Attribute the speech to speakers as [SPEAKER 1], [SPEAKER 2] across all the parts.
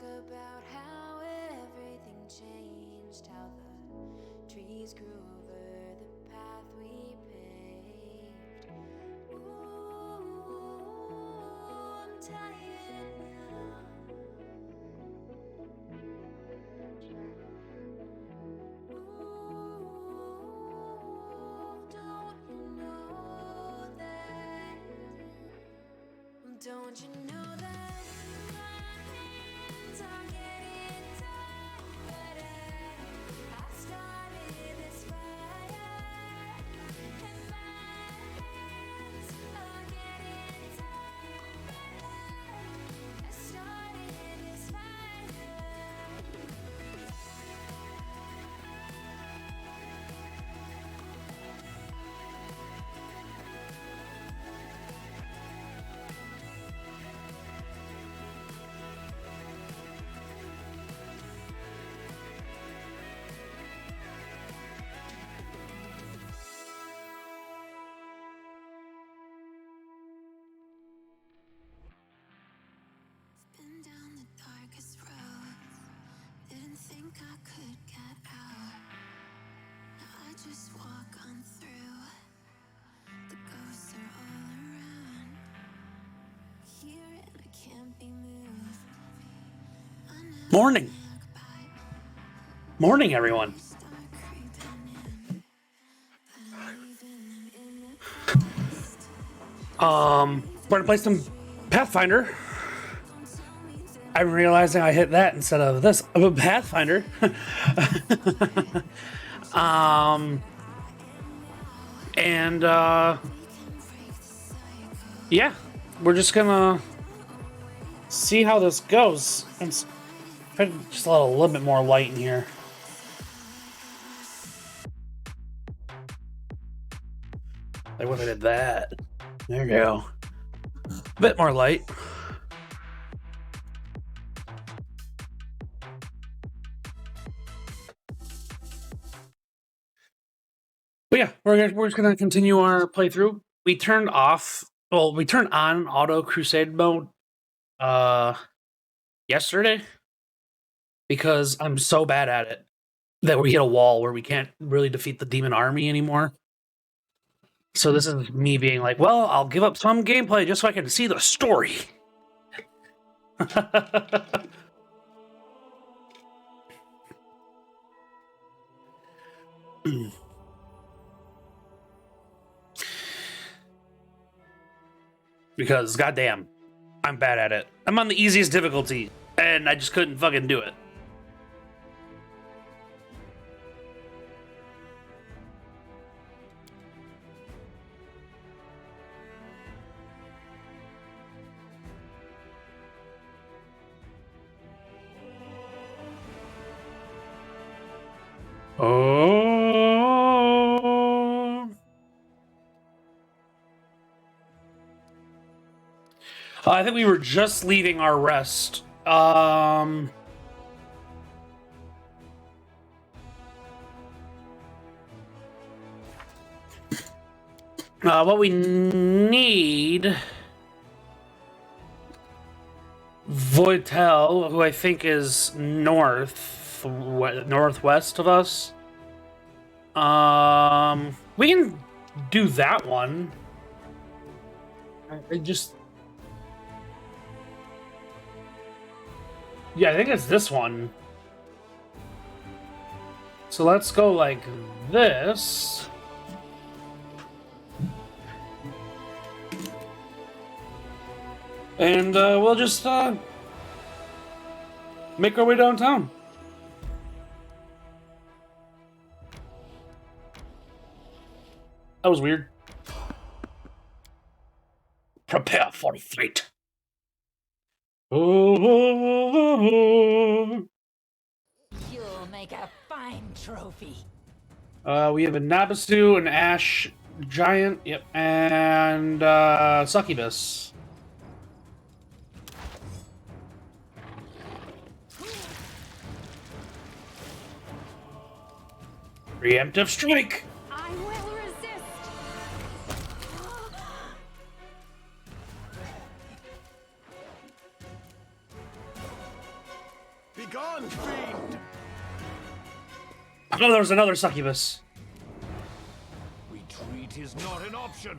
[SPEAKER 1] about how everything changed, how the trees grew over the path we paved. Ooh, I'm tired now. Ooh, don't you know that? Don't you know that my hands are getting tired? I started this fire, and my hands are getting tired. I started this fire. Been down the darkest roads, didn't think I could get out. Now I just walk on through, the ghosts are all around. Here and I can't be moved. I never
[SPEAKER 2] Morning.
[SPEAKER 1] look back,
[SPEAKER 2] Morning, everyone.
[SPEAKER 1] start creeping in, but I'm leaving them in the past.
[SPEAKER 2] We're gonna play some Pathfinder.
[SPEAKER 1] Don't tell me that
[SPEAKER 2] I'm realizing I hit that instead of this. I'm a Pathfinder. And
[SPEAKER 1] we can break the cycle.
[SPEAKER 2] yeah, we're just gonna see how this goes. And try to just let a little bit more light in here. Like what if I did that? There you go. A bit more light. But yeah, we're just gonna continue our playthrough. We turned on auto crusade mode yesterday because I'm so bad at it that we hit a wall where we can't really defeat the demon army anymore. So this is me being like, well, I'll give up some gameplay just so I can see the story. Because goddamn, I'm bad at it. I'm on the easiest difficulty, and I just couldn't fucking do it. Oh. I think we were just leaving our rest. What we need... Voitel, who I think is northwest of us. We can do that one. I just... Yeah, I think it's this one. So let's go like this. And we'll just make our way downtown. That was weird. Prepare for fate. Oh.
[SPEAKER 3] You'll make a fine trophy.
[SPEAKER 2] We have a Nabasu, an Ash Giant, yep, and Succubus. Preemptive strike!
[SPEAKER 3] I will resist.
[SPEAKER 2] Oh, there was another succubus.
[SPEAKER 4] Retreat is not an option.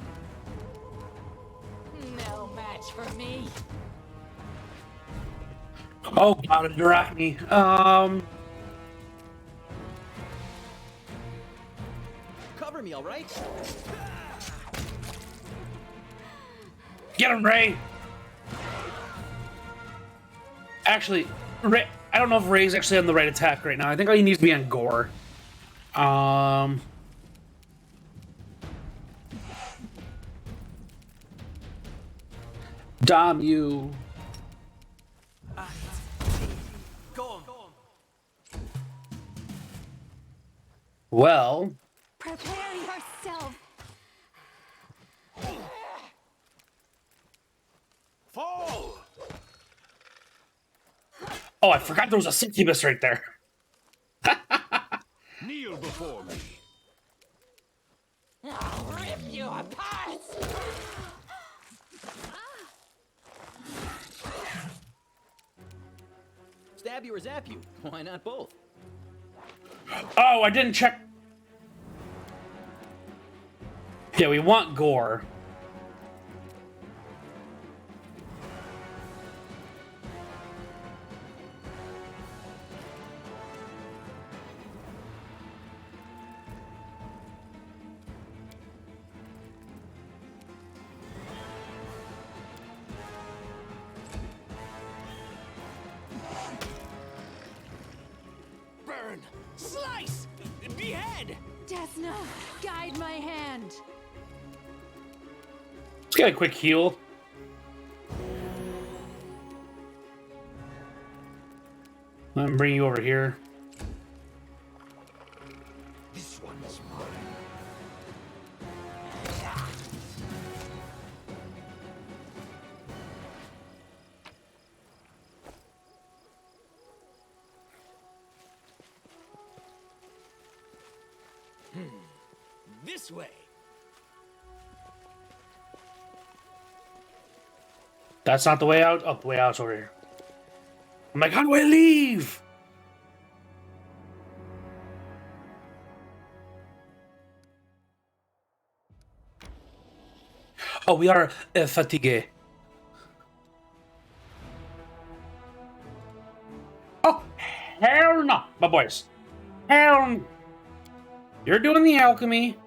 [SPEAKER 3] No match for me.
[SPEAKER 2] Oh, God, a Drachni.
[SPEAKER 5] Cover me, all right?
[SPEAKER 2] Get him, Ray. Actually, Ray, I don't know if Ray's actually on the right attack right now. I think he needs to be on Gore. Dom, you.
[SPEAKER 5] Go.
[SPEAKER 2] Well,
[SPEAKER 1] Prepare yourself.
[SPEAKER 4] Fall!
[SPEAKER 2] oh, I forgot there was a succubus right there.
[SPEAKER 4] Kneel before me.
[SPEAKER 3] I'll rip you apart.
[SPEAKER 5] Stab you or zap you? Why not both?
[SPEAKER 2] Oh, I didn't check. Yeah, we want Gore.
[SPEAKER 5] Burn! Slice! Behead!
[SPEAKER 1] Desna, guide my hand.
[SPEAKER 2] Let's get a quick heal. Let me bring you over here.
[SPEAKER 4] This one is mine.
[SPEAKER 5] This way!
[SPEAKER 2] That's not the way out. Oh, the way out's over here. I'm like, how do I leave? Oh, we are fatigué. Oh, hell no, my boys. Hell no. You're doing the alchemy.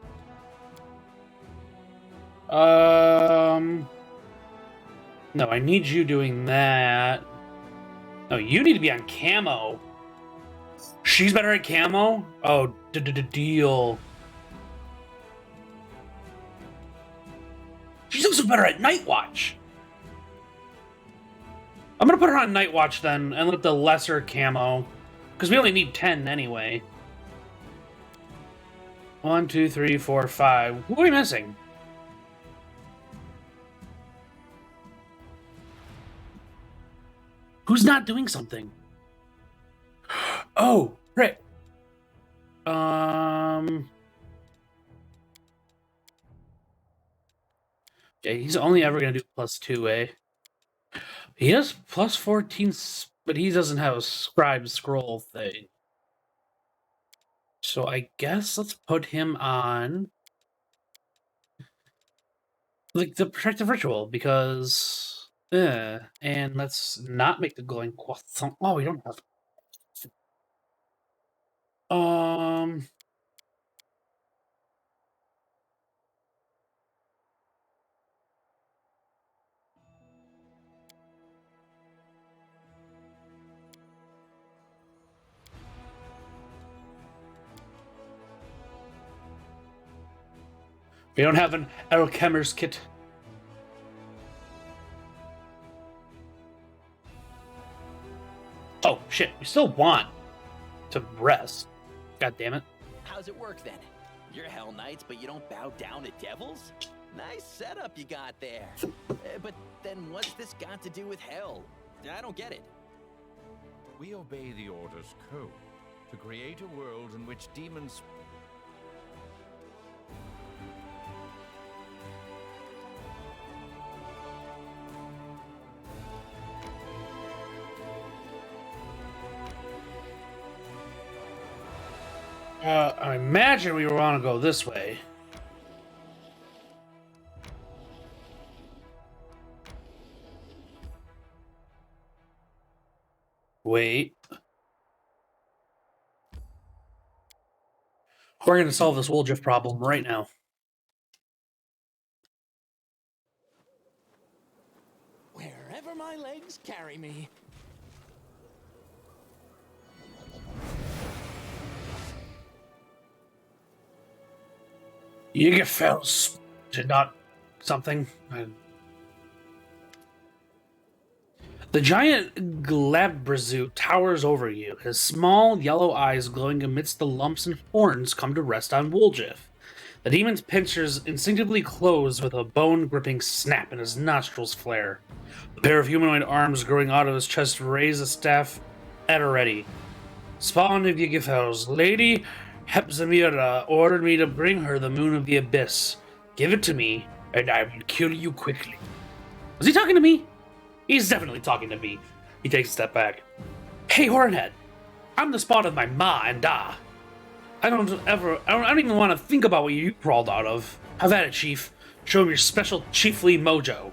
[SPEAKER 2] No, I need you doing that. No, you need to be on camo. She's better at camo? Oh, deal. She's also better at Night Watch. I'm gonna put her on Night Watch then, and let the lesser camo. Because we only need 10 anyway. 1, 2, 3, 4, 5. Who are we missing? Who's not doing something? Oh, right. Yeah, he's only ever gonna do +2, eh? He has +14, but he doesn't have a scribe scroll thing. So I guess let's put him on like the protective ritual because and let's not make the glowing croissant. Oh, we don't have we don't have an alchemist kit. Oh shit, we still want to rest. God damn it.
[SPEAKER 5] How's it work then? You're Hell Knights, but you don't bow down to devils? Nice setup you got there. But then what's this got to do with hell? I don't get it.
[SPEAKER 4] We obey the Order's code to create a world in which demons...
[SPEAKER 2] I imagine we want to go this way. Wait. We're going to solve this Woljif problem right now.
[SPEAKER 5] Wherever my legs carry me.
[SPEAKER 2] Jägerfels did not something. The giant Glabrezu towers over you, his small yellow eyes glowing amidst the lumps and horns come to rest on Woljif. The demon's pincers instinctively close with a bone-gripping snap and his nostrils flare. A pair of humanoid arms growing out of his chest raise a staff at a ready. Spawn of Jägerfels, Lady Hepzamira ordered me to bring her the Moon of the Abyss. Give it to me, and I will kill you quickly. Was he talking to me? He's definitely talking to me. He takes a step back. Hey, Hornhead. I'm the spawn of my ma and da. I don't even want to think about what you crawled out of. Have at it, Chief. Show him your special chiefly mojo.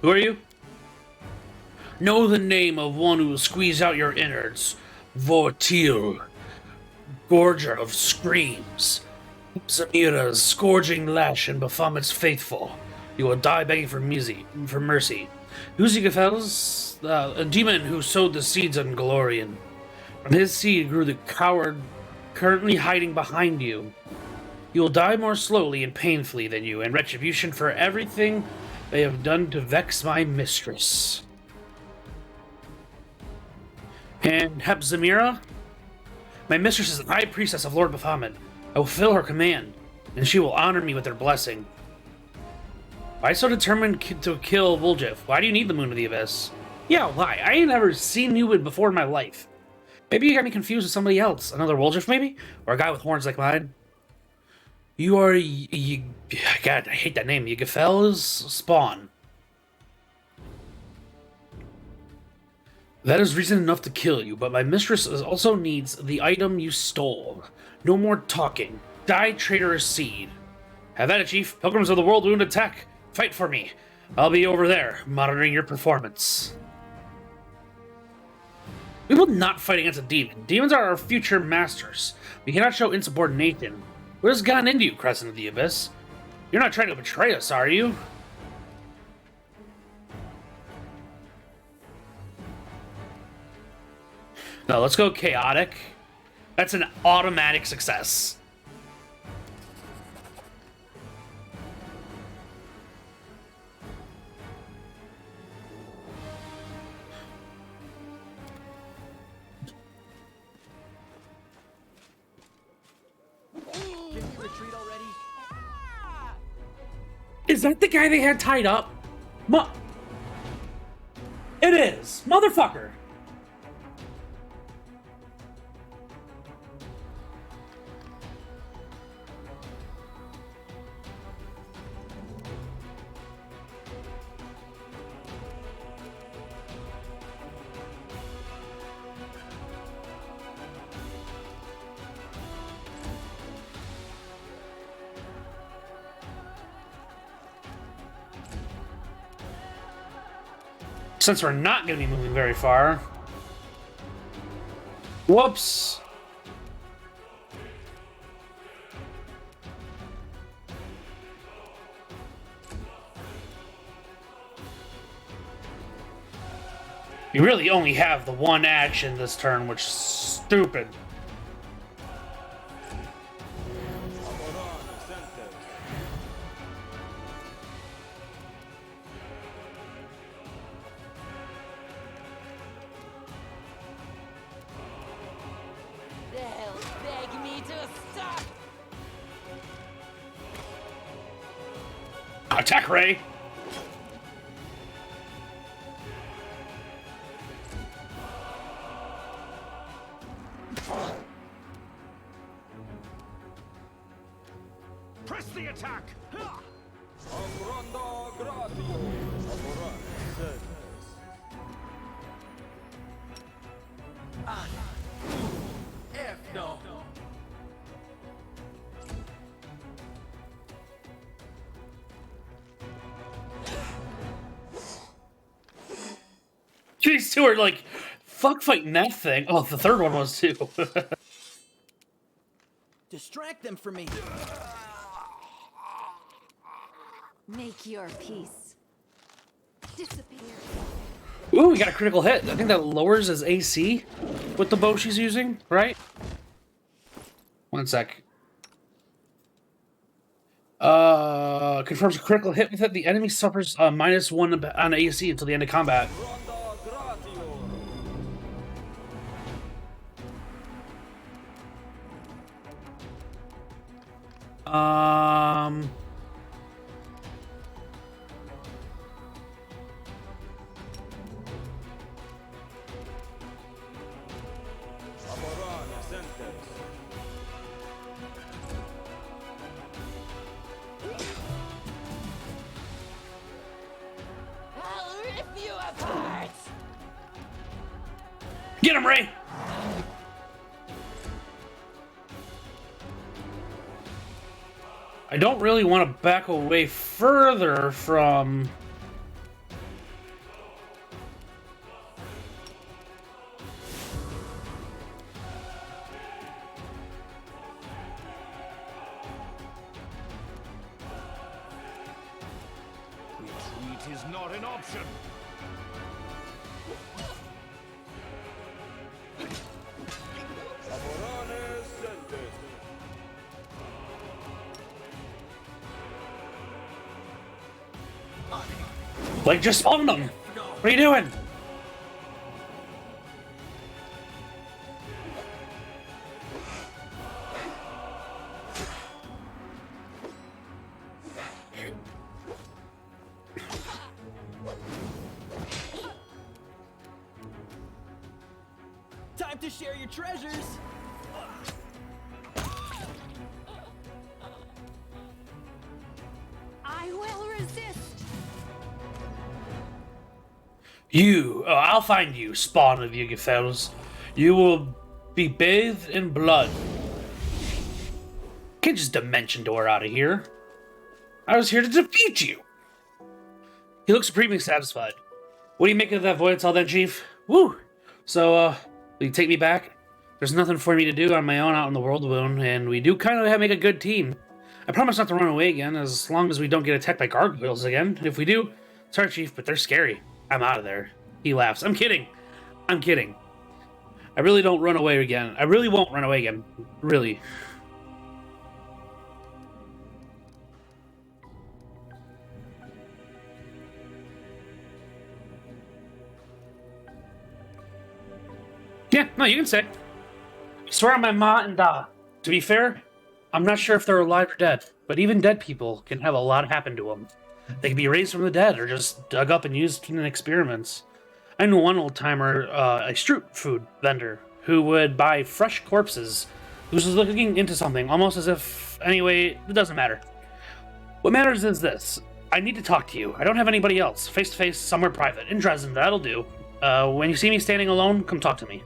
[SPEAKER 2] Who are you? Know the name of one who will squeeze out your innards. Vortil. Gorger of screams. Zamira's scourging lash and Baphomet's faithful. You will die begging for mercy. Jägerfels, a demon who sowed the seeds on Golarion. From his seed grew the coward currently hiding behind you. You will die more slowly and painfully than you, in retribution for everything they have done to vex my mistress. And Hepzamira? My mistress is the high priestess of Lord Baphomet. I will fulfill her command, and she will honor me with her blessing. Why so determined to kill Woljif? Why do you need the Moon of the Abyss? Yeah, why? I ain't never seen you before in my life. Maybe you got me confused with somebody else. Another Woljif, maybe? Or a guy with horns like mine? You are... God, I hate that name. Jägerfels spawn. That is reason enough to kill you, but my mistress also needs the item you stole. No more talking. Die, traitorous seed. Have at it, Chief. Pilgrims of the World wound attack. Fight for me. I'll be over there, monitoring your performance. We will not fight against a demon. Demons are our future masters. We cannot show insubordination. What has gotten into you, Crescent of the Abyss? You're not trying to betray us, are you? No, let's go chaotic. That's an automatic success.
[SPEAKER 5] Can we retreat already?
[SPEAKER 2] Is that the guy they had tied up? It is! Motherfucker! Since we're not going to be moving very far. Whoops. You really only have the one action this turn, which is stupid.
[SPEAKER 3] They'll beg me to stop.
[SPEAKER 2] Attack Ray!
[SPEAKER 4] Press the attack!
[SPEAKER 2] These two are like, fuck fighting that thing. Oh, the third one was too.
[SPEAKER 5] Distract them from me.
[SPEAKER 3] Make your peace. Disappear.
[SPEAKER 2] Ooh, we got a critical hit. I think that lowers his AC with the bow she's using, right? One sec. Confirms a critical hit with it. The enemy suffers -1 on AC until the end of combat.
[SPEAKER 3] I'll rip you apart.
[SPEAKER 2] Get him, Ray! I don't really want to back away further from...
[SPEAKER 4] Retreat is not an option.
[SPEAKER 2] Like, just spawn them! What are you doing?
[SPEAKER 5] Time to share your treasures.
[SPEAKER 3] I will resist.
[SPEAKER 2] I'll find you, spawn of Yugifels. You will be bathed in blood. Can't just dimension door out of here. I was here to defeat you. He looks supremely satisfied. What do you make of that void all then, Chief? Woo! So, will you take me back? There's nothing for me to do on my own out in the world, Wound, and we do kind of make a good team. I promise not to run away again, as long as we don't get attacked by gargoyles again. If we do, sorry, Chief, but they're scary. I'm out of there. He laughs. I'm kidding. I'm kidding. I really don't run away again. I really won't run away again. Really. Yeah, no, you can say. I swear on my ma and da. To be fair, I'm not sure if they're alive or dead, but even dead people can have a lot happen to them. They can be raised from the dead or just dug up and used in experiments. I knew one old timer, a street food vendor, who would buy fresh corpses, who was looking into something, almost as if, anyway, it doesn't matter. What matters is this. I need to talk to you. I don't have anybody else. Face to face, somewhere private. In Dresden, that'll do. When you see me standing alone, come talk to me.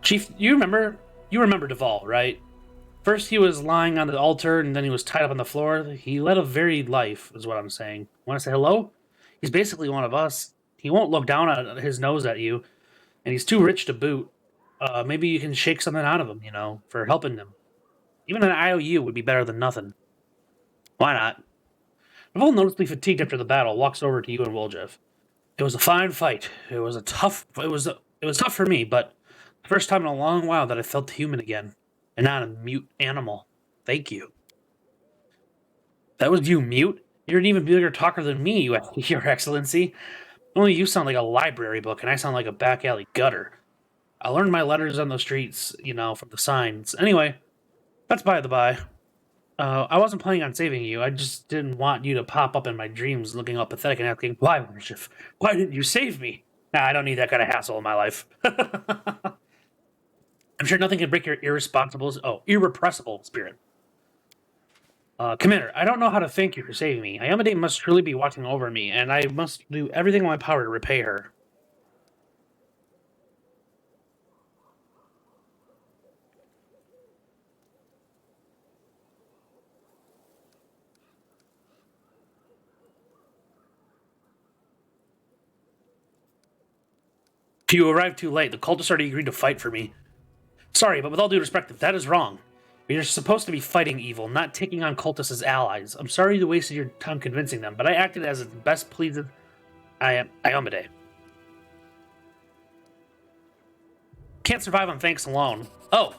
[SPEAKER 2] Chief, you remember Duval, right? First he was lying on the altar, and then he was tied up on the floor. He led a varied life, is what I'm saying. Want to say hello? He's basically one of us. He won't look down at his nose at you, and he's too rich to boot. Maybe you can shake something out of him, for helping him. Even an IOU would be better than nothing. Why not? Duval, noticeably fatigued after the battle, walks over to you and Woljev. It was a fine fight. It was tough for me, but the first time in a long while that I felt human again, and not a mute animal. Thank you. That was you, Mute? You're an even bigger talker than me, Your Excellency. Only you sound like a library book, and I sound like a back alley gutter. I learned my letters on the streets, from the signs. Anyway, that's by the by. I wasn't planning on saving you. I just didn't want you to pop up in my dreams looking all pathetic and asking, why, Worship? Why didn't you save me? Nah, I don't need that kind of hassle in my life. I'm sure nothing can break your irrepressible spirit. Commander, I don't know how to thank you for saving me. Ayamade must truly be watching over me, and I must do everything in my power to repay her. You arrived too late. The cultists already agreed to fight for me. Sorry, but with all due respect, that is wrong. We are supposed to be fighting evil, not taking on cultists as allies. I'm sorry you wasted your time convincing them, but I acted as it best pleased Iomedae. Can't survive on thanks alone. Oh.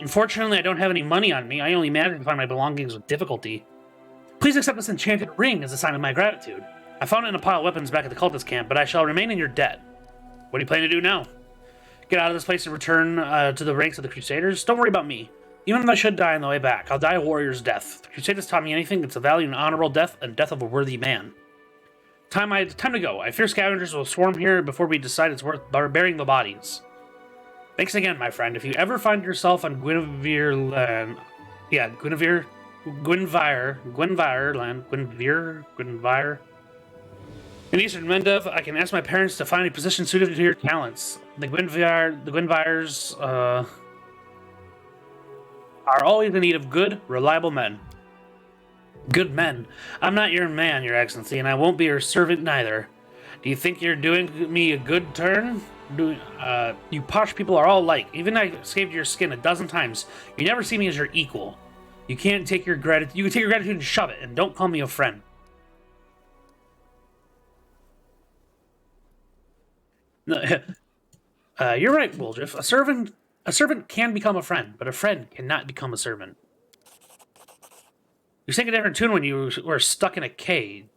[SPEAKER 2] Unfortunately, I don't have any money on me. I only managed to find my belongings with difficulty. Please accept this enchanted ring as a sign of my gratitude. I found it in a pile of weapons back at the cultist camp, but I shall remain in your debt. What do you plan to do now? Get out of this place and return to the ranks of the Crusaders? Don't worry about me. Even if I should die on the way back, I'll die a warrior's death. If the Crusaders taught me anything, it's the value of an honorable death and death of a worthy man. Time to go. I fear scavengers will swarm here before we decide it's worth burying the bodies. Thanks again, my friend. If you ever find yourself on Gwynevere land... Yeah, Gwynevere land... In Eastern Mendev, I can ask my parents to find a position suited to your talents. The Gwynvires, are always in need of good, reliable men. Good men. I'm not your man, Your Excellency, and I won't be your servant neither. Do you think you're doing me a good turn? You posh people are all alike. Even I saved your skin a dozen times. You never see me as your equal. You can't take your gratitude. You can take your gratitude and shove it, and don't call me a friend. You're right, Woljif. A servant can become a friend, but a friend cannot become a servant. You sang a different tune when you were stuck in a cage.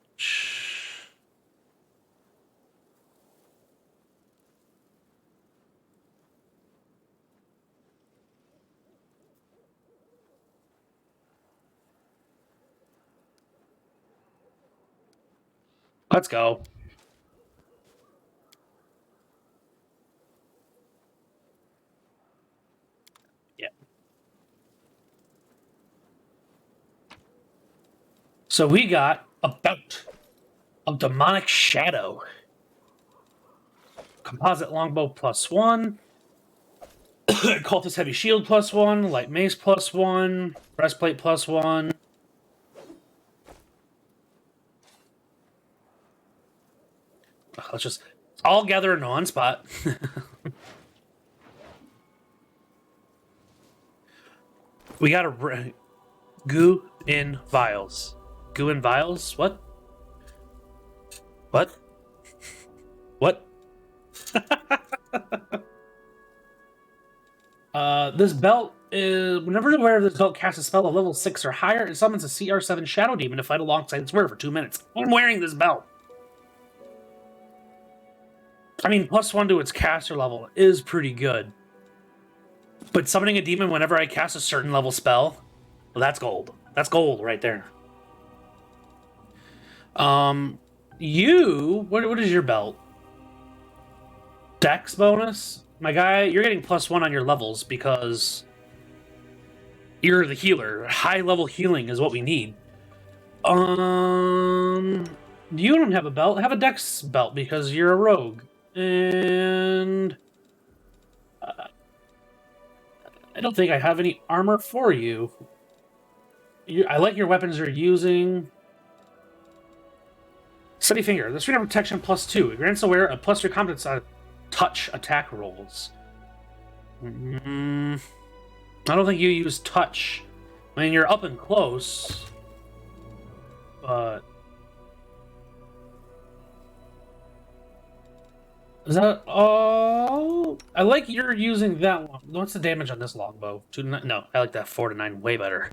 [SPEAKER 2] Let's go. So we got a bout of Demonic Shadow. Composite Longbow +1. Cultist Heavy Shield +1. Light Mace +1. Breastplate +1. Let's just all gather in one spot. We got a goo in vials. Goo in vials? What? What? What? This belt is... Whenever the wearer of this belt casts a spell of level 6 or higher, it summons a CR7 Shadow Demon to fight alongside its wearer for 2 minutes. I'm wearing this belt. I mean, +1 to its caster level is pretty good. But summoning a demon whenever I cast a certain level spell, well, that's gold. That's gold right there. What is your belt? Dex bonus? My guy, you're getting +1 on your levels because you're the healer. High level healing is what we need. You don't have a belt. Have a Dex belt because you're a rogue. And I don't think I have any armor for you. I like your weapons you're using. Steady Finger. This freedom protection +2. It grants the wearer a +3 competence on touch attack rolls. I don't think you use touch. I mean, you're up and close, but is that? Oh, I like you're using that one. What's the damage on this longbow? 2 to 9? No, I like that 4 to 9 way better.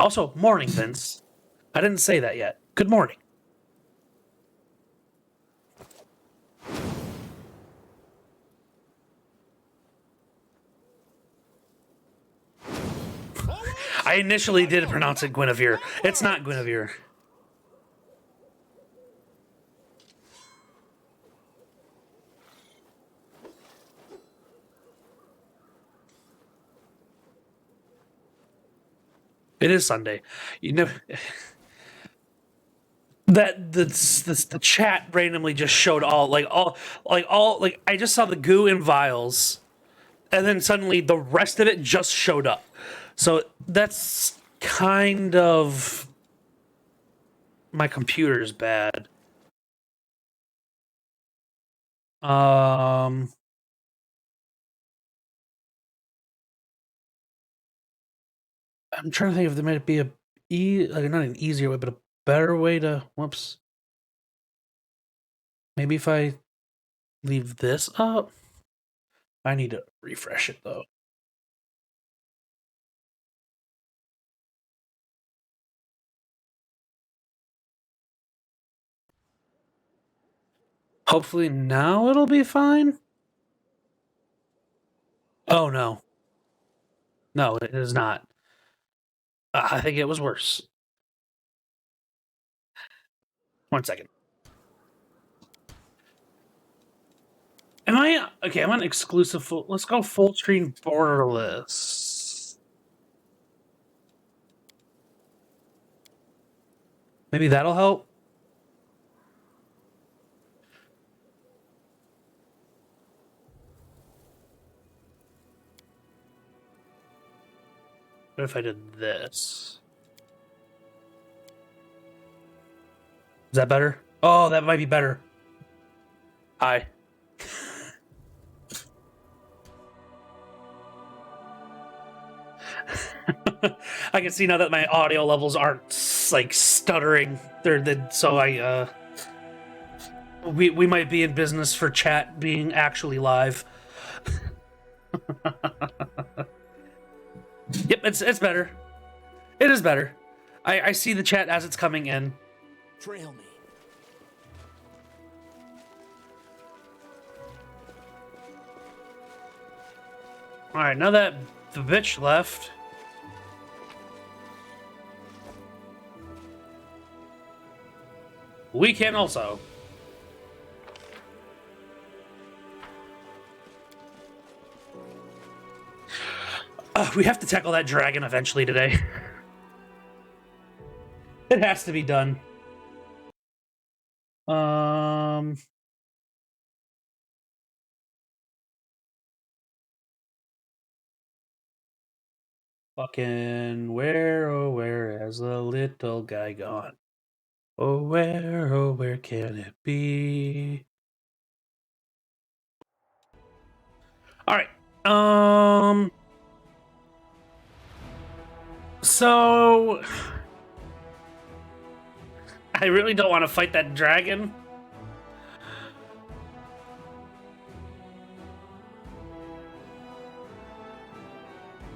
[SPEAKER 2] Also, morning, Vince. I didn't say that yet. Good morning. I initially did pronounce it Guinevere. It's not Guinevere. It is Sunday. You know that the chat randomly just showed I just saw the goo in vials, and then suddenly the rest of it just showed up. So that's kind of... My computer's bad. Um, I'm trying to think if there might be a like not an easier way, but a better way to. Whoops. Maybe if I leave this up. I need to refresh it though. Hopefully now it'll be fine. Oh no. No, it is not. I think it was worse. 1 second. Am I okay? I'm on exclusive full. Let's go full screen borderless. Maybe that'll help. What if I did this? Is that better? Oh, that might be better. Hi. I can see now that my audio levels aren't like stuttering. So we might be in business for chat being actually live. Yep, it's better. It is better. I see the chat as it's coming in.
[SPEAKER 5] Trail me.
[SPEAKER 2] All right, now that the bitch left. We can also. We have to tackle that dragon eventually today. It has to be done. Fucking where, oh, where has the little guy gone? Oh, where can it be? All right. So I really don't want to fight that dragon.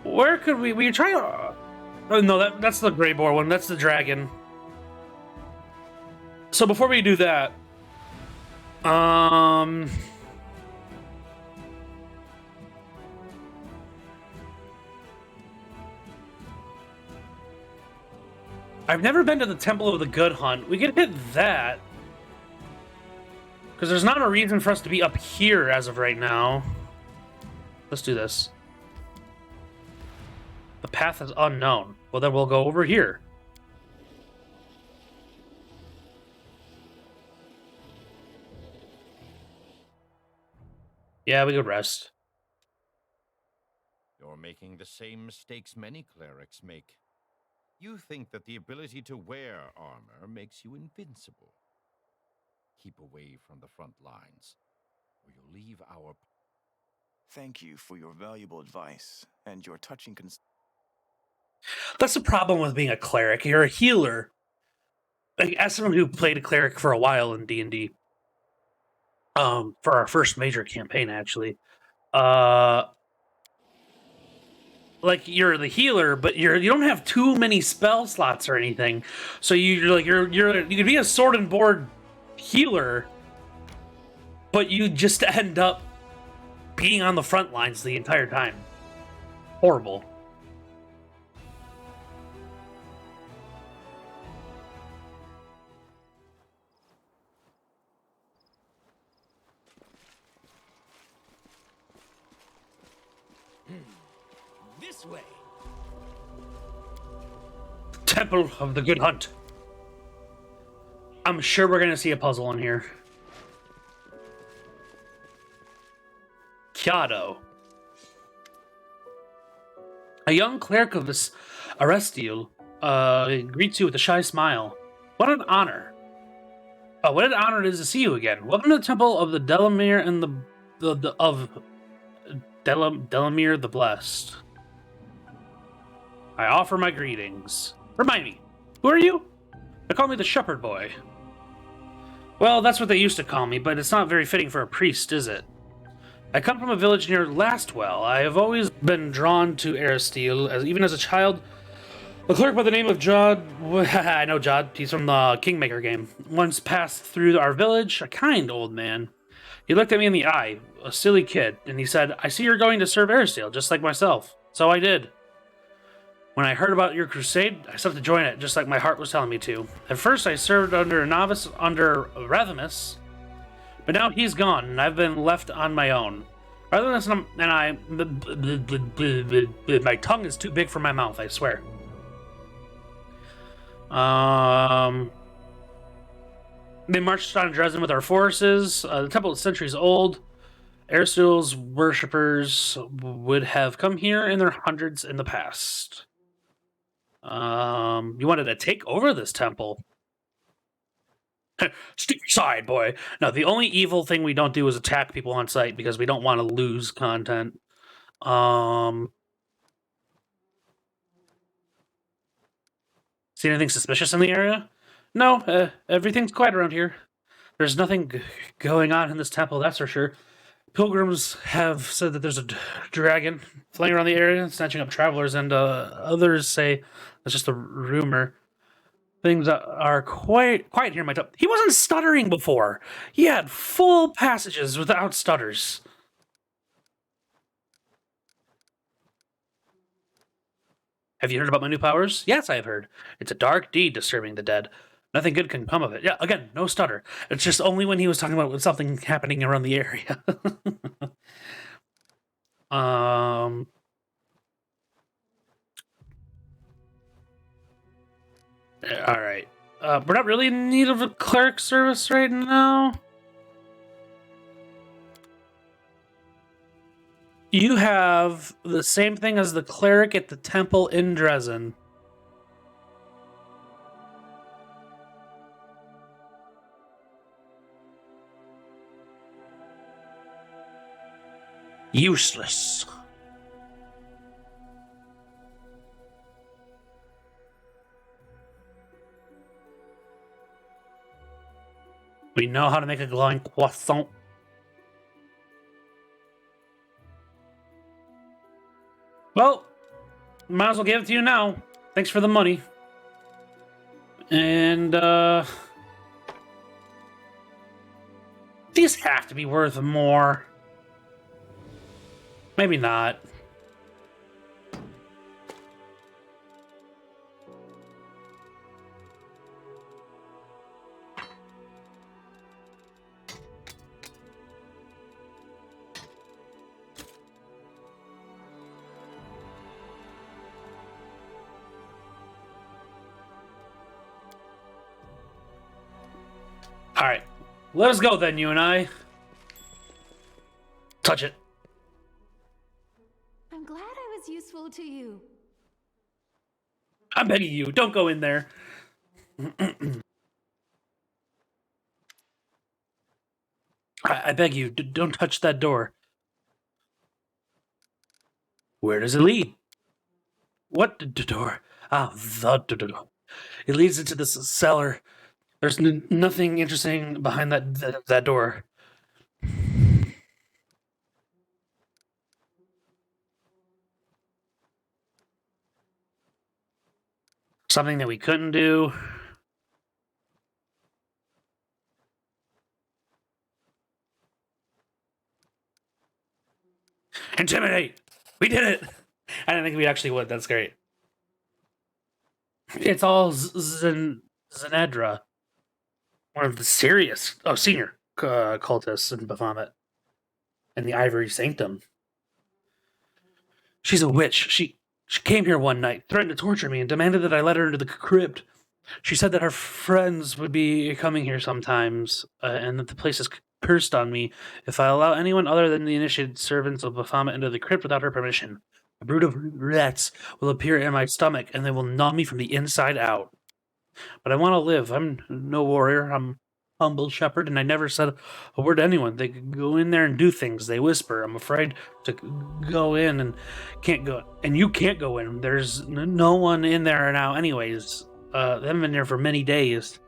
[SPEAKER 2] Where could we try? Oh no, that's the gray boar one. That's the dragon. So before we do that, I've never been to the Temple of the Good Hunt. We could hit that. Because there's not a reason for us to be up here as of right now. Let's do this. The path is unknown. Well, then we'll go over here. Yeah, we could rest.
[SPEAKER 4] You're making the same mistakes many clerics make. You think that the ability to wear armor makes you invincible. Keep away from the front lines, or you'll leave our...
[SPEAKER 6] Thank you for your valuable advice and your touching
[SPEAKER 2] That's the problem with being a cleric. You're a healer. Like, as someone who played a cleric for a while in D&D, for our first major campaign, actually, like you're the healer, but you don't have too many spell slots or anything. So you could be a sword and board healer, but you just end up being on the front lines the entire time. Horrible.
[SPEAKER 5] This way.
[SPEAKER 2] Temple of the Good Hunt. I'm sure we're gonna see a puzzle in here. Kiado. A young cleric of this Arestiel greets you with a shy smile. What an honor. Oh, what an honor it is to see you again. Welcome to the Temple of the Delamere and Delamere the Blessed. I offer my greetings. Remind me, who are you? They call me the Shepherd Boy. Well, that's what they used to call me, but it's not very fitting for a priest, is it? I come from a village near Lastwell. I have always been drawn to Aristeel, even as a child. A clerk by the name of Jod, I know Jod, he's from the Kingmaker game, once passed through our village, a kind old man. He looked at me in the eye, a silly kid, and he said, I see you're going to serve Aristeel, just like myself. So I did. When I heard about your crusade, I set out to join it, just like my heart was telling me to. At first, I served under a novice under Rathamus, but now he's gone, and I've been left on my own. Rathamus and I... My tongue is too big for my mouth, I swear. They marched on Dresden with our forces. The temple is centuries old. Aristeel's worshippers would have come here in their hundreds in the past. You wanted to take over this temple. Stick aside, boy. No, the only evil thing we don't do is attack people on sight because we don't want to lose content. See anything suspicious in the area? No, everything's quiet around here. There's nothing going on in this temple, that's for sure. Pilgrims have said that there's a dragon flying around the area, snatching up travelers, and others say that's just a rumor. Things are quiet here in my temple. He wasn't stuttering before. He had full passages without stutters. Have you heard about my new powers? Yes, I have heard. It's a dark deed disturbing the dead. Nothing good can come of it. Yeah, again, no stutter. It's just only when he was talking about something happening around the area. All right. We're not really in need of a cleric service right now. You have the same thing as the cleric at the temple in Dresden. Useless. We know how to make a glowing croissant. Well, might as well give it to you now. Thanks for the money. And, these have to be worth more. Maybe not. All right, let us go then, you and I. Touch it.
[SPEAKER 1] I'm glad I was useful to you.
[SPEAKER 2] I'm begging you, don't go in there. I beg you, don't touch that door. Where does it lead? What door? Ah, the door. It leads into this cellar. There's nothing interesting behind that door. Something that we couldn't do. Intimidate! We did it! I didn't think we actually would. That's great. It's all Zenedra. One of the senior cultists in Baphomet. In the Ivory Sanctum. She's a witch. She came here one night, threatened to torture me, and demanded that I let her into the crypt. She said that her friends would be coming here sometimes, and that the place is cursed on me if I allow anyone other than the initiated servants of Baphomet into the crypt without her permission. A brood of rats will appear in my stomach, and they will gnaw me from the inside out. But I want to live. I'm no warrior. I'm humble shepherd, and I never said a word to anyone. They could go in there and do things. They whisper. I'm afraid to go in and can't go. And you can't go in. There's no one in there now anyways. They haven't been there for many days.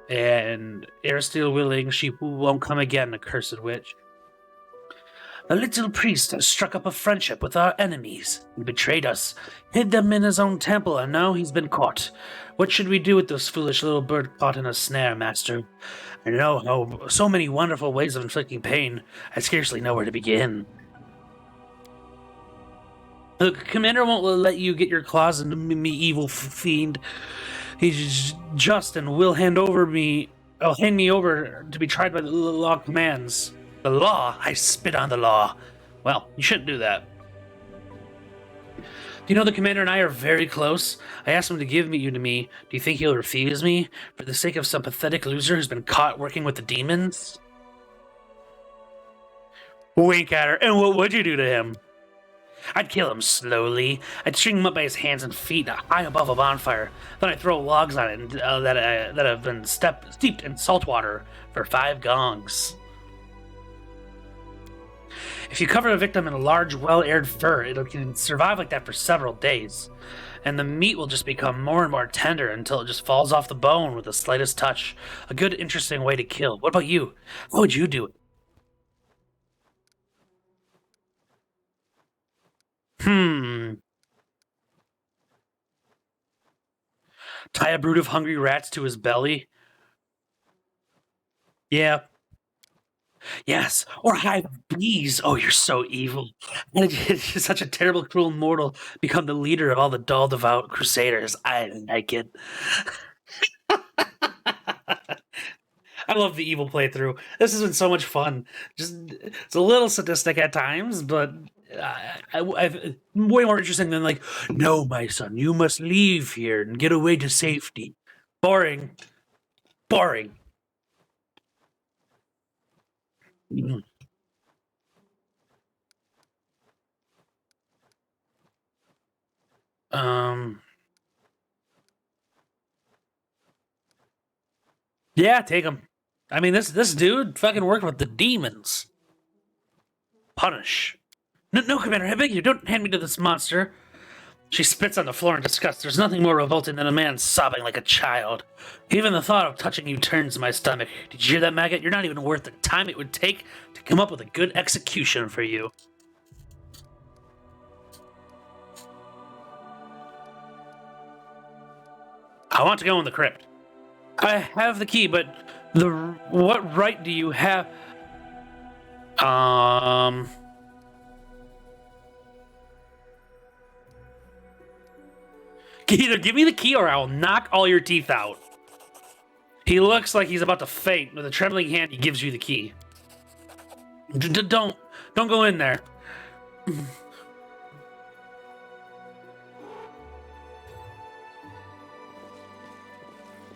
[SPEAKER 2] And Aristotle willing, she won't come again, the cursed witch. The little priest has struck up a friendship with our enemies. He betrayed us, hid them in his own temple, and now he's been caught. What should we do with this foolish little bird caught in a snare, master? I know how so many wonderful ways of inflicting pain. I scarcely know where to begin. The commander won't let you get your claws into me, evil fiend. He's just and will hand me over to be tried by the law commands. The law? I spit on the law. Well, you shouldn't do that. Do you know the commander and I are very close? I asked him to give you to me. Do you think he'll refuse me? For the sake of some pathetic loser who's been caught working with the demons? Wink at her. And what would you do to him? I'd kill him slowly. I'd string him up by his hands and feet high above a bonfire. Then I'd throw logs on it that have been steeped in salt water for 5 gongs. If you cover a victim in a large, well-aired fur, it can survive like that for several days. And the meat will just become more and more tender until it just falls off the bone with the slightest touch. A good, interesting way to kill. What about you? How would you do it? Tie a brood of hungry rats to his belly? Yeah. Yes, or hive of bees. Oh, you're so evil. And such a terrible, cruel mortal become the leader of all the dull, devout crusaders. I like it. I love the evil playthrough. This has been so much fun. It's a little sadistic at times, but I've way more interesting than like, no, my son, you must leave here and get away to safety. Boring. Boring. Yeah, take him. I mean, this dude fucking worked with the demons. Punish. No, Commander, I beg you, don't hand me to this monster. She spits on the floor in disgust. There's nothing more revolting than a man sobbing like a child. Even the thought of touching you turns my stomach. Did you hear that, maggot? You're not even worth the time it would take to come up with a good execution for you. I want to go in the crypt. I have the key, but what right do you have? Either give me the key or I will knock all your teeth out. He looks like he's about to faint. With a trembling hand, he gives you the key. Don't go in there.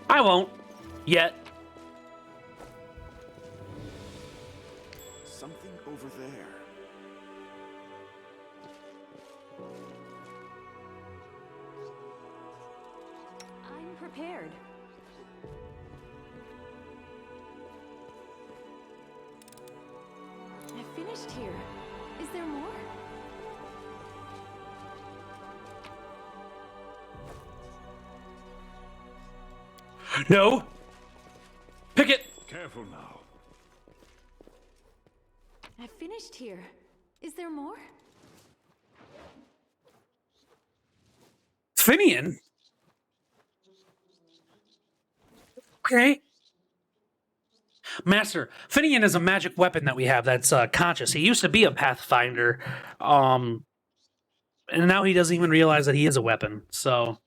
[SPEAKER 2] I won't. Yet.
[SPEAKER 6] Something over there.
[SPEAKER 7] I'm prepared. I've finished here. Is there more?
[SPEAKER 2] No. Pick it.
[SPEAKER 8] Careful now.
[SPEAKER 7] I've finished here. Is there more?
[SPEAKER 2] Finian? Okay. Master, Finian is a magic weapon that we have that's conscious. He used to be a Pathfinder, and now he doesn't even realize that he is a weapon. So,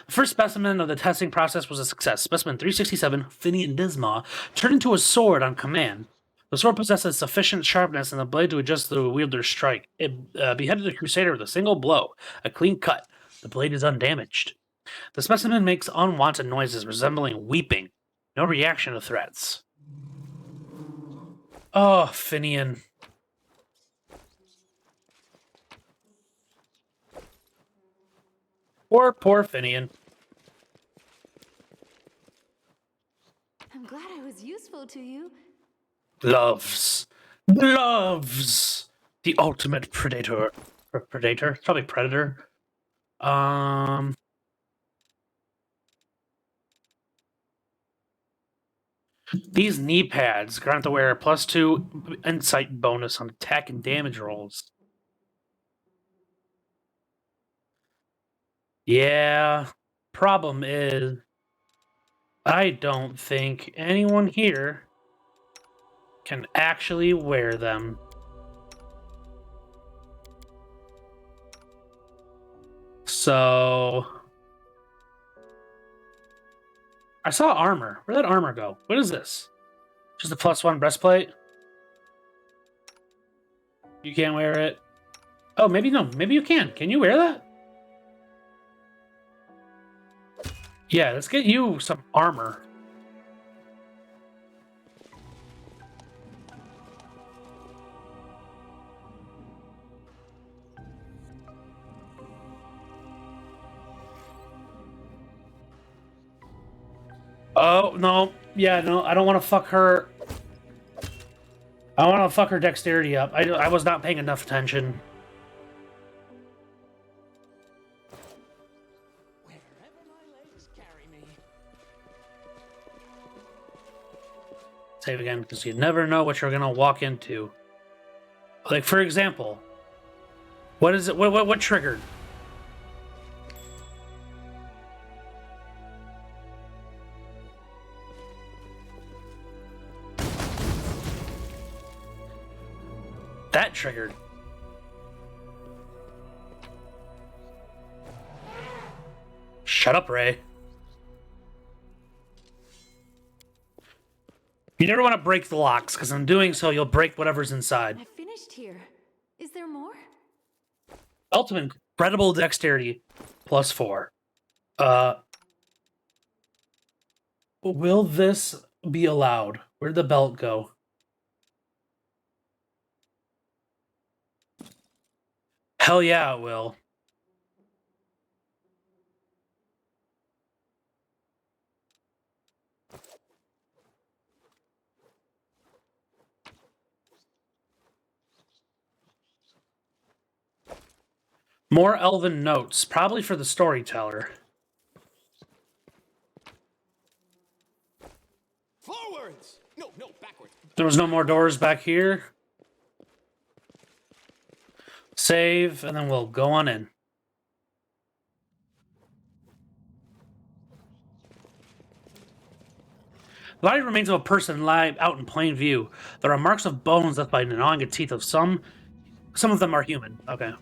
[SPEAKER 2] the first specimen of the testing process was a success. Specimen 367, Finian Disma, turned into a sword on command. The sword possesses sufficient sharpness and the blade to adjust the wielder's strike. It beheaded the Crusader with a single blow, a clean cut. The blade is undamaged. The specimen makes unwanted noises resembling weeping. No reaction to threats. Oh, Finian. Poor Finian.
[SPEAKER 7] I'm glad I was useful to you.
[SPEAKER 2] Gloves. Gloves! The ultimate predator. Or predator? It's probably predator. These knee pads grant the wearer +2 insight bonus on attack and damage rolls. Yeah. Problem is, I don't think anyone here can actually wear them. So I saw armor. Where'd that armor go? What is this? Just a +1 breastplate? You can't wear it. Oh, maybe no. Maybe you can. Can you wear that? Yeah, let's get you some armor. Oh, no. Yeah, no, I don't want to fuck her. I want to fuck her dexterity up. I was not paying enough attention.
[SPEAKER 5] Wherever my legs carry me.
[SPEAKER 2] Save again, because you never know what you're going to walk into. Like, for example, what is it? What triggered? That triggered. Shut up, Ray. You never want to break the locks, because in doing so, you'll break whatever's inside.
[SPEAKER 7] I finished here. Is there more?
[SPEAKER 2] Ultimate incredible dexterity +4. Will this be allowed? Where'd the belt go? Hell yeah, it will. More elven notes, probably for the storyteller.
[SPEAKER 5] Forwards! No, backwards.
[SPEAKER 2] There was no more doors back here. Save, and then we'll go on in. The body remains of a person lying out in plain view. There are marks of bones left by gnawing at teeth of some. Some of them are human. Okay.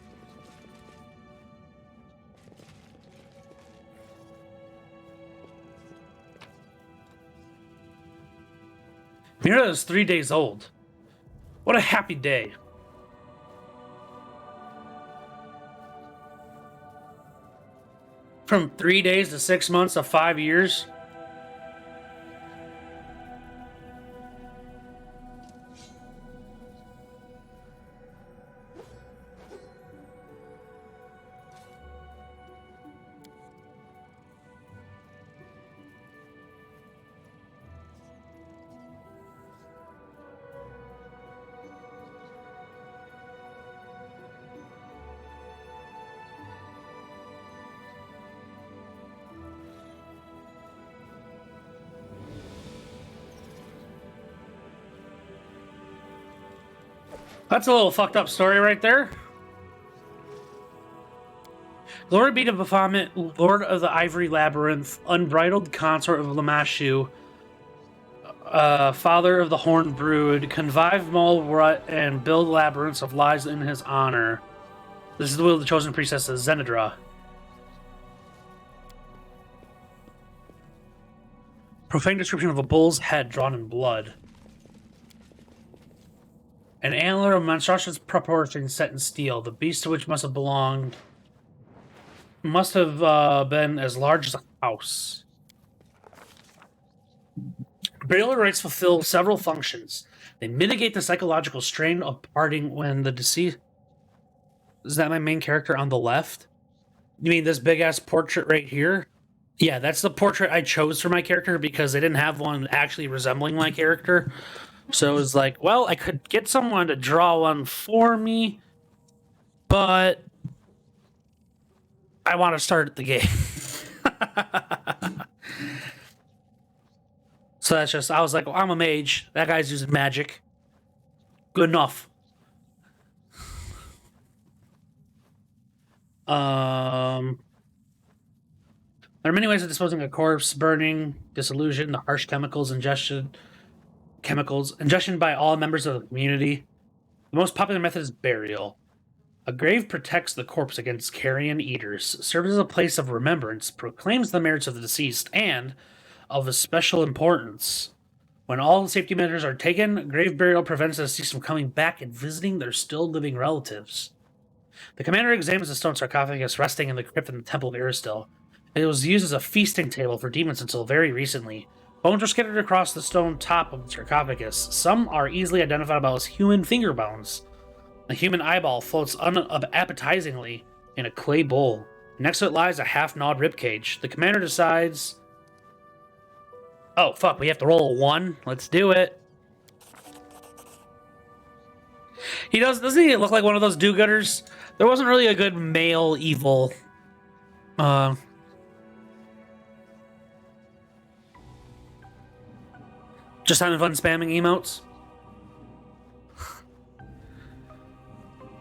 [SPEAKER 2] Mira is 3 days old. What a happy day. From 3 days to 6 months to 5 years. That's a little fucked up story right there. Glory be to Baphomet, Lord of the Ivory Labyrinth, unbridled consort of Lamashu, father of the Horned Brood, convive Mulrut and build labyrinths of lies in his honor. This is the will of the chosen priestess of Zenidra. Profane description of a bull's head drawn in blood. An antler of monstrous proportions set in steel. The beast to which must have been as large as a house. Burial rites fulfill several functions. They mitigate the psychological strain of parting when the deceased... Is that my main character on the left? You mean this big-ass portrait right here? Yeah, that's the portrait I chose for my character because they didn't have one actually resembling my character. So it was like, well, I could get someone to draw one for me, but I want to start the game. So that's just, I was like, well, I'm a mage. That guy's using magic. Good enough. There are many ways of disposing of a corpse: burning, dissolution, the harsh ingestion by all members of the community. The most popular method is burial. A grave protects the corpse against carrion eaters, serves as a place of remembrance, proclaims the merits of the deceased, and of a special importance. When all safety measures are taken, grave burial prevents the deceased from coming back and visiting their still living relatives. The commander examines the stone sarcophagus resting in the crypt in the Temple of Aristil. It was used as a feasting table for demons until very recently. Bones are scattered across the stone top of the sarcophagus. Some are easily identifiable as human finger bones. A human eyeball floats unappetizingly in a clay bowl. Next to it lies a half-gnawed ribcage. The commander decides... Oh, fuck, we have to roll a 1? Let's do it. Doesn't he look like one of those do-gooders? There wasn't really a good male evil. Just having fun spamming emotes.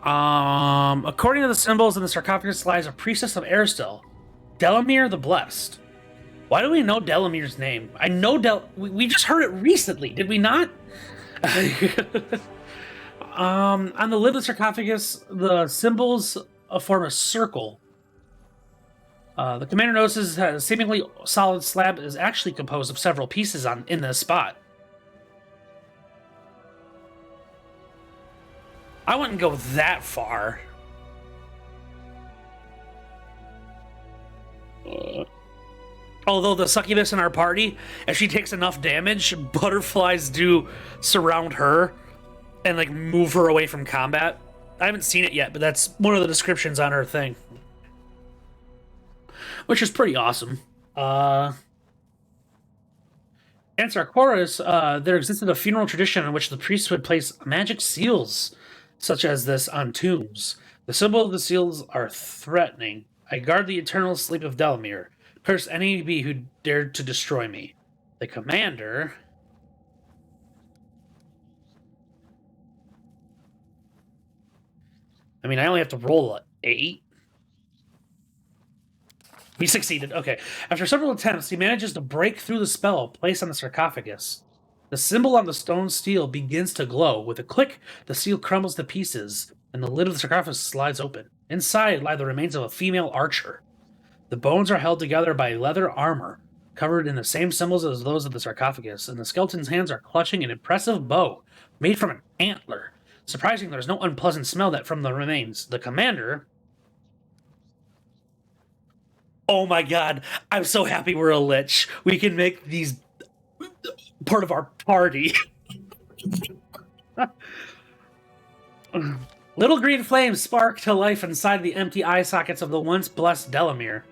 [SPEAKER 2] According to the symbols in the sarcophagus lies a priestess of Aristil, Delamere the Blessed. Why do we know Delamere's name? I know we just heard it recently, did we not? On the lid of the sarcophagus, the symbols form a circle. The commander notices that a seemingly solid slab is actually composed of several pieces in this spot. I wouldn't go that far. Although the succubus in our party, if she takes enough damage, butterflies do surround her and like move her away from combat. I haven't seen it yet, but that's one of the descriptions on her thing, which is pretty awesome. In Sarkoris, there existed a funeral tradition in which the priest would place magic seals, such as this, on tombs. The symbol of the seals are threatening. I guard the eternal sleep of Delamere. Curse any be who dared to destroy me. The commander... I mean, I only have to roll an 8. He succeeded. Okay. After several attempts, he manages to break through the spell placed on the sarcophagus. The symbol on the stone steel begins to glow. With a click, the seal crumbles to pieces, and the lid of the sarcophagus slides open. Inside lie the remains of a female archer. The bones are held together by leather armor, covered in the same symbols as those of the sarcophagus, and the skeleton's hands are clutching an impressive bow made from an antler. Surprising, there's no unpleasant smell that from the remains. The commander... Oh my god, I'm so happy we're a lich. We can make these part of our party. Little green flames spark to life inside the empty eye sockets of the once blessed Delamere.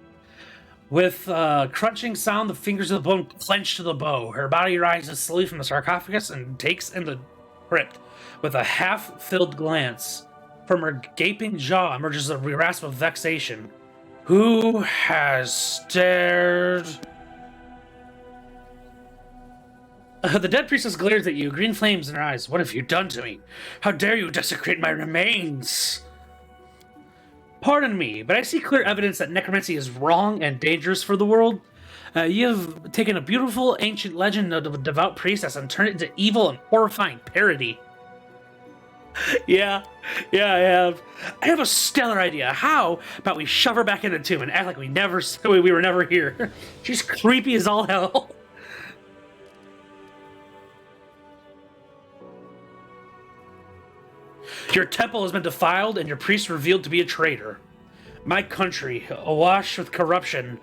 [SPEAKER 2] With a crunching sound, the fingers of the bone clench to the bow. Her body rises slowly from the sarcophagus and takes in the crypt. With a half-filled glance, from her gaping jaw emerges a rasp of vexation. Who has dared... The dead priestess glares at you, green flames in her eyes. What have you done to me? How dare you desecrate my remains? Pardon me, but I see clear evidence that necromancy is wrong and dangerous for the world. You have taken a beautiful ancient legend of a devout priestess and turned it into evil and horrifying parody. Yeah, I have. I have a stellar idea. How about we shove her back in the tomb and act like we were never here? She's creepy as all hell. Your temple has been defiled and your priest revealed to be a traitor. My country, awash with corruption,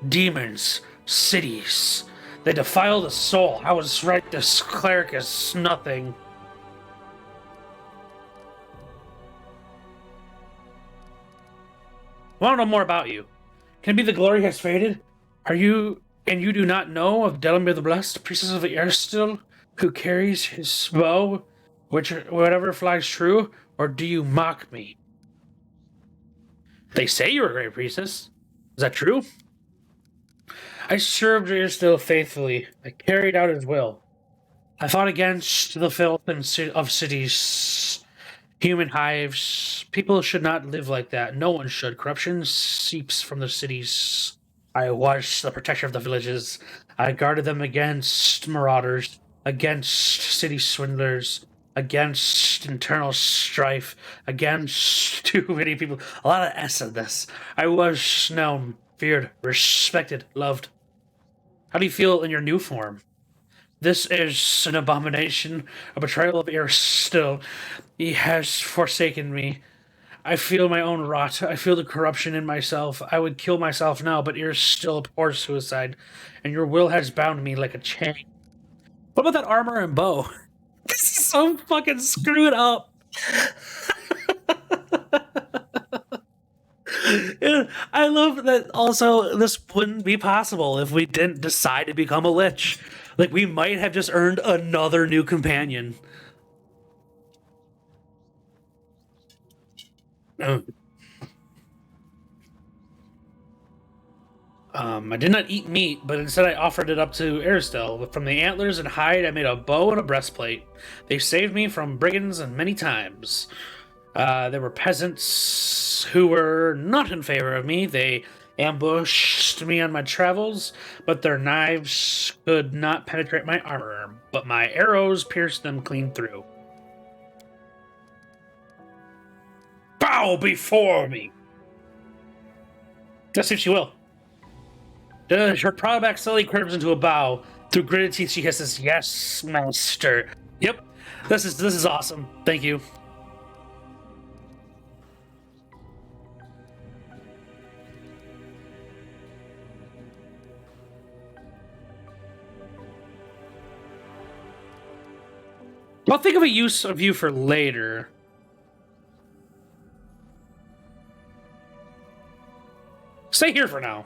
[SPEAKER 2] demons, cities. They defile the soul. I was right, this cleric is nothing. I want to know more about you. Can it be the glory has faded? Are you, and you do not know of Delamir the Blessed, priestess of Eristil, who carries his bow, whatever flies true, or do you mock me? They say you're a great priestess. Is that true? I served Eristil faithfully. I carried out his will. I fought against the filth of cities, human hives. People should not live like that. No one should. Corruption seeps from the cities. I was the protector of the villages. I guarded them against marauders, against city swindlers, against internal strife, against too many people. A lot of S in this. I was known, feared, respected, loved. How do you feel in your new form? This is an abomination, a betrayal of Eristil. He has forsaken me. I feel my own rot. I feel the corruption in myself. I would kill myself now, but Eristil abhors suicide, and your will has bound me like a chain. What about that armor and bow? This is so fucking screwed up. I love that also this wouldn't be possible if we didn't decide to become a lich. Like, we might have just earned another new companion. I did not eat meat, but instead I offered it up to Eristil. From the antlers and hide, I made a bow and a breastplate. They saved me from brigands and many times. There were peasants who were not in favor of me. They ambushed me on my travels, but their knives could not penetrate my armor, but my arrows pierced them clean through. Bow before me! Let's see if she will. Her proud back slowly curves into a bow. Through gritted teeth, she hisses, "Yes, master." Yep, this is awesome. Thank you. I'll think of a use of you for later. Stay here for now.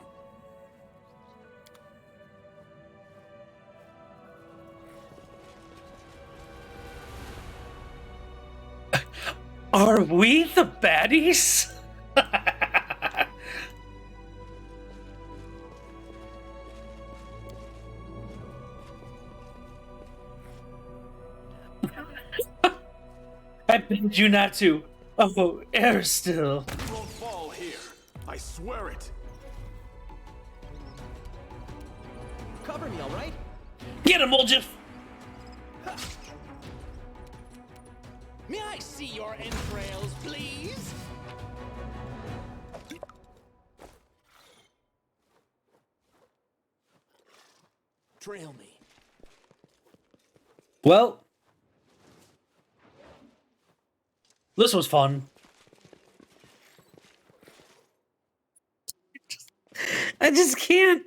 [SPEAKER 2] Are we the baddies? I begged you not to. Oh, Eristil.
[SPEAKER 6] You won't fall here. I swear it.
[SPEAKER 5] Cover me, all right?
[SPEAKER 2] Get him, Muljif!
[SPEAKER 5] May I see your entrails, please? Trail me.
[SPEAKER 2] Well, this was fun. I just can't.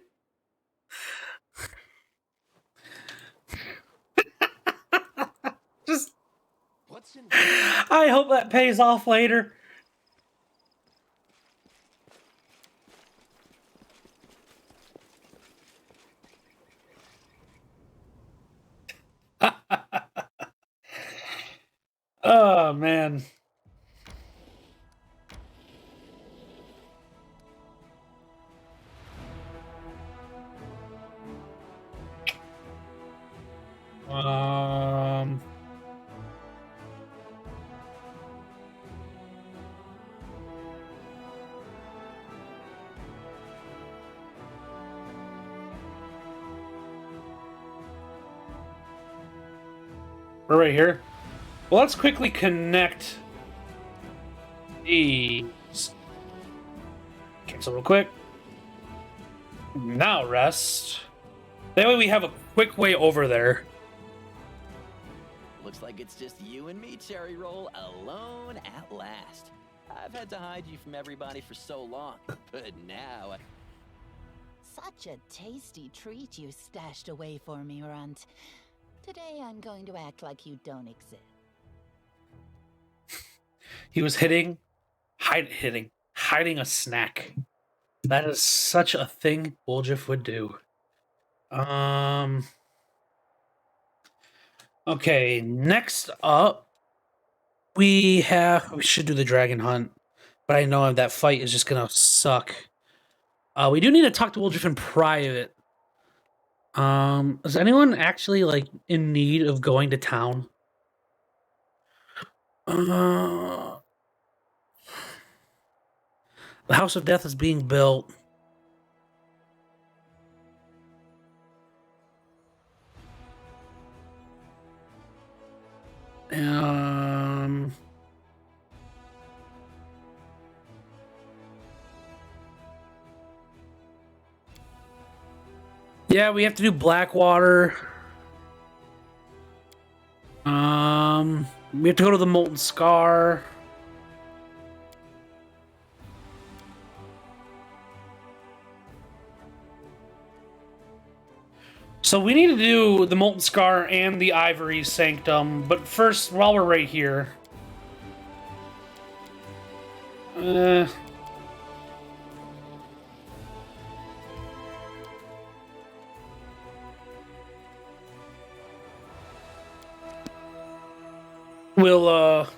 [SPEAKER 2] Just.
[SPEAKER 5] What's in
[SPEAKER 2] I hope that pays off later. Oh, man. Um... We're right here. Well, let's quickly connect these. Cancel real quick. Now rest. That way we have a quick way over there.
[SPEAKER 5] Looks like it's just you and me, Cherry Roll, alone at last. I've had to hide you from everybody for so long, but now...
[SPEAKER 3] Such a tasty treat you stashed away for me, Runt. Today I'm going to act like you don't exist.
[SPEAKER 2] He was hiding a snack. That is such a thing Woljif would do. Okay, next up, we should do the dragon hunt, but I know that fight is just gonna suck. We do need to talk to Woljif in private. Is anyone actually like in need of going to town? The House of Death is being built. Yeah, we have to do Blackwater. We have to go to the Molten Scar. So we need to do the Molten Scar and the Ivory Sanctum, but first, while we're right here... We'll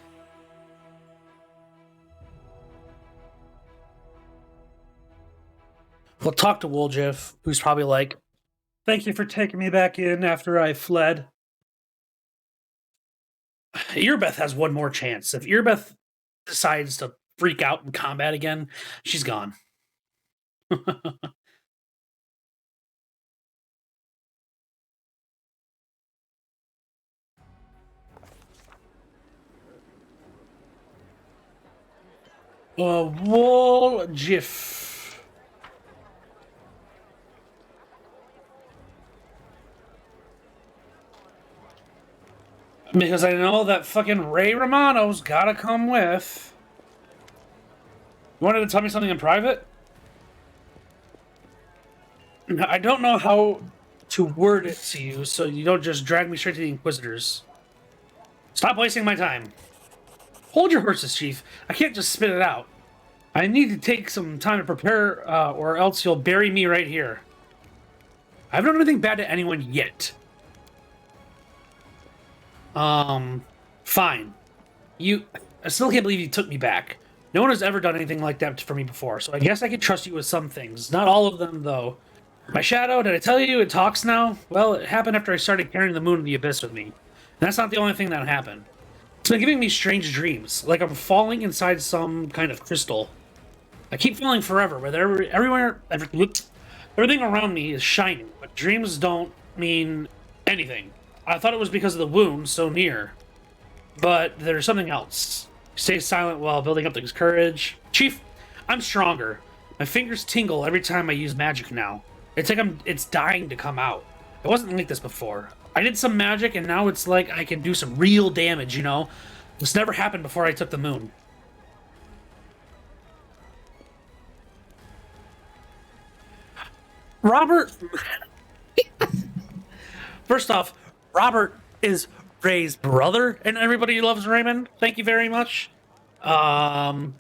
[SPEAKER 2] talk to Woljif, who's probably like, "Thank you for taking me back in after I fled." Earbeth has one more chance. If Earbeth decides to freak out in combat again, she's gone. Woljif. Because I know that fucking Ray Romano's gotta come with. You wanted to tell me something in private? I don't know how to word it to you, so you don't just drag me straight to the Inquisitors. Stop wasting my time. Hold your horses, Chief. I can't just spit it out. I need to take some time to prepare, or else you'll bury me right here. I haven't done anything bad to anyone yet. Fine. I still can't believe you took me back. No one has ever done anything like that for me before, so I guess I can trust you with some things. Not all of them, though. My shadow, did I tell you it talks now? Well, it happened after I started carrying the moon in the abyss with me. And that's not the only thing that happened. It's been giving me strange dreams, like I'm falling inside some kind of crystal. I keep falling forever, but everything around me is shining, but dreams don't mean anything. I thought it was because of the wound so near, but there's something else. Stay silent while building up this courage. Chief, I'm stronger. My fingers tingle every time I use magic now. It's like it's dying to come out. It wasn't like this before. I did some magic, and now it's like I can do some real damage, you know? This never happened before I took the moon. Robert... First off, Robert is Ray's brother, and everybody loves Raymond. Thank you very much. And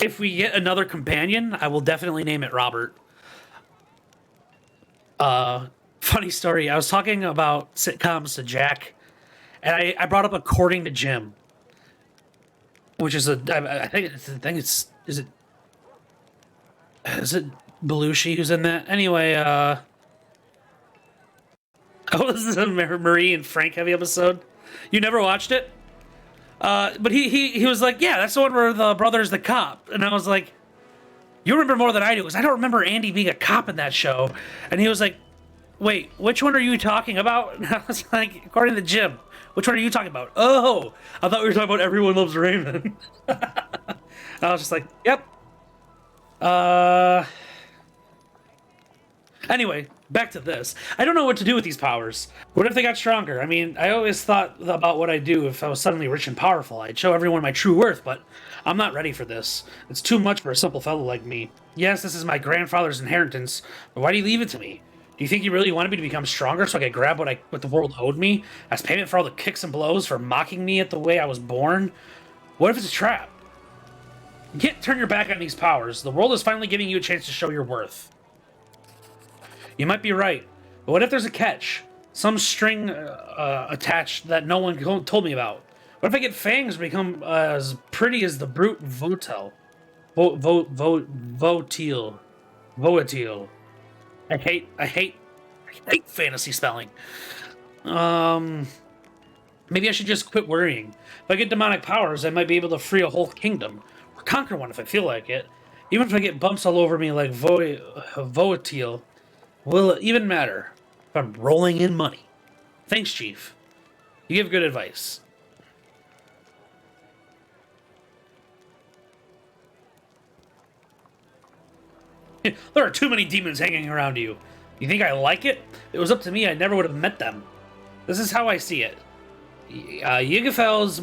[SPEAKER 2] if we get another companion, I will definitely name it Robert. Funny story. I was talking about sitcoms to Jack, and I brought up According to Jim, which is I think it's is it Belushi who's in that? Anyway, oh, this is a Marie and Frank heavy episode. You never watched it? But he was like, yeah, that's the one where the brother's the cop. And I was like, you remember more than I do, because I don't remember Andy being a cop in that show. And he was like, wait, which one are you talking about? And I was like, According to Jim, which one are you talking about? Oh, I thought we were talking about Everyone Loves Raymond. I was just like, yep. Anyway, back to this. I don't know what to do with these powers. What if they got stronger? I mean, I always thought about what I'd do if I was suddenly rich and powerful. I'd show everyone my true worth, but I'm not ready for this. It's too much for a simple fellow like me. Yes, this is my grandfather's inheritance, but why do you leave it to me? Do you think you really wanted me to become stronger so I could grab what the world owed me as payment for all the kicks and blows for mocking me at the way I was born? What if it's a trap? You can't turn your back on these powers. The world is finally giving you a chance to show your worth. You might be right, but what if there's a catch? Some string attached that no one told me about. What if I get fangs and become as pretty as the brute Votel? Votil. Voatil. I hate fantasy spelling. Maybe I should just quit worrying. If I get demonic powers, I might be able to free a whole kingdom. Or conquer one if I feel like it. Even if I get bumps all over me like Voatil, will it even matter if I'm rolling in money? Thanks, Chief. You give good advice. There are too many demons hanging around you. You think I like it? If it was up to me, I never would have met them. This is how I see it. Yggdrafels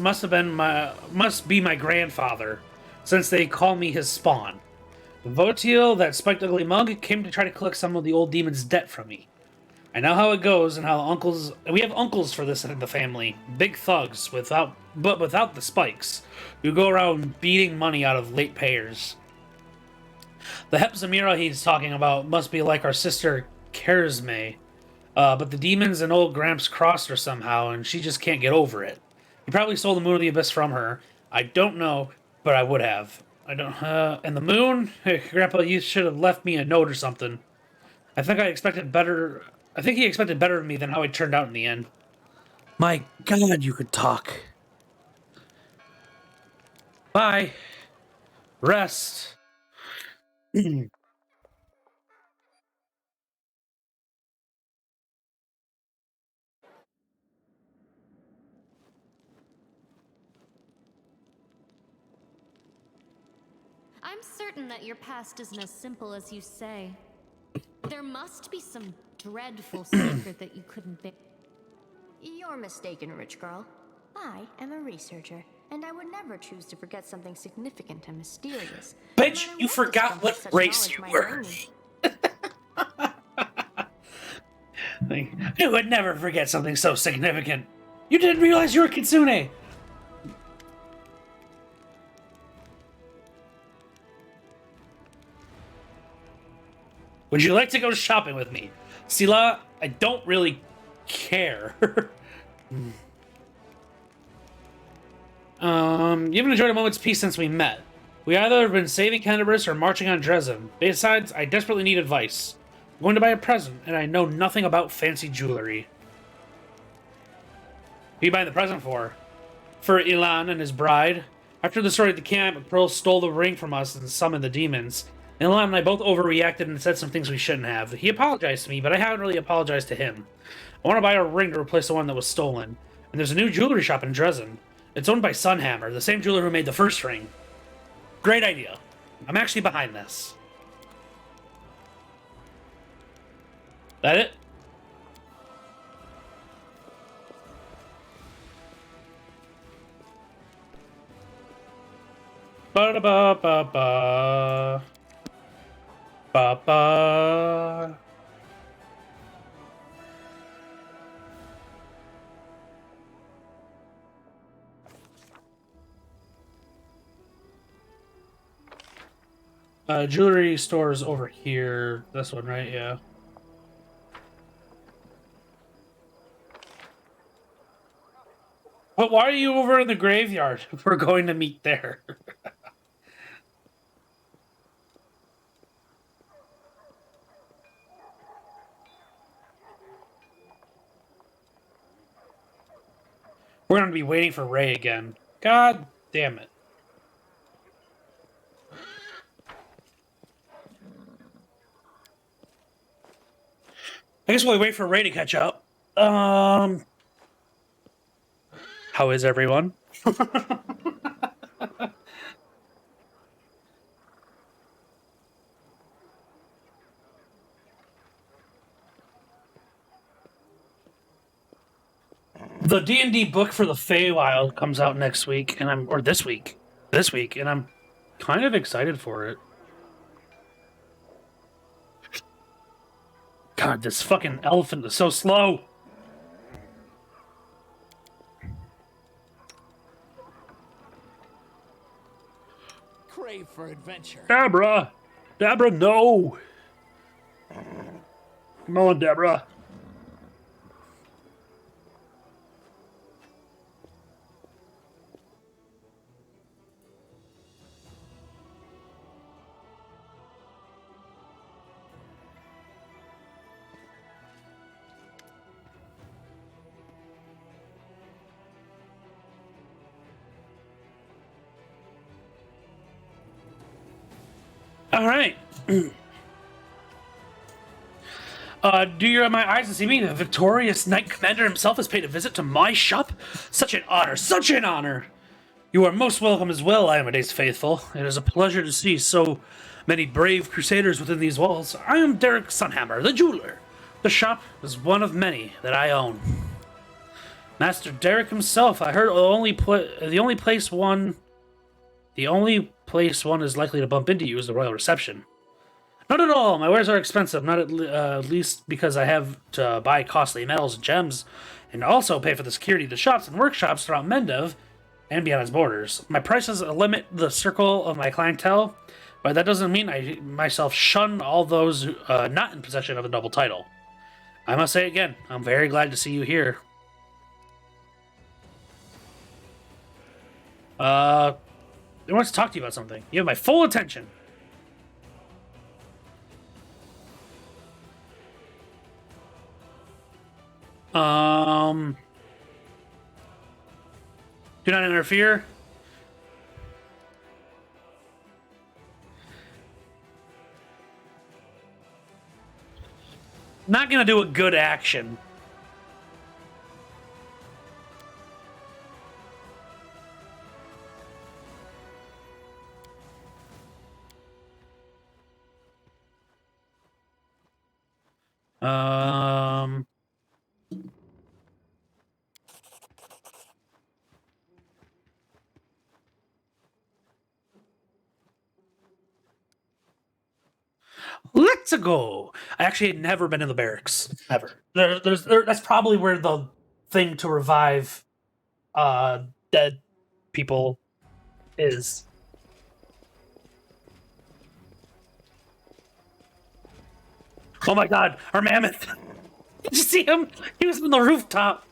[SPEAKER 2] must be my grandfather, since they call me his spawn. Votil, that spiked ugly mug, came to try to collect some of the old demon's debt from me. I know how it goes and how uncles... We have uncles for this in the family. Big thugs, without the spikes, who go around beating money out of late payers. The Hepzamira he's talking about must be like our sister Karisme, but the demons and old Gramps crossed her somehow, and she just can't get over it. He probably stole the Moon of the Abyss from her. I don't know, but I would have. I don't... and the moon? Hey, Grandpa, you should have left me a note or something. I think he expected better of me than how it turned out in the end. My God, you could talk. Bye. Rest.
[SPEAKER 8] I'm certain that your past isn't as simple as you say. There must be some dreadful secret that you couldn't bear.
[SPEAKER 9] You're mistaken, rich girl. I am a researcher, and I would never choose to forget something significant and mysterious.
[SPEAKER 2] Bitch, you forgot what race you were. You would never forget something so significant. You didn't realize you were Kitsune. Would you like to go shopping with me? Sila, I don't really care. You haven't enjoyed a moment's peace since we met. We either have been saving Canterbury or marching on Dresden. Besides, I desperately need advice. I'm going to buy a present, and I know nothing about fancy jewelry. Who are you buying the present for? For Ilan and his bride. After the story at the camp, Pearl stole the ring from us and summoned the demons. Ilan and I both overreacted and said some things we shouldn't have. He apologized to me, but I haven't really apologized to him. I want to buy a ring to replace the one that was stolen. And there's a new jewelry shop in Dresden. It's owned by Sunhammer, the same jeweler who made the first ring. Great idea. I'm actually behind this. That it? Ba-da-ba-ba-ba. Ba-ba. Jewelry stores over here. This one, right? Yeah. But why are you over in the graveyard if we're going to meet there? We're going to be waiting for Ray again. God damn it. I guess we'll wait for Ray to catch up. How is everyone? The D&D book for the Feywild comes out next week, and this week, and I'm kind of excited for it. God, this fucking elephant is so slow.
[SPEAKER 10] brave for adventure.
[SPEAKER 2] Deborah! Deborah, no! Come on, Deborah. All right. Do you my eyes to see me? The victorious knight commander himself has paid a visit to my shop? Such an honor, such an honor! You are most welcome as well, Amadeus Faithful. It is a pleasure to see so many brave crusaders within these walls. I am Derek Sunhammer, the jeweler. The shop is one of many that I own. Master Derek himself, I heard the only place one is likely to bump into you is the royal reception. Not at all. My wares are expensive, not at least because I have to buy costly metals and gems, and also pay for the security of the shops and workshops throughout Mendev and beyond its borders. My prices limit the circle of my clientele, but that doesn't mean I myself shun all those not in possession of a noble title. I must say again, I'm very glad to see you here. I want to talk to you about something. You have my full attention. Do not interfere. Not gonna do a good action. Let's go. I actually had never been in the barracks ever. That's probably where the thing to revive dead people is. Oh my god, our mammoth! Did you see him? He was on the rooftop.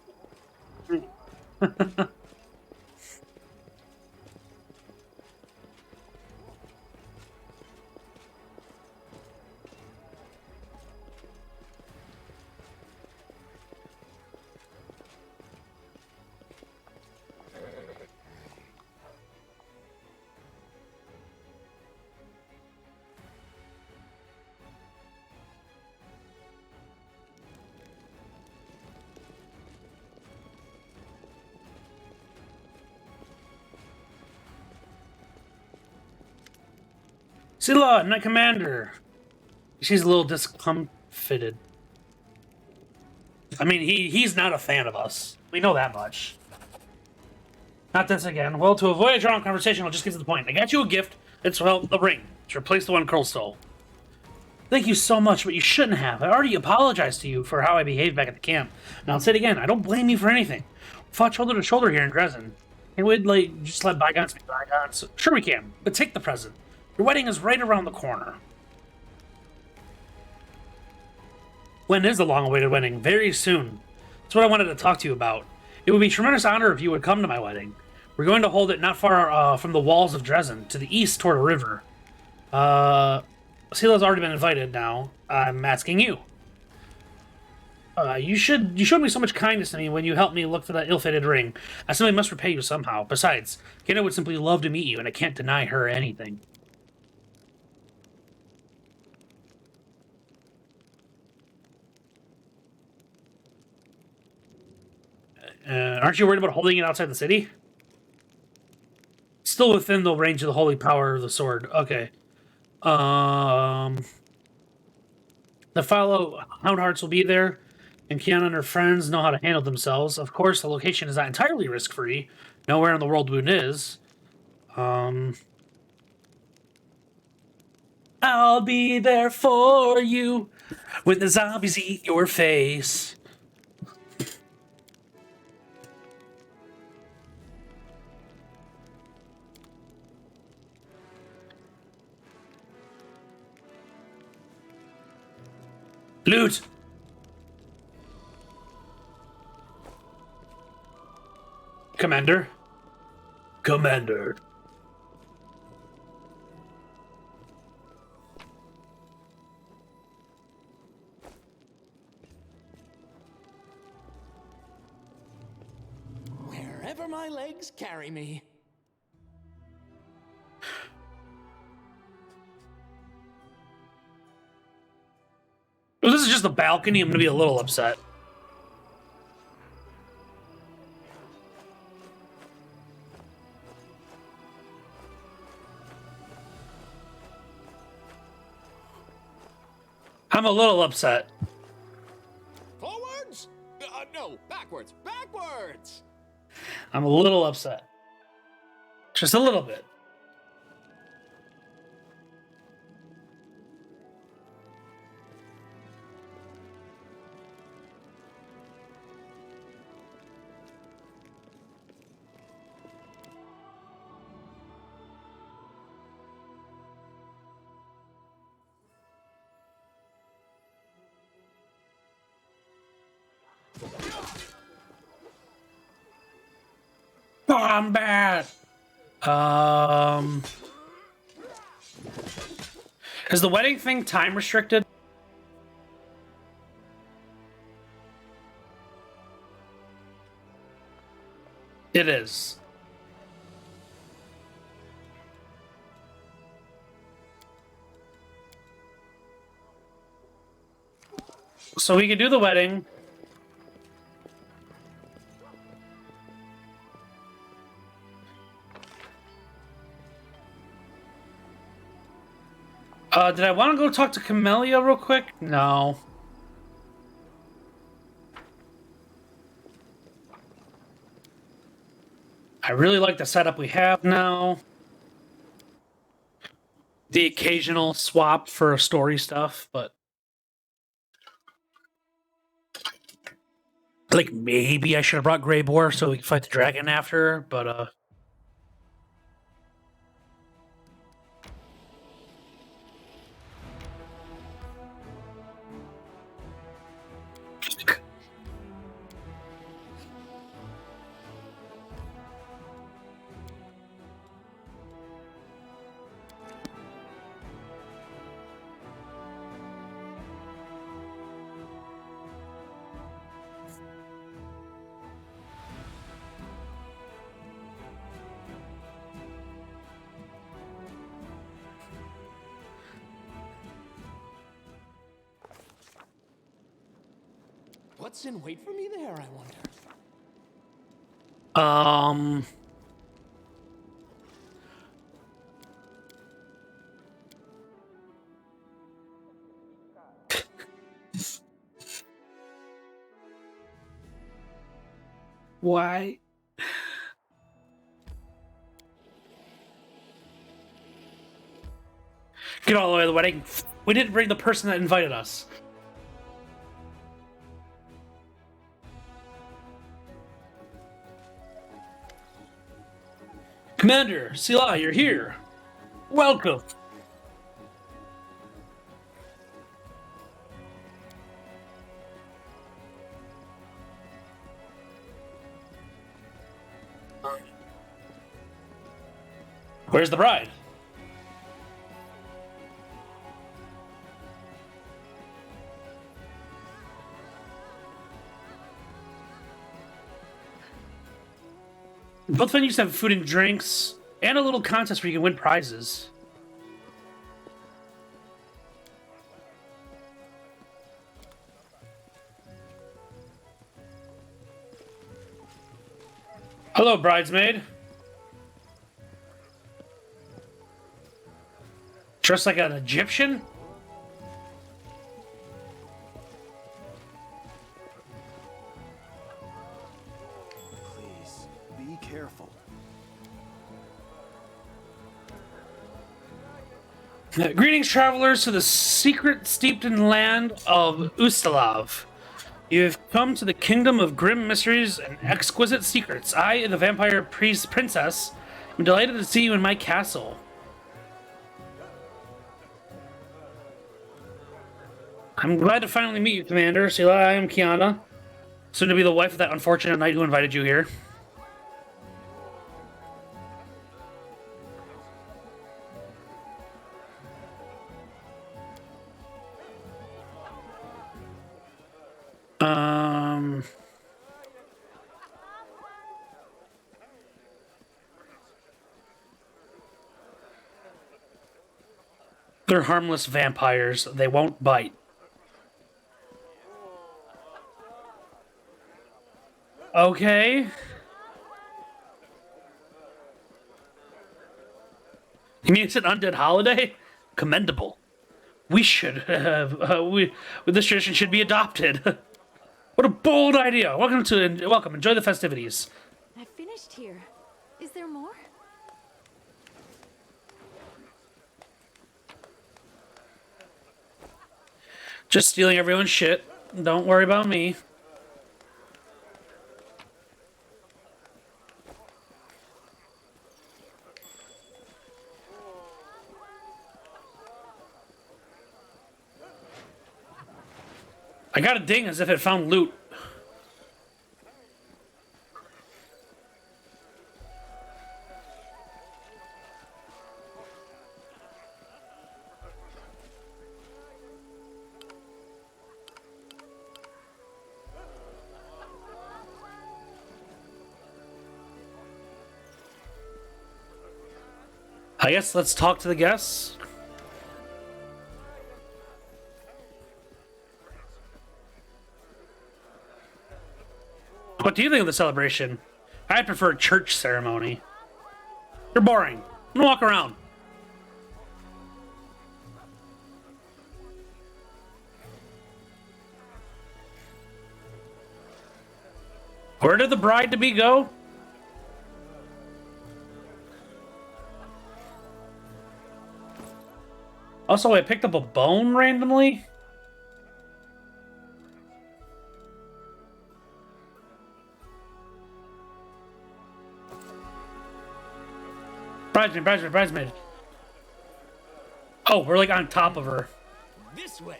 [SPEAKER 2] Scylla, Knight Commander. She's a little discomfited. I mean, he's not a fan of us. We know that much. Not this again. Well, to avoid a drawn conversation, I'll just get to the point. I got you a gift. It's, well, the ring. To replace the one Curl stole. Thank you so much, but you shouldn't have. I already apologized to you for how I behaved back at the camp. Now, I'll say it again. I don't blame you for anything. We fought shoulder to shoulder here in Dresden. And we'd, like, just let bygones be bygones. Sure we can, but take the present. Your wedding is right around the corner. When is the long-awaited wedding? Very soon. That's what I wanted to talk to you about. It would be a tremendous honor if you would come to my wedding. We're going to hold it not far from the walls of Dresden, to the east toward a river. Scylla's already been invited now. I'm asking you. You showed me so much kindness to me when you helped me look for that ill-fated ring. I simply must repay you somehow. Besides, Kenna would simply love to meet you, and I can't deny her anything. Aren't you worried about holding it outside the city? Still within the range of the holy power of the sword. Okay. The fellow Houndhearts will be there, and Kiana and her friends know how to handle themselves. Of course, the location is not entirely risk-free. Nowhere in the world Boone is. I'll be there for you when the zombies eat your face. Loot! Commander? Commander.
[SPEAKER 10] Wherever my legs carry me.
[SPEAKER 2] If this is just a balcony, I'm gonna be a little upset. I'm a little upset.
[SPEAKER 10] Forwards? No, backwards. Backwards!
[SPEAKER 2] I'm a little upset. Just a little bit. Combat! Is the wedding thing time restricted? It is. So we can do the wedding. Did I want to go talk to Camellia real quick? No. I really like the setup we have now. The occasional swap for story stuff, but... like, maybe I should have brought Grey Boar so we can fight the dragon after, but,
[SPEAKER 10] What's in wait for me there, I wonder?
[SPEAKER 2] why? Get all the way to the wedding. We didn't bring the person that invited us. Commander, Sila, you're here. Welcome. Where's the bride? Both venues have food and drinks, and a little contest where you can win prizes. Hello, bridesmaid. Dressed like an Egyptian?
[SPEAKER 6] Please, be careful.
[SPEAKER 2] Greetings, travelers, to the secret steeped in land of Ustalav. You have come to the kingdom of grim mysteries and exquisite secrets. I, the vampire princess, am delighted to see you in my castle. I'm glad to finally meet you, Commander. Sela, I am Kiana. Soon to be the wife of that unfortunate knight who invited you here. They're harmless vampires. They won't bite. Okay. You mean it's an undead holiday? Commendable. We should have. This tradition should be adopted. What a bold idea! Welcome. Enjoy the festivities.
[SPEAKER 7] I finished here. Is there more?
[SPEAKER 2] Just stealing everyone's shit. Don't worry about me. I got a ding as if it found loot. I guess let's talk to the guests. What do you think of the celebration? I prefer a church ceremony. You're boring. I'm gonna walk around. Where did the bride-to-be go? Also, I picked up a bone randomly. Bridesmaid. Oh, we're like on top of her.
[SPEAKER 10] This way.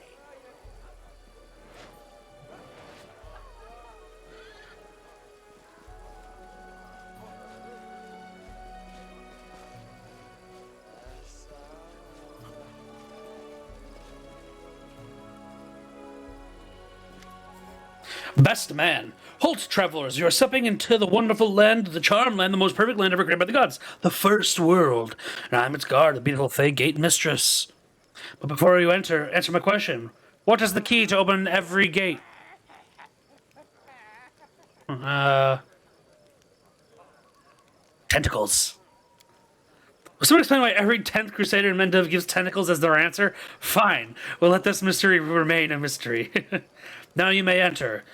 [SPEAKER 2] Best man. Halt, travelers, you are stepping into the wonderful land, the charmed land, the most perfect land ever created by the gods, the first world. And I'm its guard, the beautiful Fey Gate Mistress. But before you enter, answer my question. What is the key to open every gate? Tentacles. Will someone explain why every 10th Crusader in Mendev gives tentacles as their answer? Fine. We'll let this mystery remain a mystery. Now you may enter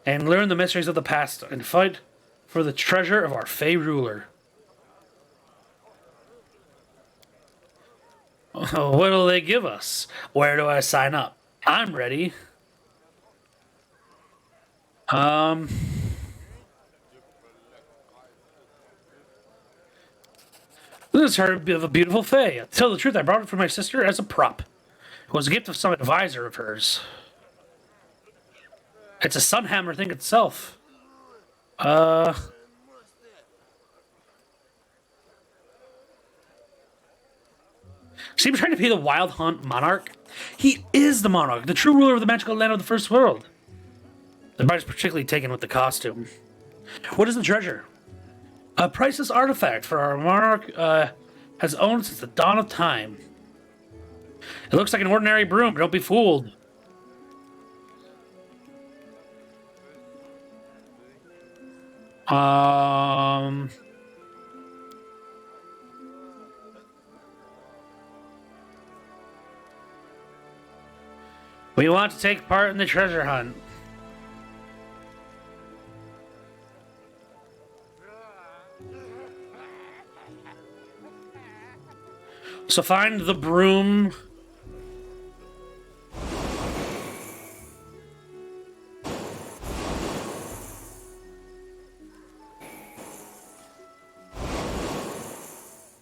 [SPEAKER 2] and learn the mysteries of the past and fight for the treasure of our Fey ruler. Oh, what'll they give us? Where do I sign up? I'm ready. This is her of a beautiful Fey. To tell the truth, I brought it for my sister as a prop. It was a gift of some advisor of hers. It's a sunhammer thing itself. Seems trying to be the Wild Hunt monarch. He is the monarch, the true ruler of the magical land of the first world. The bride is particularly taken with the costume. What is the treasure? A priceless artifact for our monarch has owned since the dawn of time. It looks like an ordinary broom, but don't be fooled. We want to take part in the treasure hunt. So find the broom.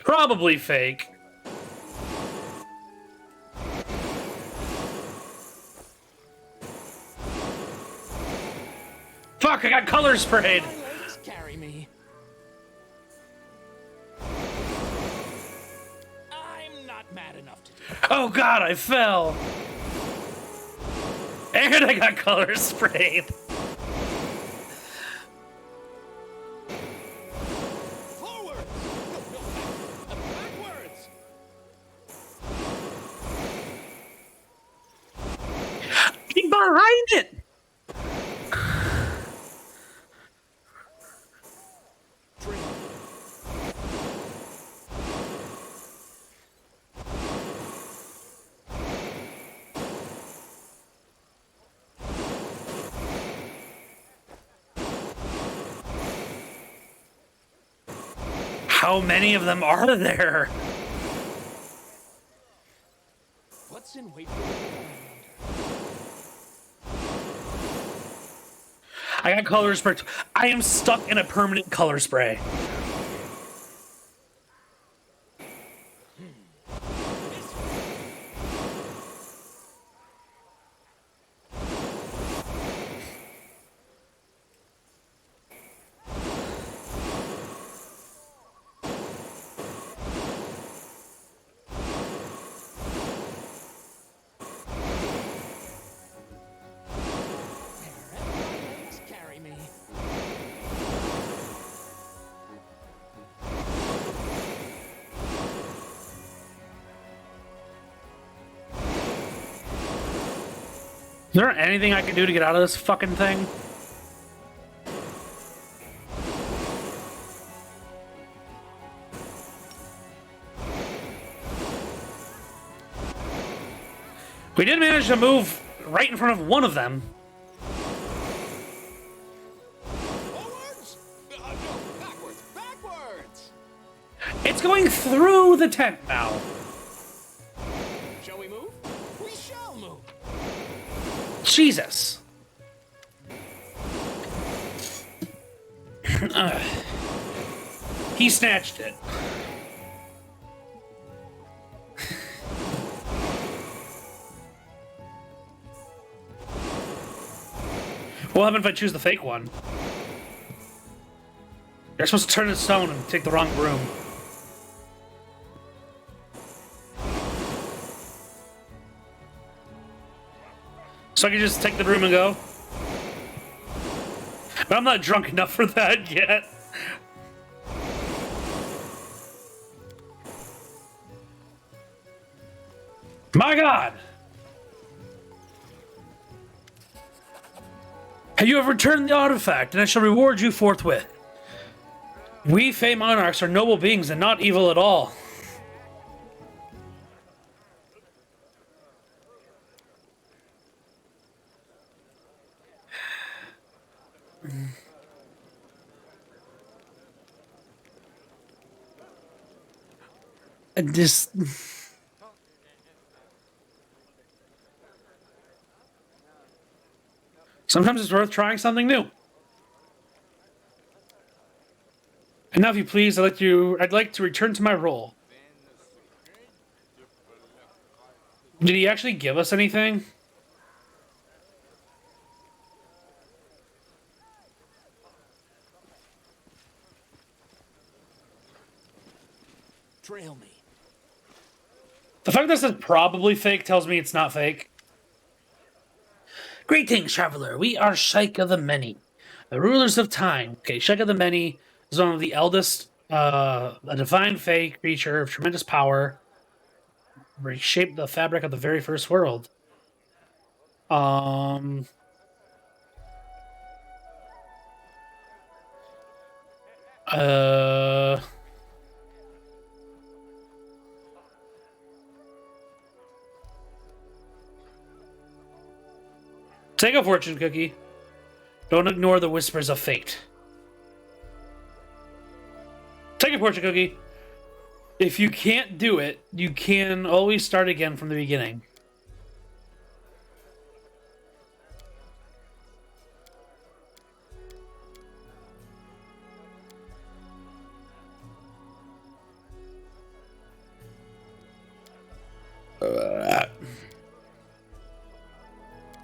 [SPEAKER 2] Probably fake. Fuck, I got color sprayed.
[SPEAKER 10] My legs carry me. I'm not mad enough to do it.
[SPEAKER 2] Oh god, I fell. And I got color sprayed.
[SPEAKER 10] Forward! No, backwards!
[SPEAKER 2] Get behind it. How many of them are there?
[SPEAKER 10] What's in wait for me?
[SPEAKER 2] I got color spray. I am stuck in a permanent color spray.
[SPEAKER 10] Wherever my legs carry me.
[SPEAKER 2] Is there anything I can do to get out of this fucking thing? We did manage to move right in front of one of them.
[SPEAKER 10] Forwards? No, backwards, backwards!
[SPEAKER 2] It's going through the tent now.
[SPEAKER 10] Shall we move? We shall move.
[SPEAKER 2] Jesus. He snatched it. What happens if I choose the fake one? You're supposed to turn the stone and take the wrong broom. So I can just take the broom and go? But I'm not drunk enough for that yet. My God! You have returned the artifact, and I shall reward you forthwith. We Fey monarchs are noble beings and not evil at all. Just... Sometimes it's worth trying something new. And now, if you please, I'd like to return to my role. Did he actually give us anything?
[SPEAKER 10] Trail me.
[SPEAKER 2] The fact that this is probably fake tells me it's not fake. Greetings, traveler. We are Shaika the Many, the rulers of time. Okay, Shaika the Many is one of the eldest, a divine Fey creature of tremendous power. Reshaped the fabric of the very first world. Take a fortune cookie. Don't ignore the whispers of fate. Take a fortune cookie. If you can't do it, you can always start again from the beginning.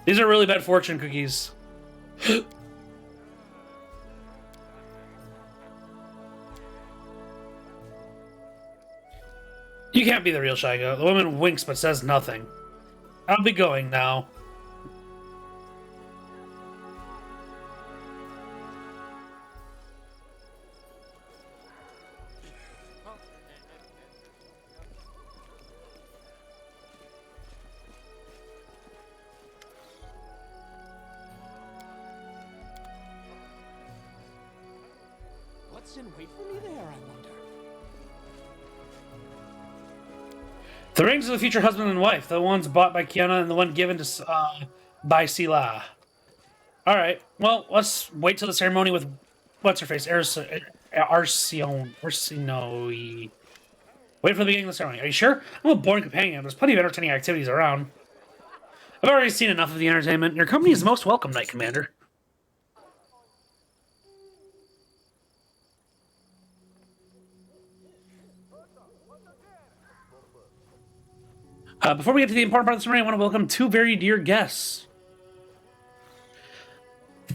[SPEAKER 2] These are really bad fortune cookies. You can't be the real Shiga. The woman winks but says nothing. I'll be going now.
[SPEAKER 10] What's in wait for me there, I wonder?
[SPEAKER 2] The rings of the future husband and wife. The ones bought by Kiana and the one given to by Sila. Alright. Well, let's wait till the ceremony with... What's her face? Arsenoi. Wait for the beginning of the ceremony. Are you sure? I'm a boring companion. There's plenty of entertaining activities around. I've already seen enough of the entertainment. Your company is most welcome, Knight Commander. Before we get to the important part of the ceremony, I want to welcome two very dear guests.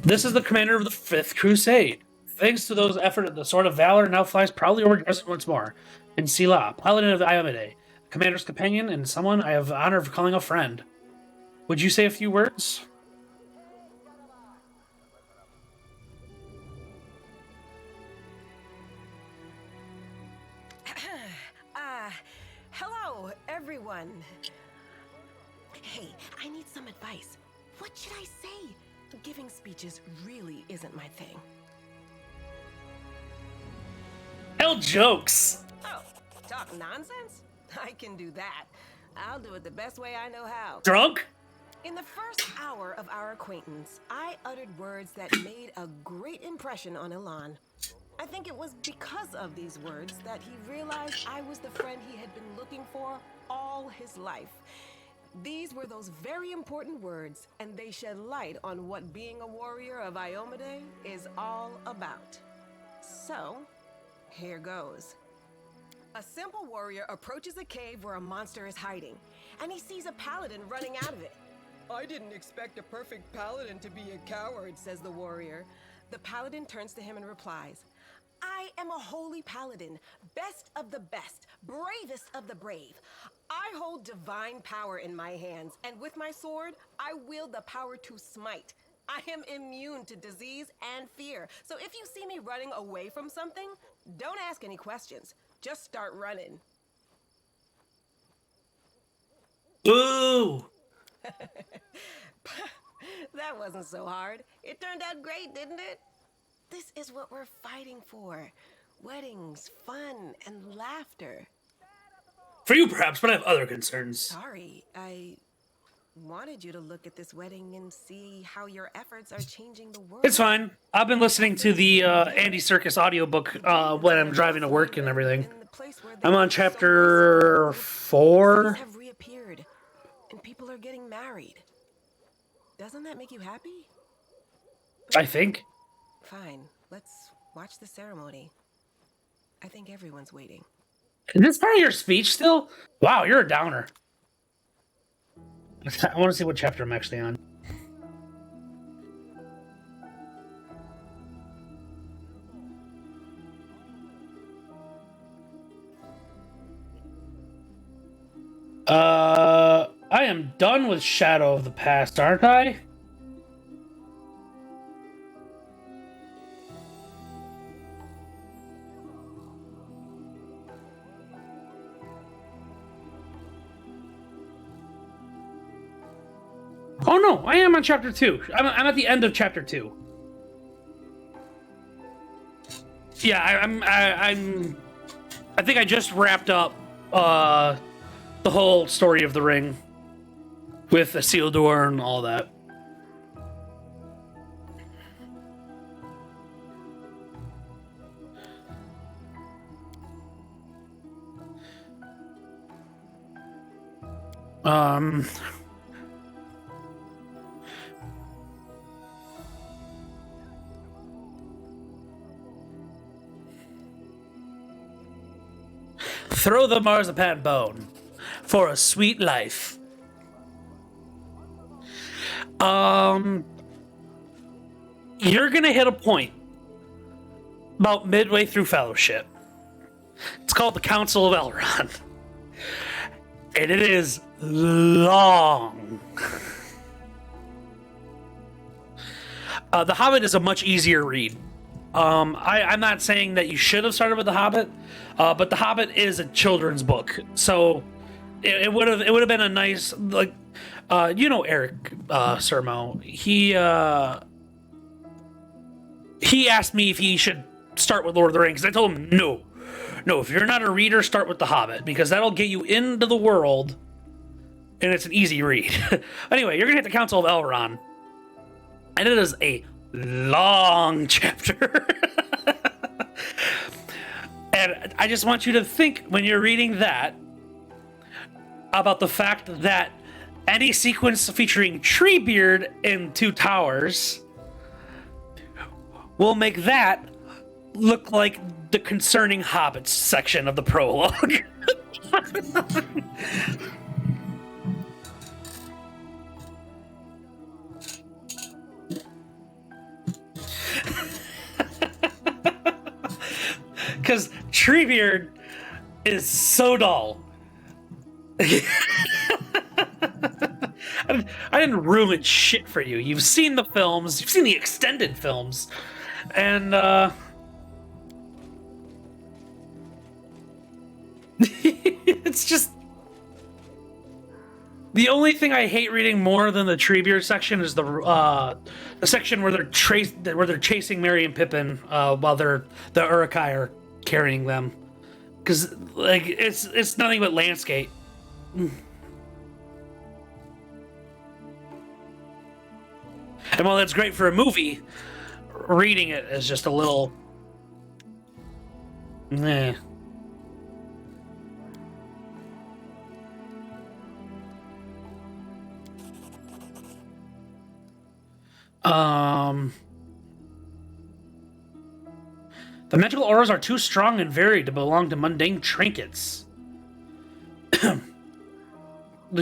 [SPEAKER 2] This is the commander of the 5th Crusade. Thanks to those efforts, the Sword of Valor now flies proudly over Dresden once more. And Sila, paladin of the Iomade, commander's companion, and someone I have the honor of calling a friend. Would you say a few words?
[SPEAKER 11] Hello, everyone. Hey, I need some advice. What should I say? Giving speeches really isn't my thing.
[SPEAKER 2] Hell jokes!
[SPEAKER 11] Oh, talk nonsense? I can do that. I'll do it the best way I know how.
[SPEAKER 2] Drunk?
[SPEAKER 11] In the first hour of our acquaintance, I uttered words that made a great impression on Elan. I think it was because of these words that he realized I was the friend he had been looking for all his life. These were those very important words, and they shed light on what being a warrior of Iomade is all about. So, here goes. A simple warrior approaches a cave where a monster is hiding, and he sees a paladin running out of it. I didn't expect a perfect paladin to be a coward, says the warrior. The paladin turns to him and replies, I am a holy paladin, best of the best, bravest of the brave. I hold divine power in my hands, and with my sword, I wield the power to smite. I am immune to disease and fear, so if you see me running away from something, don't ask any questions. Just start running.
[SPEAKER 2] Boo!
[SPEAKER 11] That wasn't so hard. It turned out great, didn't it? This is what we're fighting for. Weddings, fun, and laughter.
[SPEAKER 2] For you, perhaps, but I have other concerns.
[SPEAKER 11] Sorry, I wanted you to look at this wedding and see how your efforts are changing the world.
[SPEAKER 2] It's fine. I've been listening to the Andy Serkis audiobook when I'm driving to work and everything. I'm on chapter 4.
[SPEAKER 11] Have reappeared, and people are getting married. Doesn't that make you happy?
[SPEAKER 2] I think.
[SPEAKER 11] Fine, let's watch the ceremony. I think everyone's waiting.
[SPEAKER 2] Is this part of your speech still? Wow, you're a downer. I want to see what chapter I'm actually on. I am done with Shadow of the Past, aren't I? Oh no, I am on chapter 2. I'm at the end of chapter 2. Yeah, I think I just wrapped up the whole story of the ring with Isildur and all that. Throw the marzipan bone for a sweet life. You're gonna hit a point about midway through Fellowship. It's called the Council of Elrond. And it is long. The Hobbit is a much easier read. I'm not saying that you should have started with The Hobbit, but The Hobbit is a children's book, so it would have been a nice, like, Eric Sermo. He asked me if he should start with Lord of the Rings. I told him no. If you're not a reader, start with The Hobbit, because that'll get you into the world, and it's an easy read. Anyway, you're gonna hit the Council of Elrond, and it is a long chapter. And I just want you to think, when you're reading that, about the fact that any sequence featuring Treebeard in Two Towers will make that look like the concerning hobbits section of the prologue. Because Treebeard is so dull. I didn't ruin shit for you. You've seen the films, you've seen the extended films, and it's just the only thing I hate reading more than the Treebeard section is the section where they're chasing Merry and Pippin while the Uruk-hai are carrying them, because like it's nothing but landscape. And while that's great for a movie, reading it is just a little meh. The magical auras are too strong and varied to belong to mundane trinkets. The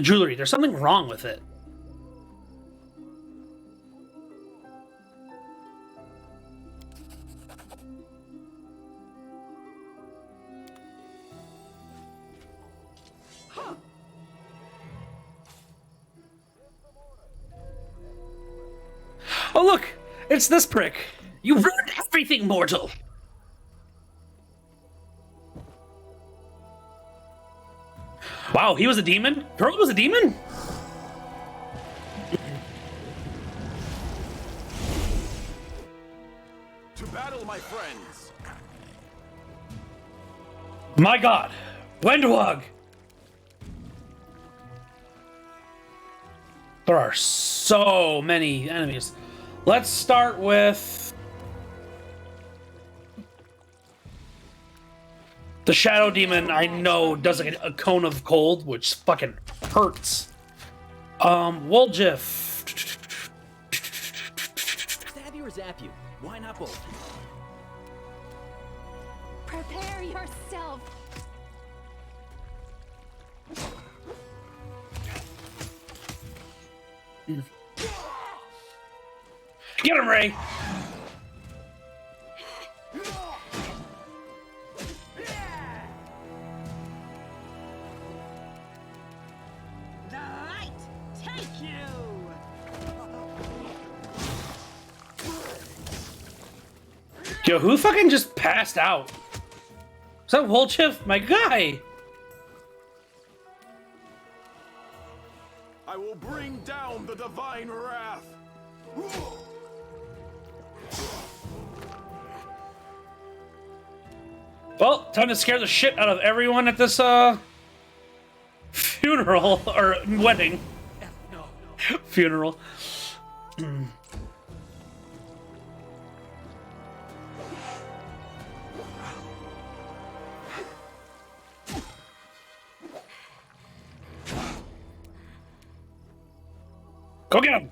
[SPEAKER 2] jewelry, there's something wrong with it. Oh look, it's this prick. You ruined everything, mortal. Wow, he was a demon? Pearl was a demon?
[SPEAKER 6] To battle, my friends.
[SPEAKER 2] My god, Wendwag. There are so many enemies. Let's start with the Shadow Demon. I know does like a cone of cold, which fucking hurts. Woljif.
[SPEAKER 5] Stab you or zap you? Why not both?
[SPEAKER 7] Prepare yourself.
[SPEAKER 2] Get him, Ray.
[SPEAKER 11] The light take you.
[SPEAKER 2] Yo, who fucking just passed out? Is that Woljif? My guy.
[SPEAKER 6] I will bring down the divine wrath.
[SPEAKER 2] Well, time to scare the shit out of everyone at this funeral or wedding. No. Funeral. Go get him.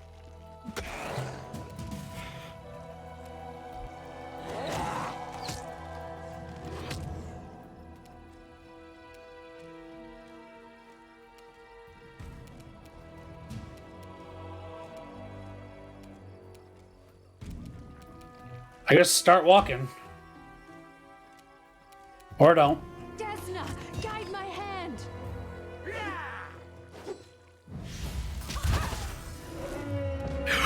[SPEAKER 2] I guess start walking. Or don't.
[SPEAKER 7] Desna, guide my hand.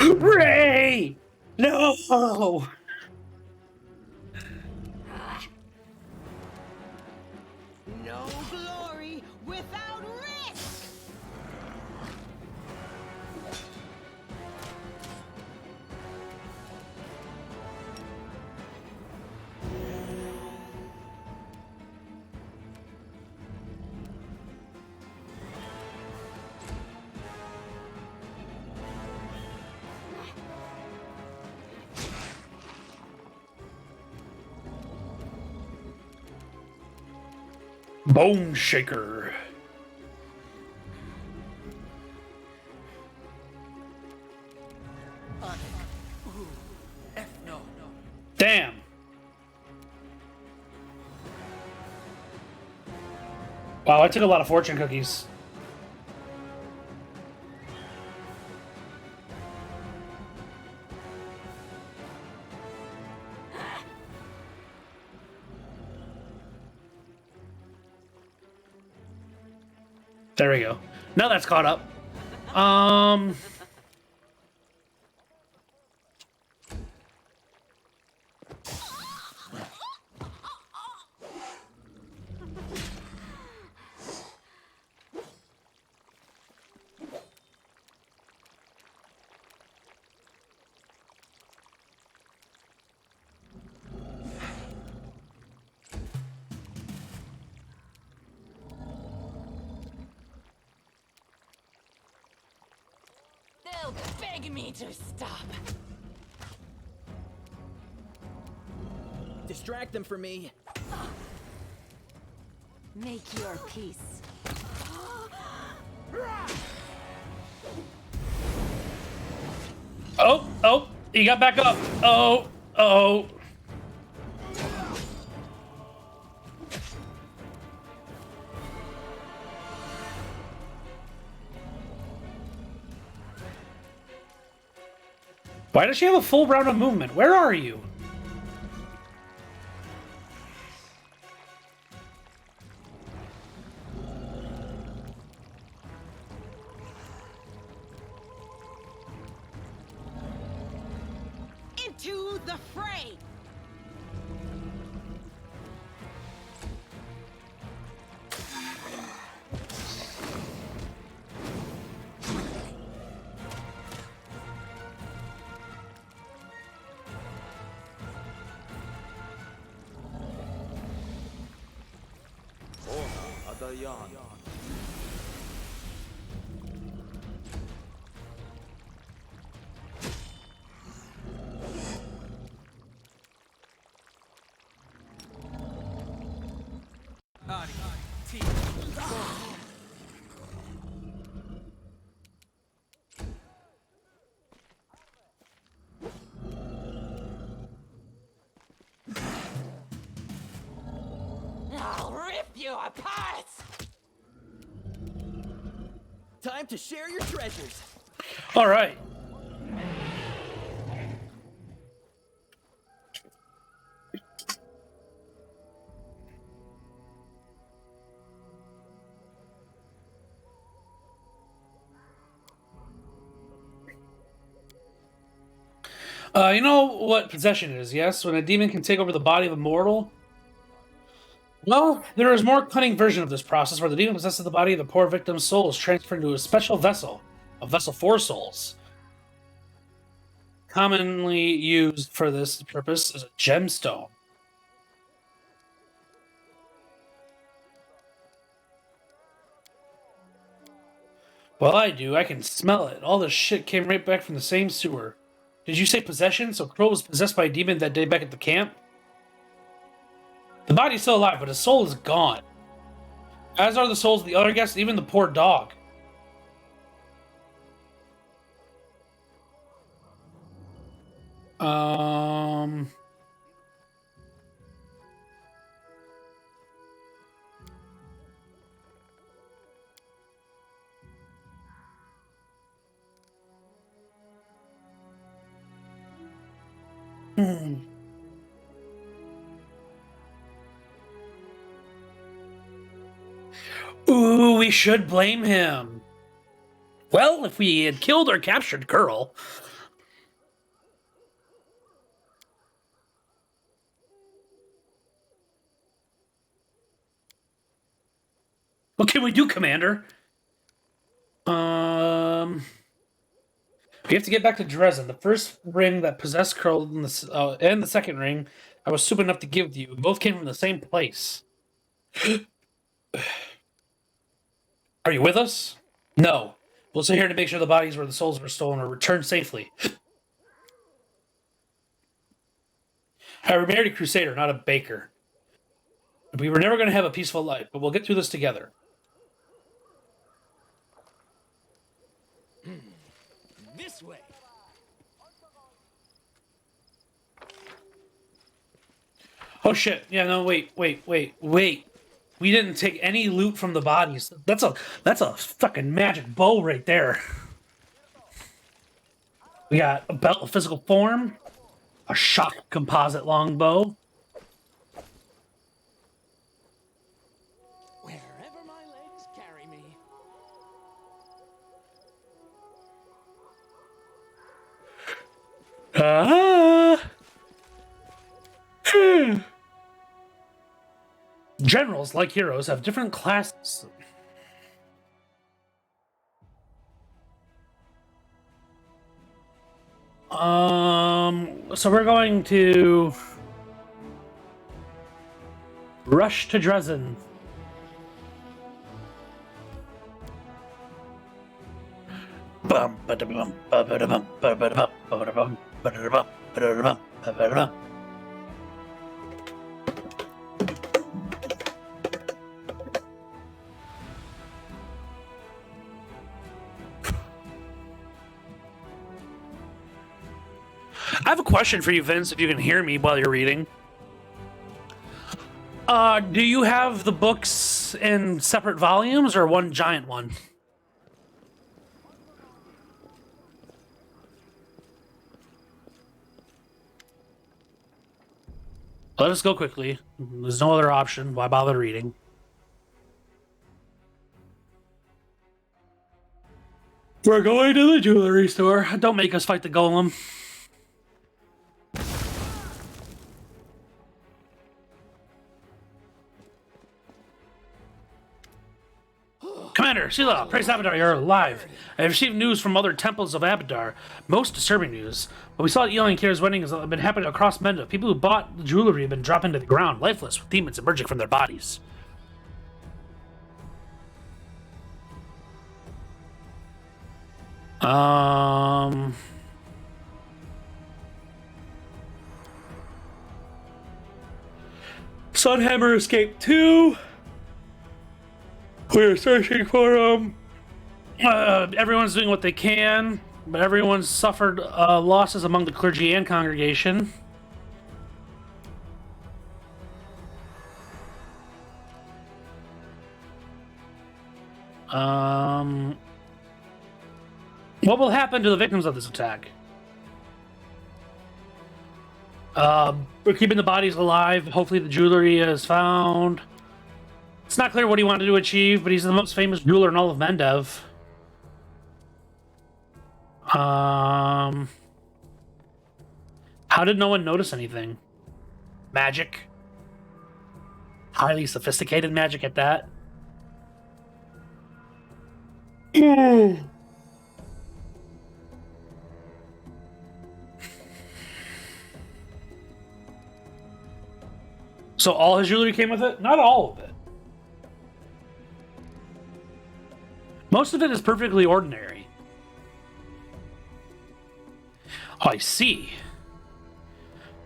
[SPEAKER 2] Ray! No!
[SPEAKER 11] No glory without risk!
[SPEAKER 2] Bone Shaker. Damn. Wow, I took a lot of fortune cookies. There we go. Now that's caught up.
[SPEAKER 3] They'll beg me to stop.
[SPEAKER 5] Distract them for me.
[SPEAKER 3] Make your peace.
[SPEAKER 2] Oh, he got back up. Oh. Why does she have a full round of movement? Where are you?
[SPEAKER 11] Into the fray!
[SPEAKER 3] I'll rip you apart!
[SPEAKER 5] Time to share your treasures.
[SPEAKER 2] All right. You know what possession is, yes? When a demon can take over the body of a mortal? Well, there is a more cunning version of this process where the demon possesses the body of the poor victim's soul is transferred into a special vessel, a vessel for souls. Commonly used for this purpose is a gemstone. Well, I do. I can smell it. All this shit came right back from the same sewer. Did you say possession? So Crow was possessed by a demon that day back at the camp? The body's still alive, but his soul is gone. As are the souls of the other guests, even the poor dog. Ooh, we should blame him. Well, if we had killed or captured Girl, What can we do, Commander? We have to get back to Dresden. The first ring that possessed Curl and the second ring I was stupid enough to give to you. Both came from the same place. Are you with us? No. We'll stay here to make sure the bodies where the souls were stolen are returned safely. I married a crusader, not a baker. We were never going to have a peaceful life, but we'll get through this together.
[SPEAKER 10] This way.
[SPEAKER 2] Oh shit! Yeah, no, wait. We didn't take any loot from the bodies. That's a fucking magic bow right there. We got a belt of physical form, a shock composite longbow.
[SPEAKER 10] Wherever my legs carry me.
[SPEAKER 2] Generals, like heroes, have different classes. So we're going to rush to Dresden. I have a question for you, Vince, if you can hear me while you're reading. Do you have the books in separate volumes or one giant one? Let us go quickly. There's no other option. Why bother reading? We're going to the jewelry store. Don't make us fight the golem. Commander, Sheila, praise Abadar, you're alive. I have received news from other temples of Abadar. Most disturbing news. What we saw at Elan Kier's wedding has been happening across Menda. People who bought the jewelry have been dropping to the ground, lifeless, with demons emerging from their bodies. Sunhammer escaped too. We're searching for him. Everyone's doing what they can, but everyone's suffered losses among the clergy and congregation. What will happen to the victims of this attack? We're keeping the bodies alive. Hopefully the jewelry is found. It's not clear what he wanted to achieve, but he's the most famous jeweler in all of Mendev. How did no one notice anything? Magic? Highly sophisticated magic at that? So all his jewelry came with it? Not all of it. Most of it is perfectly ordinary. Oh, I see.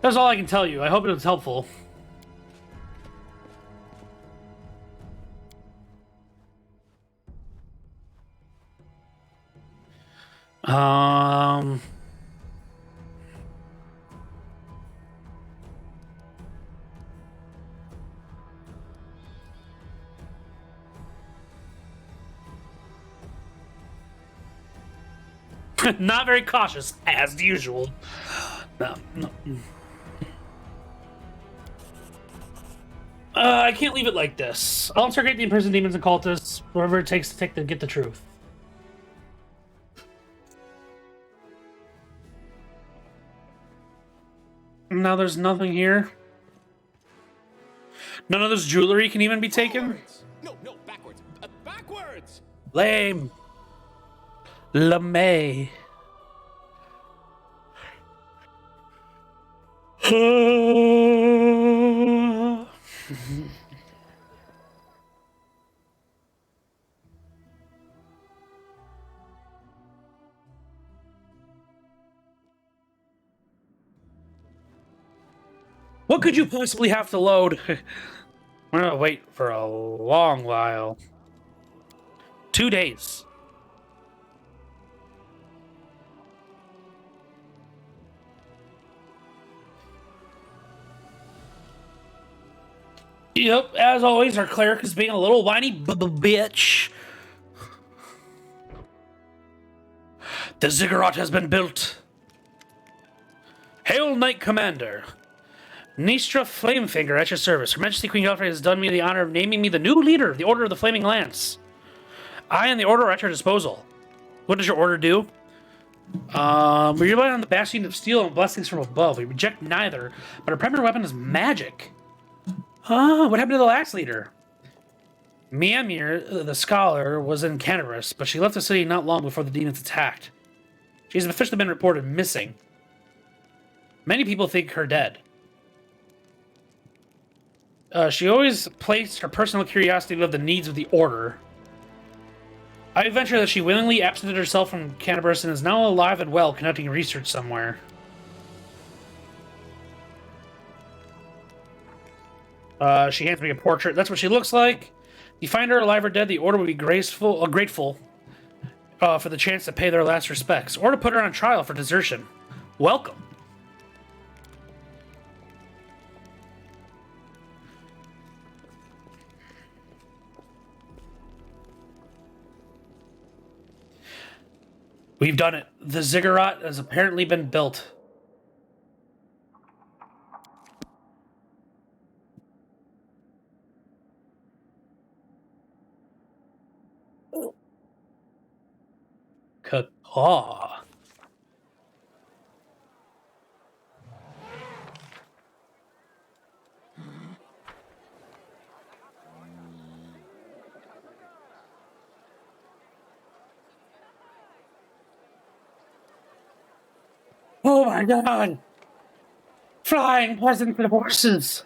[SPEAKER 2] That's all I can tell you. I hope it was helpful. Not very cautious, as usual. No. I can't leave it like this. I'll interrogate the imprisoned demons and cultists, whatever it takes to get the truth. Now there's nothing here. None of this jewelry can even be taken?
[SPEAKER 10] No, backwards. backwards!
[SPEAKER 2] Lame. LeMay. What could you possibly have to load? We're gonna wait for a long while. 2 days. Yep, as always, our cleric is being a little whiny bitch. The ziggurat has been built. Hail, Knight Commander. Nistra Flamefinger at your service. Her Majesty Queen Godfrey has done me the honor of naming me the new leader of the Order of the Flaming Lance. I and the Order are at your disposal. What does your order do? We rely on the Bastion of Steel and blessings from above. We reject neither, but our primary weapon is magic. What happened to the last leader? Miamir, the scholar, was in Canaris, but she left the city not long before the demons attacked. She has officially been reported missing. Many people think her dead. She always placed her personal curiosity above the needs of the Order. I venture that she willingly absented herself from Canaris and is now alive and well, conducting research somewhere. She hands me a portrait. That's what she looks like. You find her alive or dead, the Order would be grateful for the chance to pay their last respects, or to put her on trial for desertion. Welcome. We've done it. The ziggurat has apparently been built. Caw. Oh my god! Flying peasants and horses!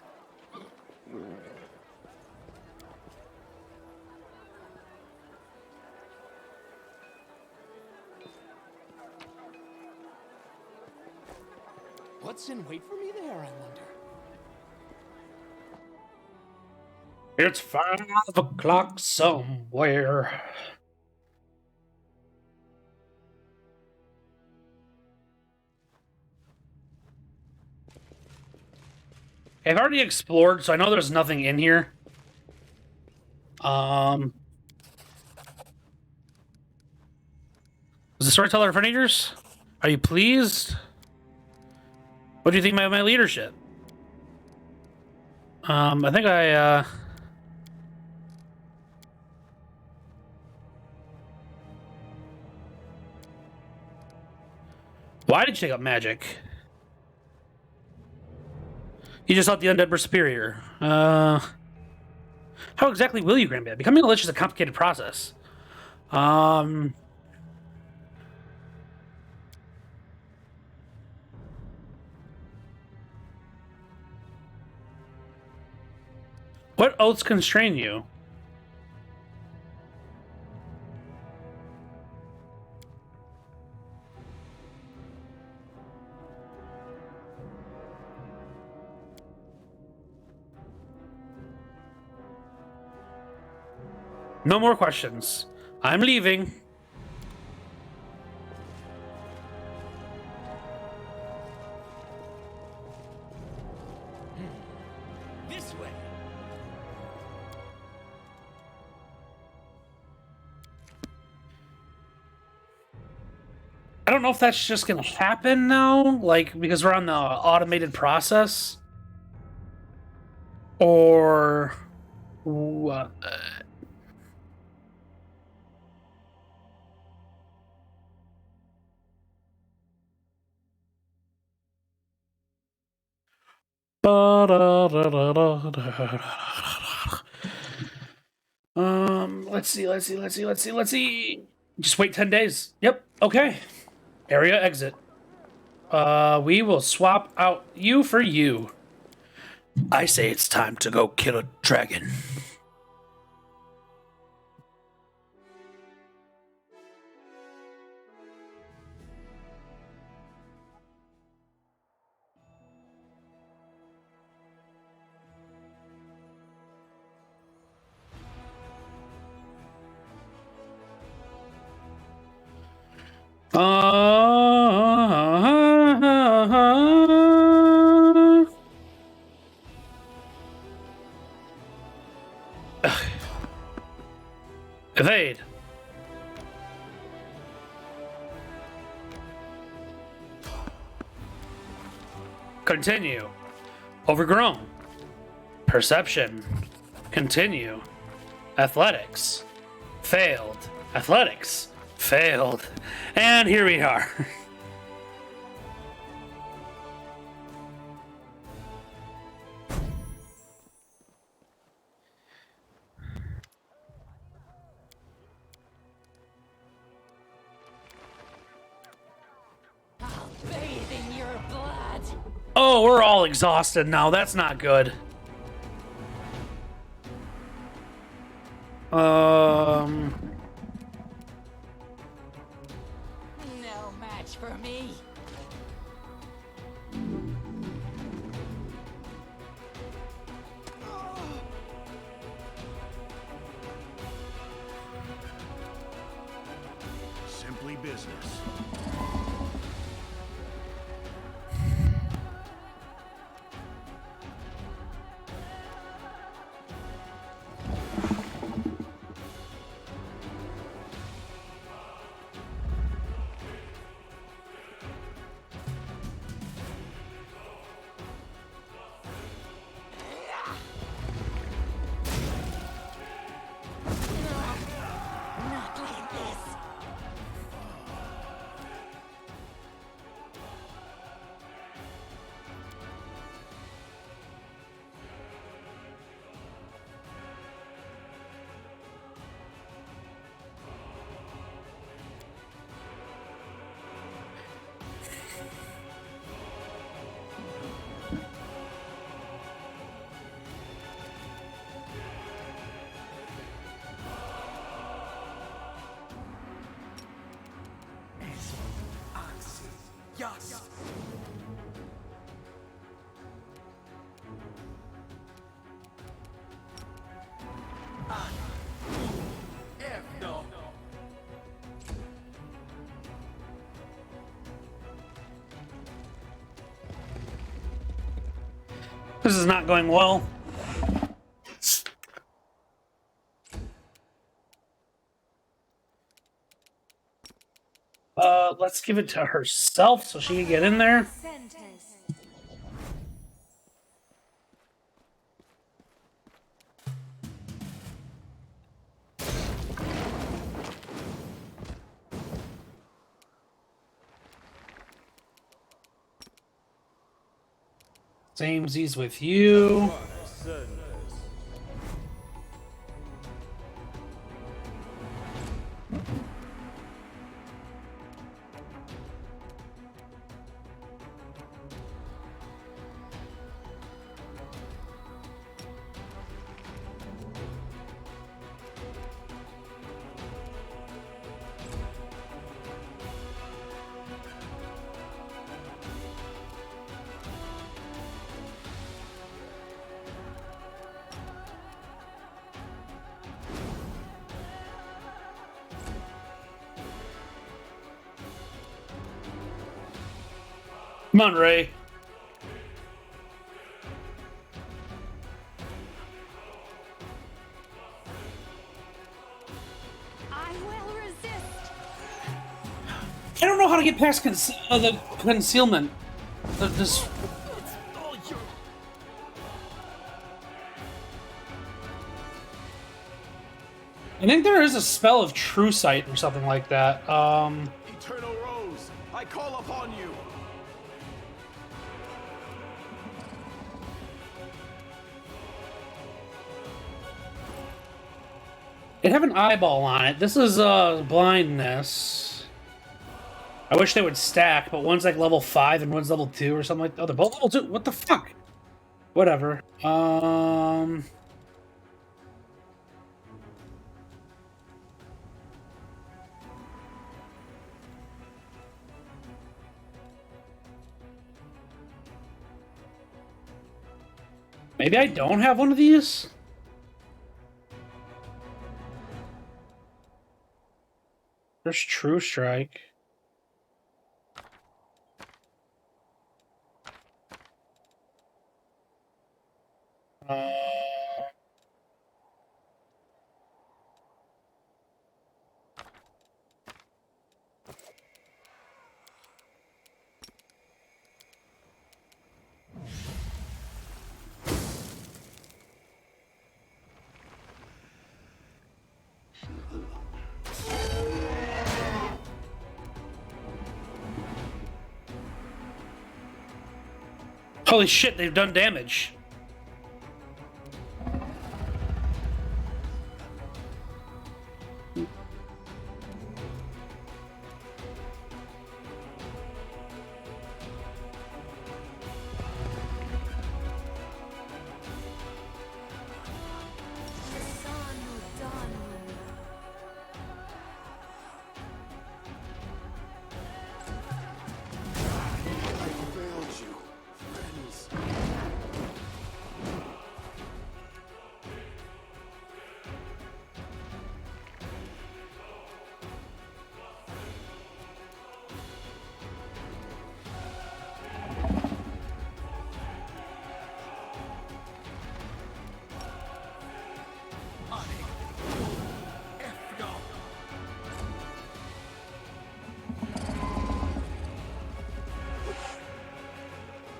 [SPEAKER 10] What's in wait for me there, I wonder?
[SPEAKER 2] It's 5 o'clock somewhere. I've already explored, so I know there's nothing in here. Is the storyteller for Furnitures? Are you pleased? What do you think of my leadership? I think Why did you take up magic? You just thought the undead were superior. How exactly will you grant me that? Becoming a lich is a complicated process. What oaths constrain you? No more questions. I'm leaving.
[SPEAKER 10] This way.
[SPEAKER 2] I don't know if that's just gonna happen now, like, because we're on the automated process. Or what? Let's see. Just wait 10 days. Yep. Okay. Area exit. We will swap out you for you. I say it's time to go kill a dragon. Evade. Continue. Overgrown. Perception. Continue. Athletics. Failed. Athletics. Failed. And here we are.
[SPEAKER 3] I'll bathe in your blood.
[SPEAKER 2] Oh, we're all exhausted now. That's not good.
[SPEAKER 3] No match for me.
[SPEAKER 4] Simply business.
[SPEAKER 3] Not like this.
[SPEAKER 10] Yes. No.
[SPEAKER 2] This is not going well. Let's give it to herself so she can get in there. Samesies with you. Come on, Ray.
[SPEAKER 7] I will resist.
[SPEAKER 2] I don't know how to get past the concealment. This. I think there is a spell of True Sight or something like that.
[SPEAKER 6] Eternal Rose, I call upon you.
[SPEAKER 2] It have an eyeball on it. This is blindness. I wish they would stack, but one's like level 5 and one's level 2 or something like that. Oh, they're both level 2. What the fuck? Whatever. Maybe I don't have one of these? There's True Strike. Holy shit, they've done damage.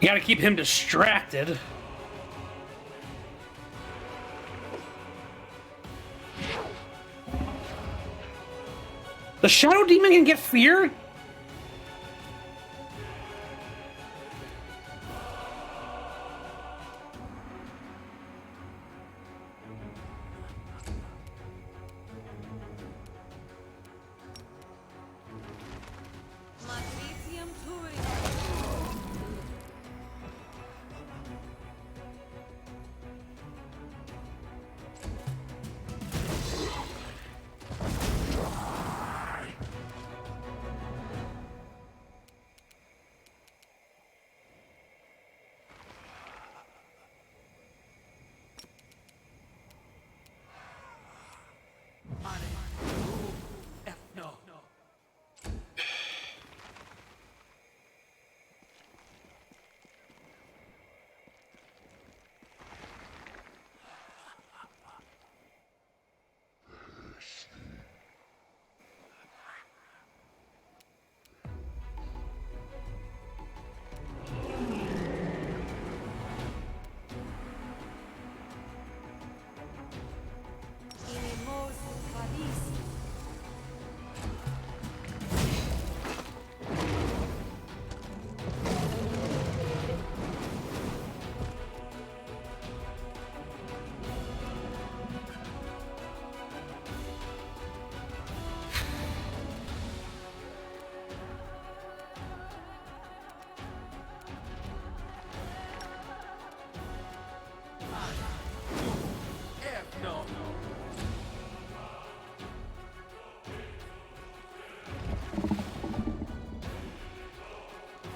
[SPEAKER 2] You gotta keep him distracted. The Shadow Demon can get fear?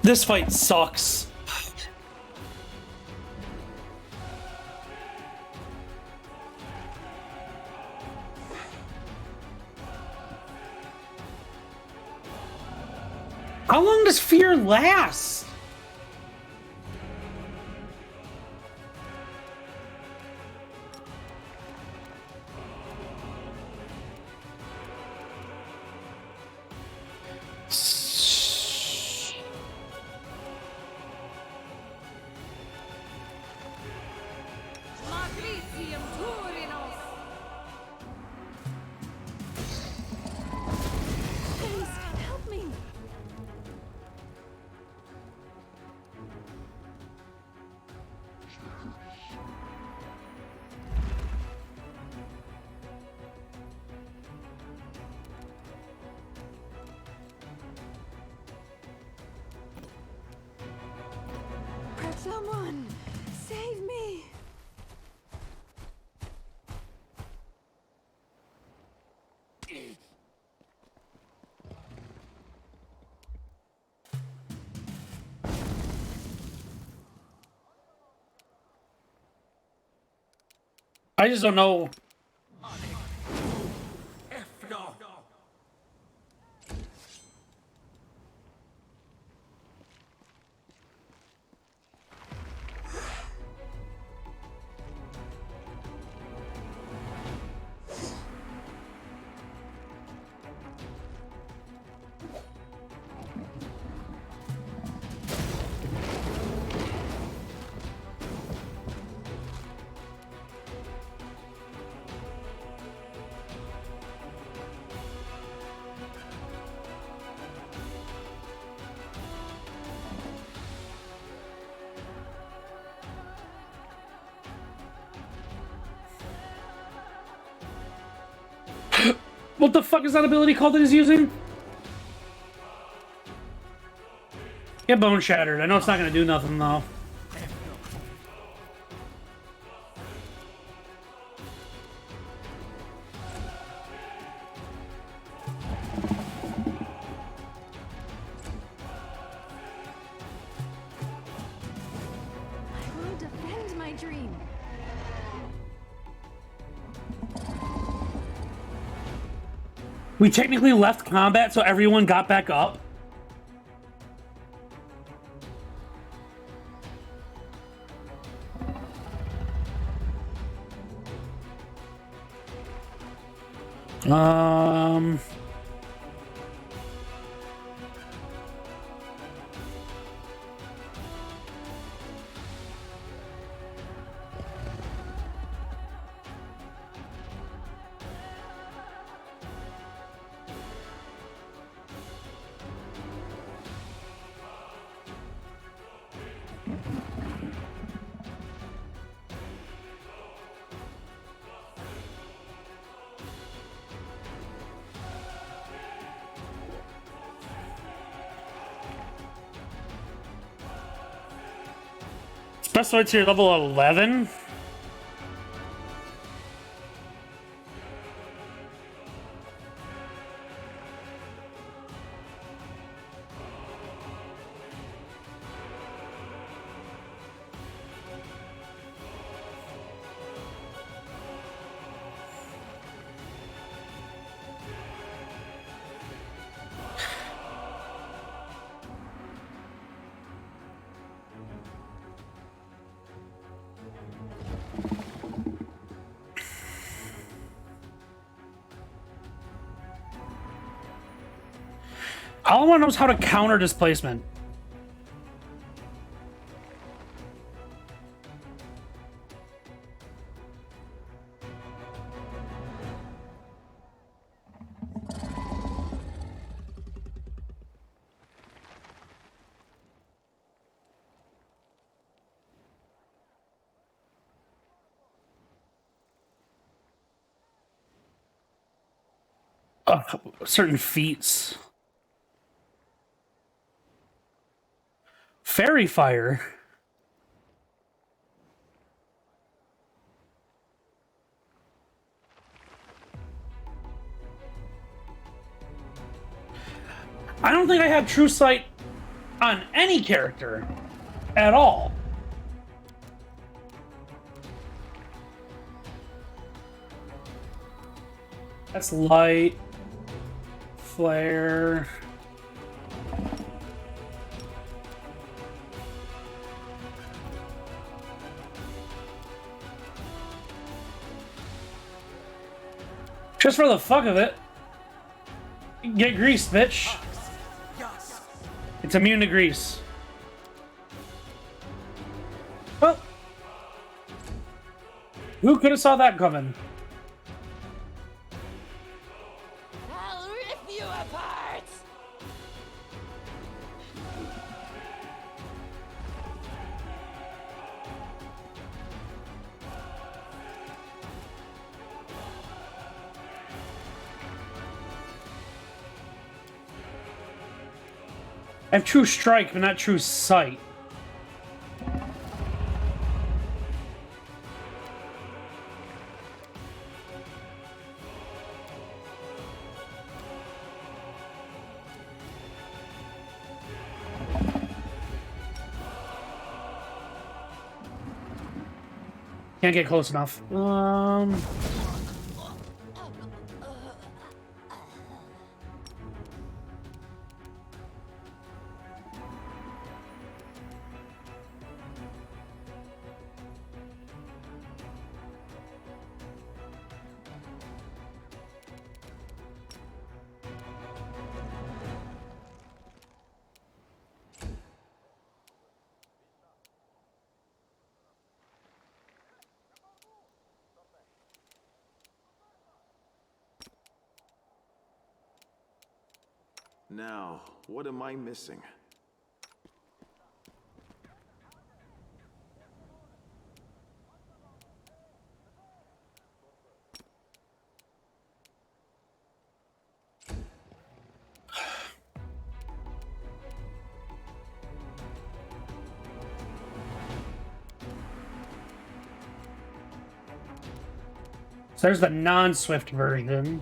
[SPEAKER 2] This fight sucks. How long does fear last?
[SPEAKER 11] Someone, save me!
[SPEAKER 2] I just don't know. What the fuck is that ability called that he's using? Get bone shattered. I know it's not gonna do nothing though.
[SPEAKER 7] I will defend my dream.
[SPEAKER 2] We technically left combat so everyone got back up. Special Arts here, level 11. All I want to know is how to counter displacement. Certain feats. Fairy fire. I don't think I have True Sight on any character at all. That's light, flare. Just for the fuck of it. Get greased, bitch. It's immune to grease. Well, who could have saw that coming?
[SPEAKER 3] I'll rip you apart!
[SPEAKER 2] I have True Strike, but not True Sight. Can't get close enough.
[SPEAKER 6] Now, what am I missing?
[SPEAKER 2] So there's the non-Swift version.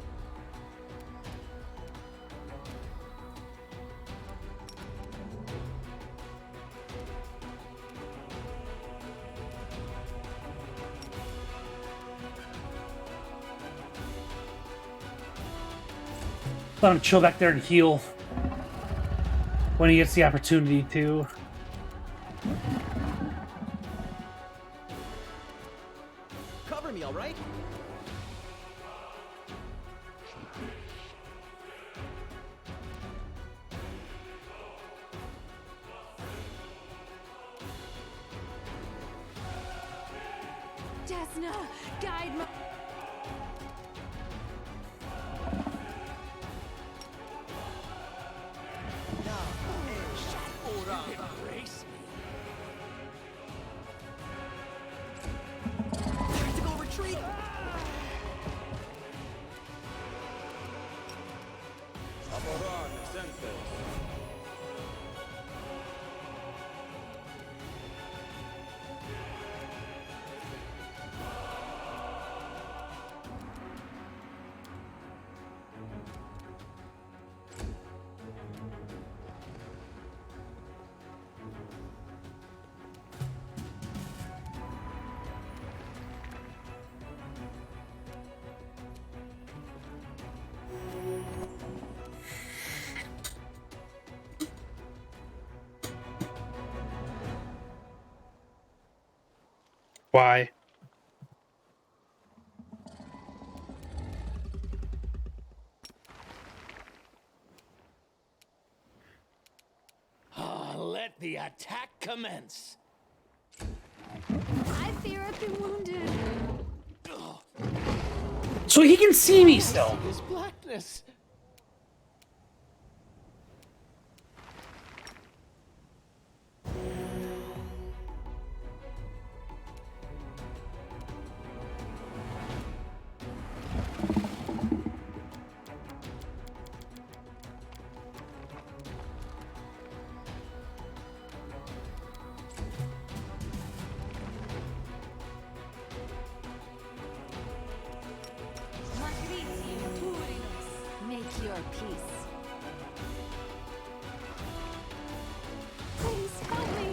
[SPEAKER 2] Let him chill back there and heal when he gets the opportunity to.
[SPEAKER 5] Cover me, all right?
[SPEAKER 7] Desna, guide my...
[SPEAKER 5] Embrace me. Tactical retreat.
[SPEAKER 2] Why?
[SPEAKER 5] Let the attack commence.
[SPEAKER 7] I fear I've been wounded.
[SPEAKER 2] So he can see me still.
[SPEAKER 5] This blackness.
[SPEAKER 3] Make your peace.
[SPEAKER 7] Please help me.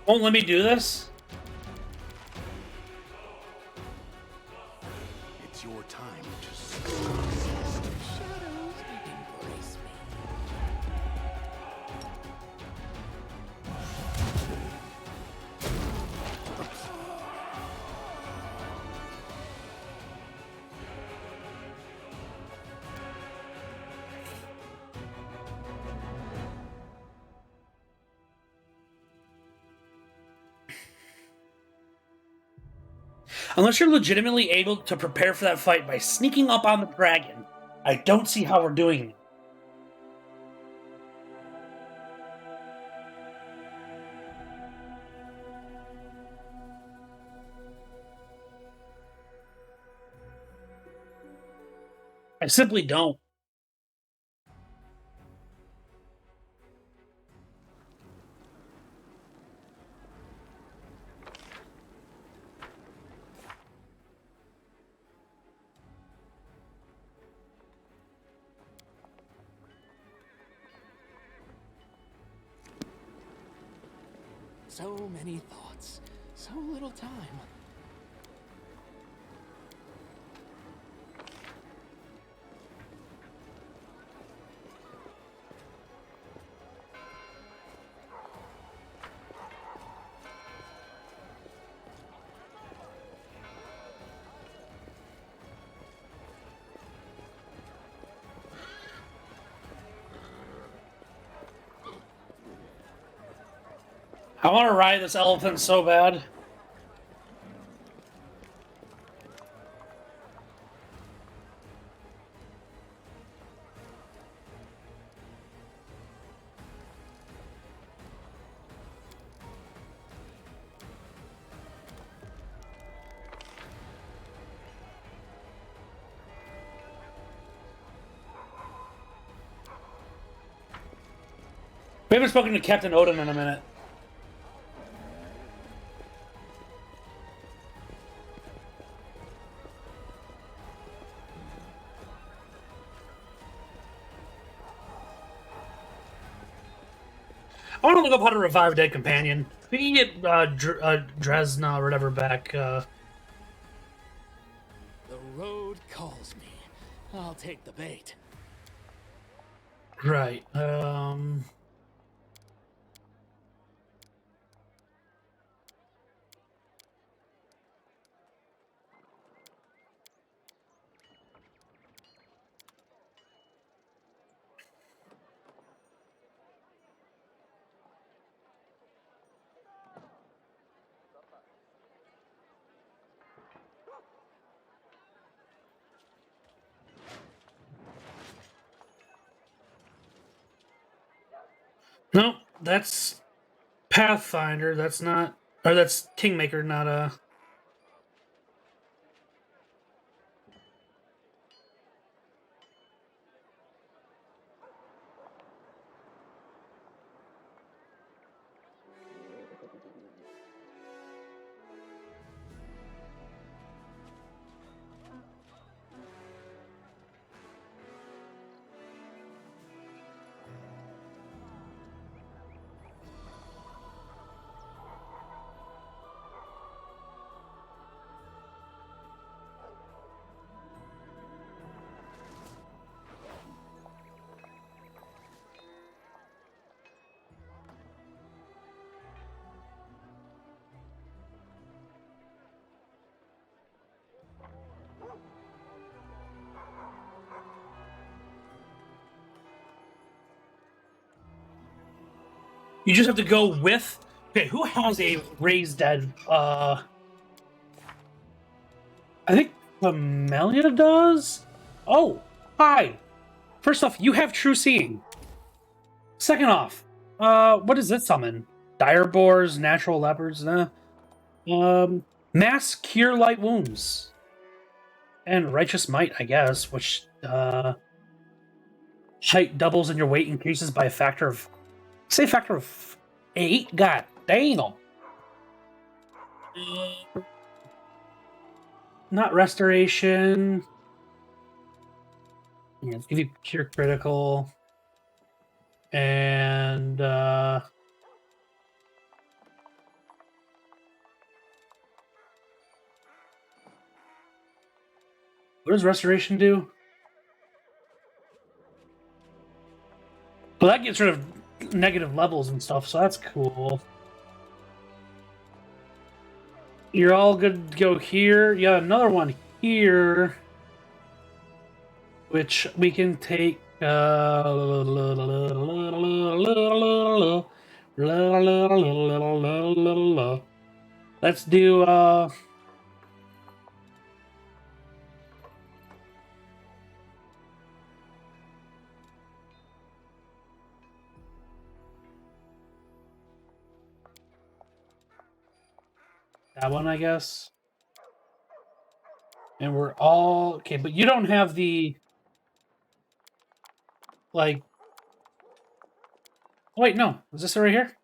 [SPEAKER 2] Won't let me do this?
[SPEAKER 6] It's your time to
[SPEAKER 5] Shadows, embrace me.
[SPEAKER 2] Unless you're legitimately able to prepare for that fight by sneaking up on the dragon, I don't see how we're doing it. I simply don't.
[SPEAKER 10] So many thoughts, so little time.
[SPEAKER 2] I want to ride this elephant so bad. We haven't spoken to Captain Odin in a minute. I want to look up how to revive a dead companion. We can get Dresna or whatever back.
[SPEAKER 10] The road calls me. I'll take the bait.
[SPEAKER 2] Right. No, that's Pathfinder. That's not, or that's Kingmaker, not You just have to go with. Okay, who has a raised dead? I think Camellia does. Oh, hi. First off, you have true seeing. Second off, what does it summon? Dire boars, natural leopards, mass cure light wounds, and righteous might, I guess, which height doubles and your weight increases by a factor of. Say factor of 8? God damn. Not restoration. Yeah, let's give you cure critical. And what does restoration do? Well, that gets rid of negative levels and stuff, so that's cool. You're all good to go here. Yeah, another one here, which we can take. Let's do. That one, I guess. And we're all okay, but you don't have the like. Oh, wait, no. Is this it right here?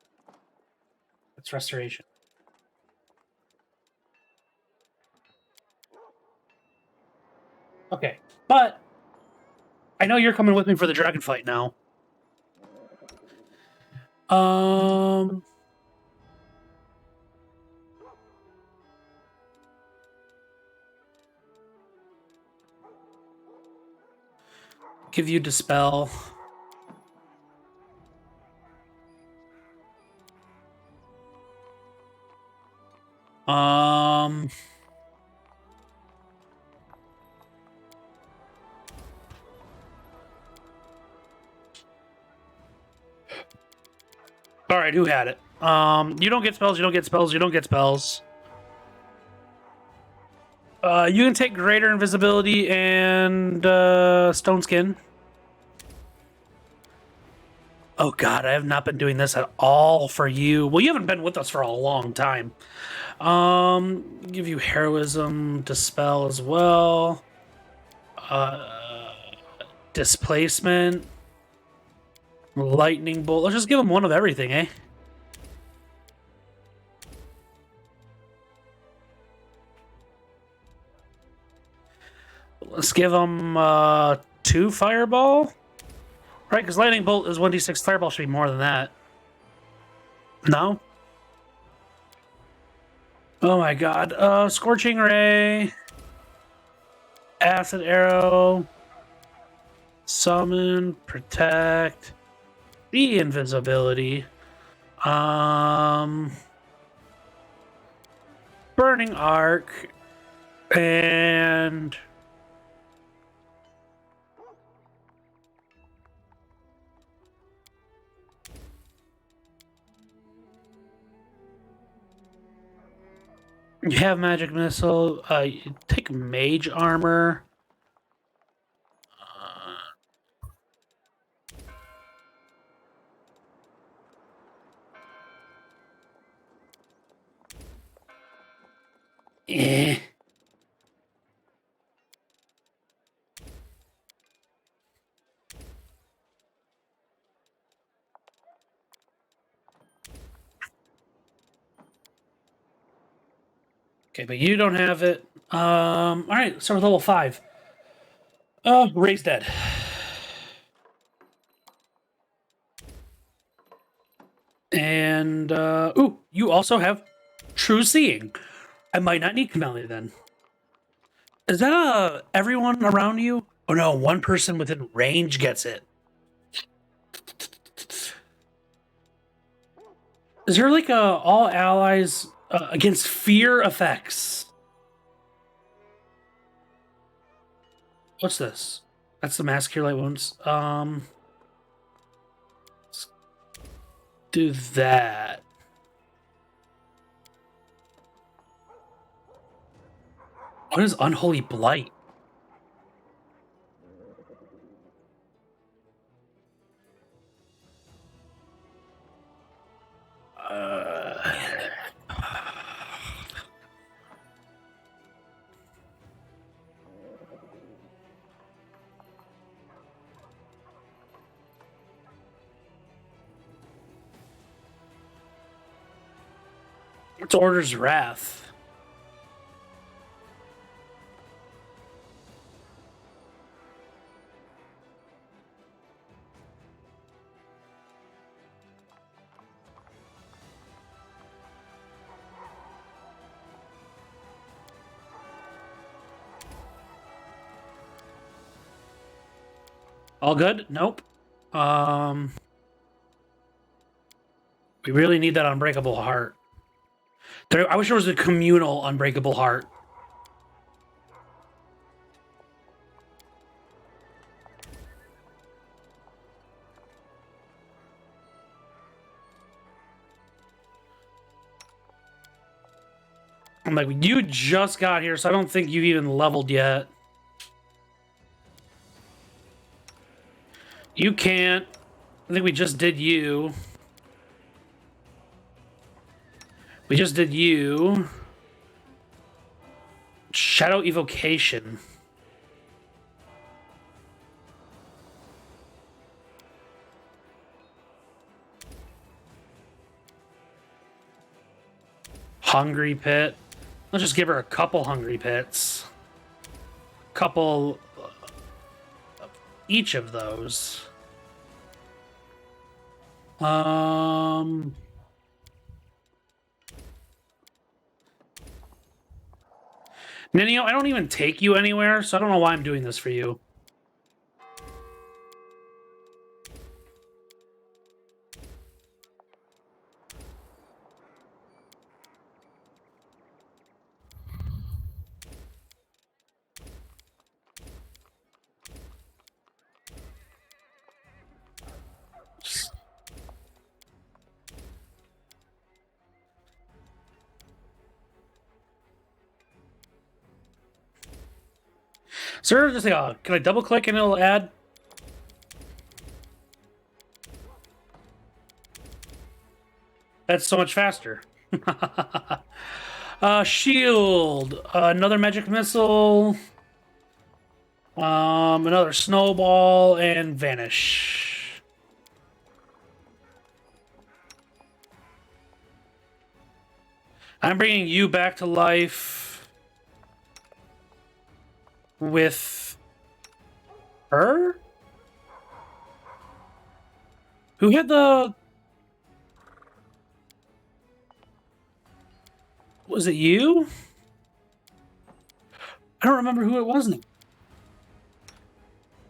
[SPEAKER 2] It's restoration. Okay, but I know you're coming with me for the dragon fight now. Give you Dispel. All right, who had it? You don't get spells. You don't get spells. You don't get spells. You can take Greater Invisibility and Stone Skin. Oh god, I have not been doing this at all for you. Well, you haven't been with us for a long time. Give you Heroism, Dispel as well. Displacement. Lightning Bolt. Let's just give him one of everything, eh? Let's give him 2 Fireball. Right, because Lightning Bolt is 1d6. Fireball should be more than that. No? Oh my god. Scorching Ray. Acid Arrow. Summon. Protect. The Invisibility. Burning Arc. And... you have Magic Missile. You take Mage Armor. Eh. Okay, but you don't have it. All right, start with level 5. Ray's dead. And ooh, you also have True Seeing. I might not need Camellia then. Is that everyone around you? Oh no, one person within range gets it. Is there like all allies against fear effects? What's this? That's the Mass Cure Light Wounds. Let's do that. What is Unholy Blight? It's Order's Wrath. All good? Nope. We really need that Unbreakable Heart. I wish there was a communal Unbreakable Heart. I'm like, you just got here, so I don't think you've even leveled yet. You can't. I think we just did you. We just did you. Shadow Evocation. Hungry Pit. Let's just give her a couple Hungry Pits. Couple of each of those. Ninio, I don't even take you anywhere, so I don't know why I'm doing this for you. Sir, just can I double click and it'll add? That's so much faster. Shield, another magic missile, another snowball, and vanish. I'm bringing you back to life with her? Who had the... Was it you? I don't remember who it was now.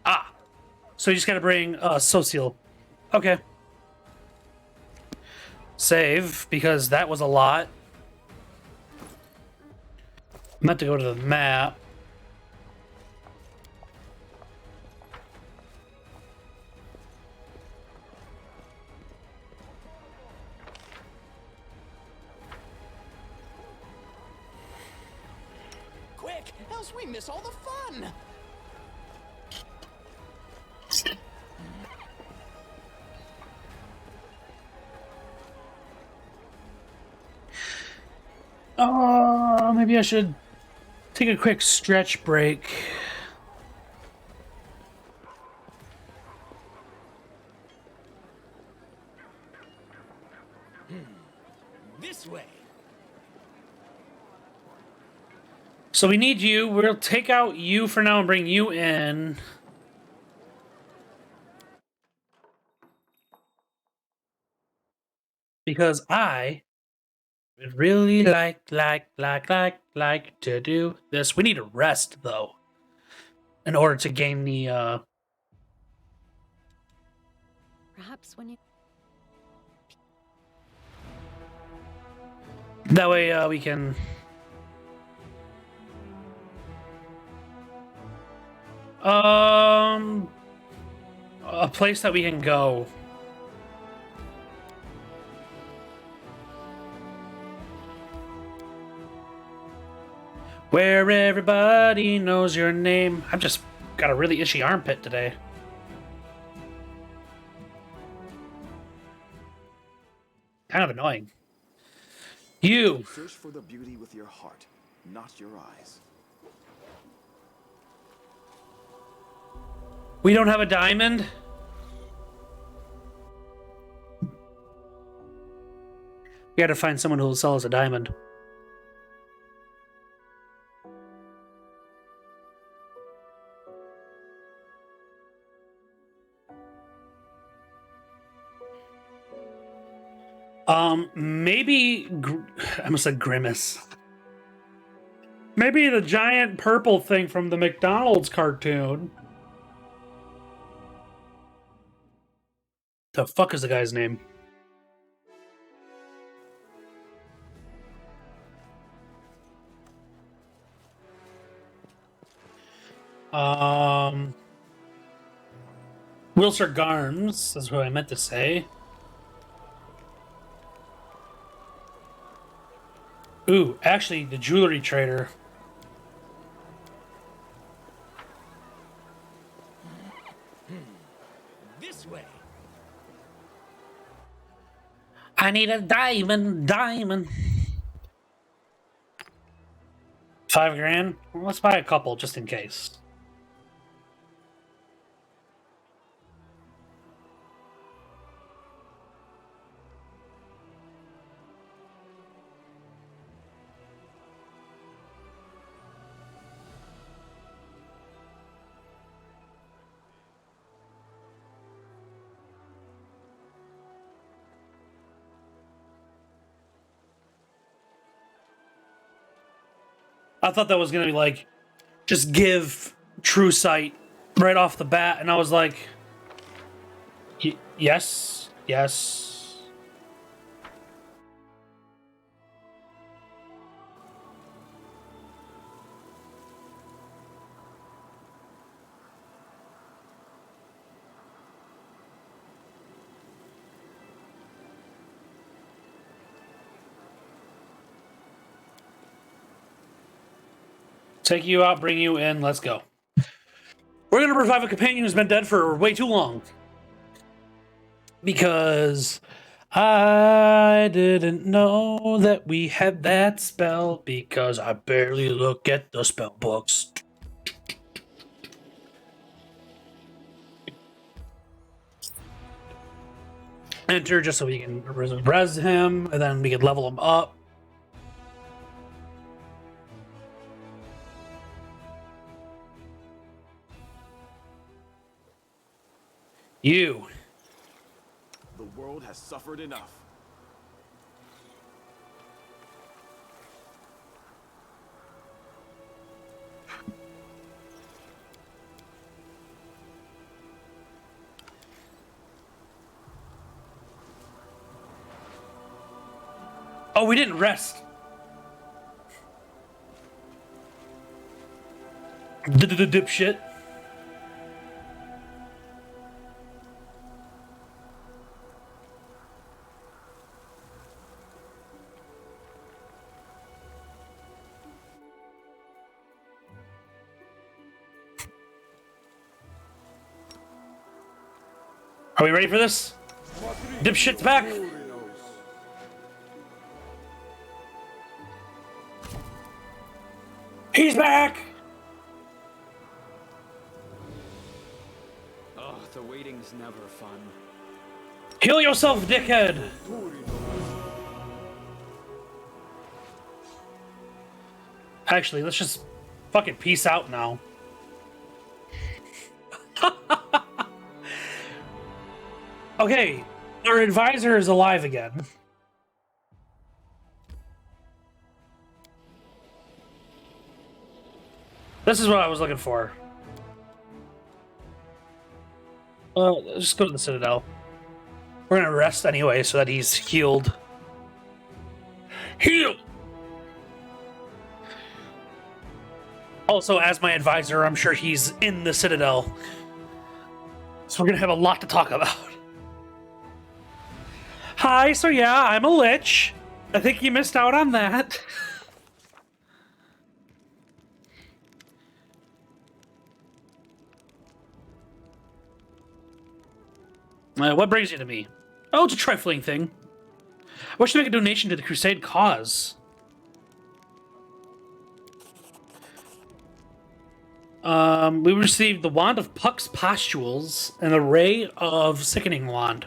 [SPEAKER 2] Ah. So you just gotta bring Social. Okay. Save, because that was a lot. I meant to go to the map.
[SPEAKER 10] Quick, else we miss all the fun.
[SPEAKER 2] Maybe I should take a quick stretch break.
[SPEAKER 10] This way.
[SPEAKER 2] So we need you. We'll take out you for now and bring you in. Because I would really like to do this. We need to rest, though, in order to gain the,
[SPEAKER 7] Perhaps when you...
[SPEAKER 2] That way, we can... A place that we can go. Where everybody knows your name. I've just got a really itchy armpit today. Kind of annoying. You!
[SPEAKER 6] Search for the beauty with your heart, not your eyes.
[SPEAKER 2] We don't have a diamond? We gotta find someone who will sell us a diamond. Maybe... I almost said Grimace. Maybe the giant purple thing from the McDonald's cartoon. The fuck is the guy's name? Wilster Garms, that's what I meant to say. Ooh, actually, the jewelry trader.
[SPEAKER 10] This way.
[SPEAKER 2] I need a diamond. 5 grand? Well, let's buy a couple just in case. I thought that was gonna be like, just give True Sight right off the bat, and I was like, yes. Take you out, bring you in, let's go. We're gonna revive a companion who's been dead for way too long. Because I didn't know that we had that spell because I barely look at the spell books. Enter just so we can res him, and then we can level him up. You.
[SPEAKER 6] The world has suffered enough.
[SPEAKER 2] Oh, we didn't rest. Dipshit. Are we ready for this? Dipshit's back. He's back.
[SPEAKER 10] Oh, the waiting's never fun.
[SPEAKER 2] Heal yourself, dickhead. Actually, let's just fucking peace out now. Okay, our advisor is alive again. This is what I was looking for. Let's just go to the Citadel. We're gonna rest anyway so that he's healed. Heal! Also, as my advisor, I'm sure he's in the Citadel. So we're gonna have a lot to talk about. Hi, so yeah, I'm a lich. I think you missed out on that. What brings you to me? Oh, it's a trifling thing. I wish to make a donation to the Crusade cause. We received the Wand of Puck's Pustules and the Ray of Sickening Wand.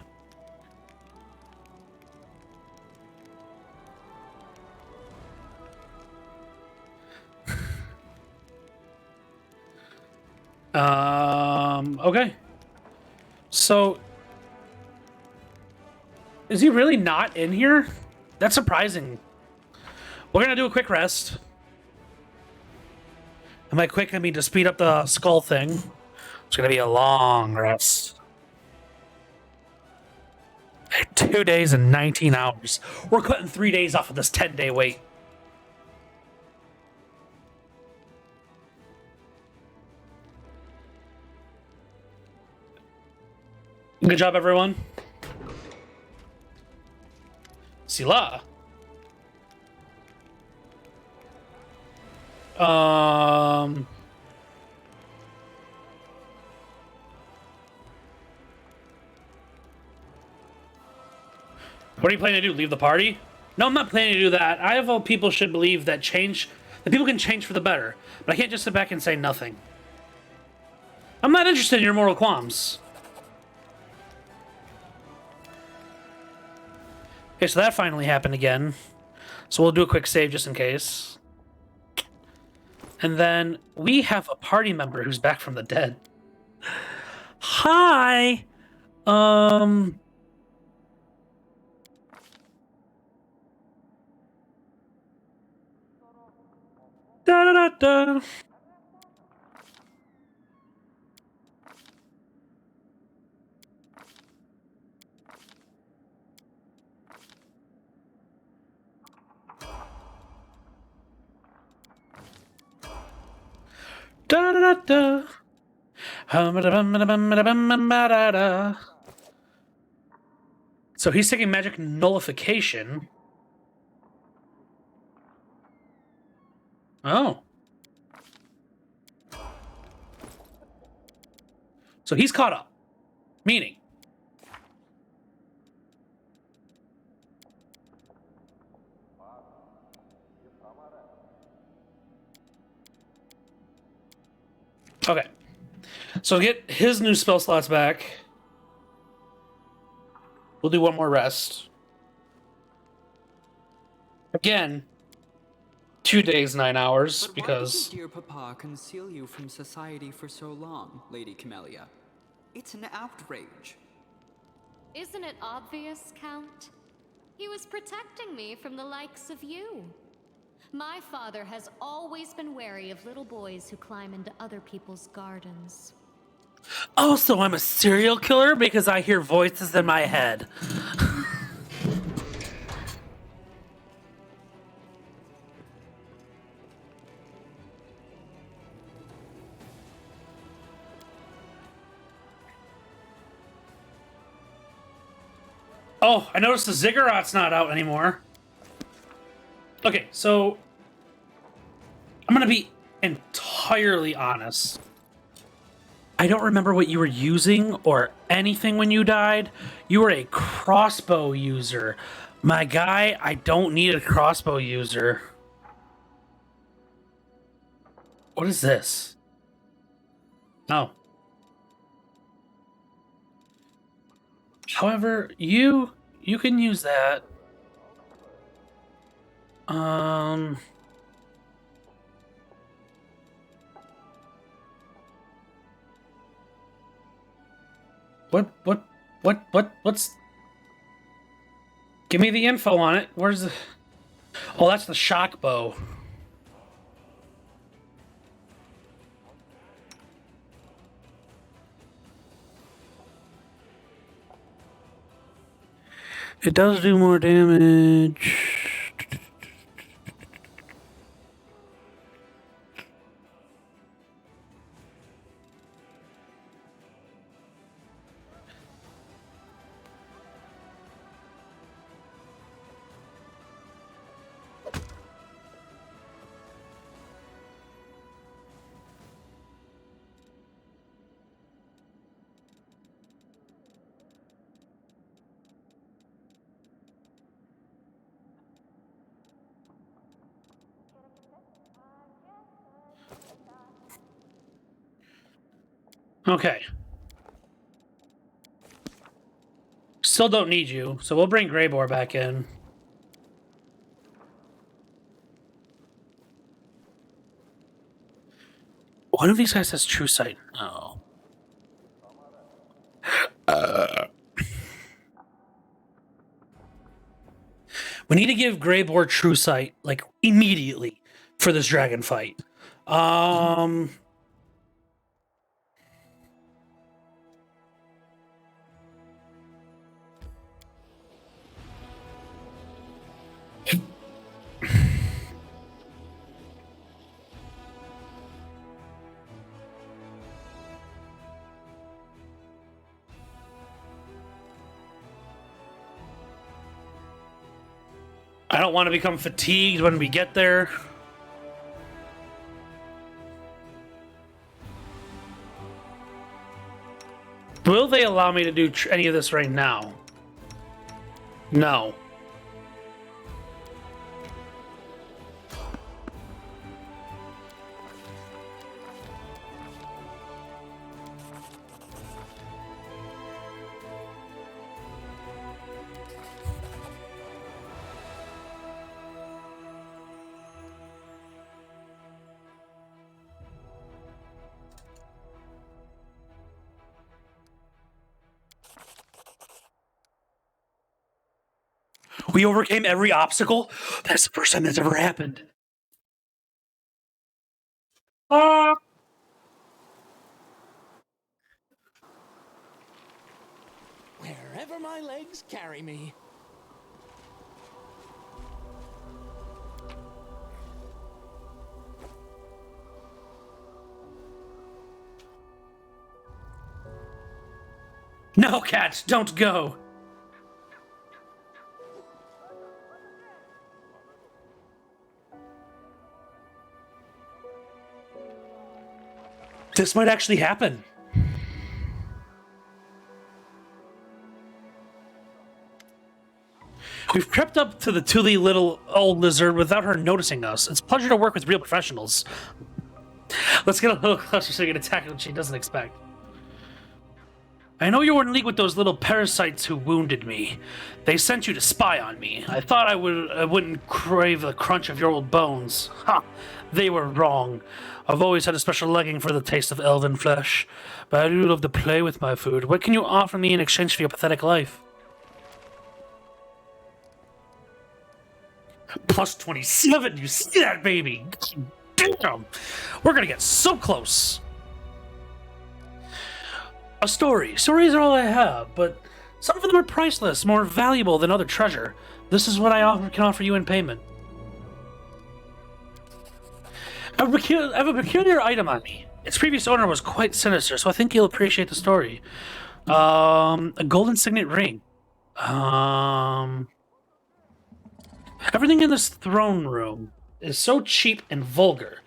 [SPEAKER 2] Okay. So, is he really not in here? That's surprising. We're gonna do a quick rest. And by quick, I mean to speed up the skull thing. It's gonna be a long rest. 2 days and 19 hours. We're cutting 3 days off of this 10-day wait. Good job, everyone. Sila. What are you planning to do? Leave the party? No, I'm not planning to do that. I feel people should believe that people can change for the better. But I can't just sit back and say nothing. I'm not interested in your moral qualms. Okay, so that finally happened again. So we'll do a quick save just in case. And then we have a party member who's back from the dead. Hi! Da da da da. Da da da da. So he's taking magic nullification. Oh. So he's caught up. Meaning, okay. So to get his new spell slots back, we'll do one more rest. Again, 2 days, 9 hours,
[SPEAKER 12] But
[SPEAKER 2] because...
[SPEAKER 12] why did your dear papa conceal you from society for so long, Lady Camellia? It's an outrage.
[SPEAKER 8] Isn't it obvious, Count? He was protecting me from the likes of you. My father has always been wary of little boys who climb into other people's gardens.
[SPEAKER 2] Oh, so I'm a serial killer because I hear voices in my head. Oh, I noticed the Ziggurat's not out anymore. Okay, so I'm gonna be entirely honest. I don't remember what you were using or anything when you died. You were a crossbow user. My guy, I don't need a crossbow user. What is this? Oh. However, you can use that. What's... Give me the info on it. Where's the... Oh, that's the shock bow. It does do more damage. Okay. Still don't need you, so we'll bring Greybor back in. One of these guys has True Sight. Oh. We need to give Greybor True Sight, like, immediately for this dragon fight. I don't want to become fatigued when we get there. Will they allow me to do any of this right now? No. We overcame every obstacle? That's the first time that's ever happened.
[SPEAKER 10] Wherever my legs carry me.
[SPEAKER 2] No, Cat, don't go. This might actually happen. We've crept up to the toothy little old lizard without her noticing us. It's a pleasure to work with real professionals. Let's get a little closer so we can attack what she doesn't expect. I know you were in league with those little parasites who wounded me. They sent you to spy on me. I thought I wouldn't crave the crunch of your old bones. Ha! They were wrong. I've always had a special liking for the taste of elven flesh, but I do love to play with my food. What can you offer me in exchange for your pathetic life? Plus 27, you see that, baby? Damn! We're gonna get so close. A story. Stories are all I have, but some of them are priceless, more valuable than other treasure. This is what I can offer you in payment. I have a peculiar item on me. Its previous owner was quite sinister, so I think you'll appreciate the story. A golden signet ring. Everything in this throne room is so cheap and vulgar.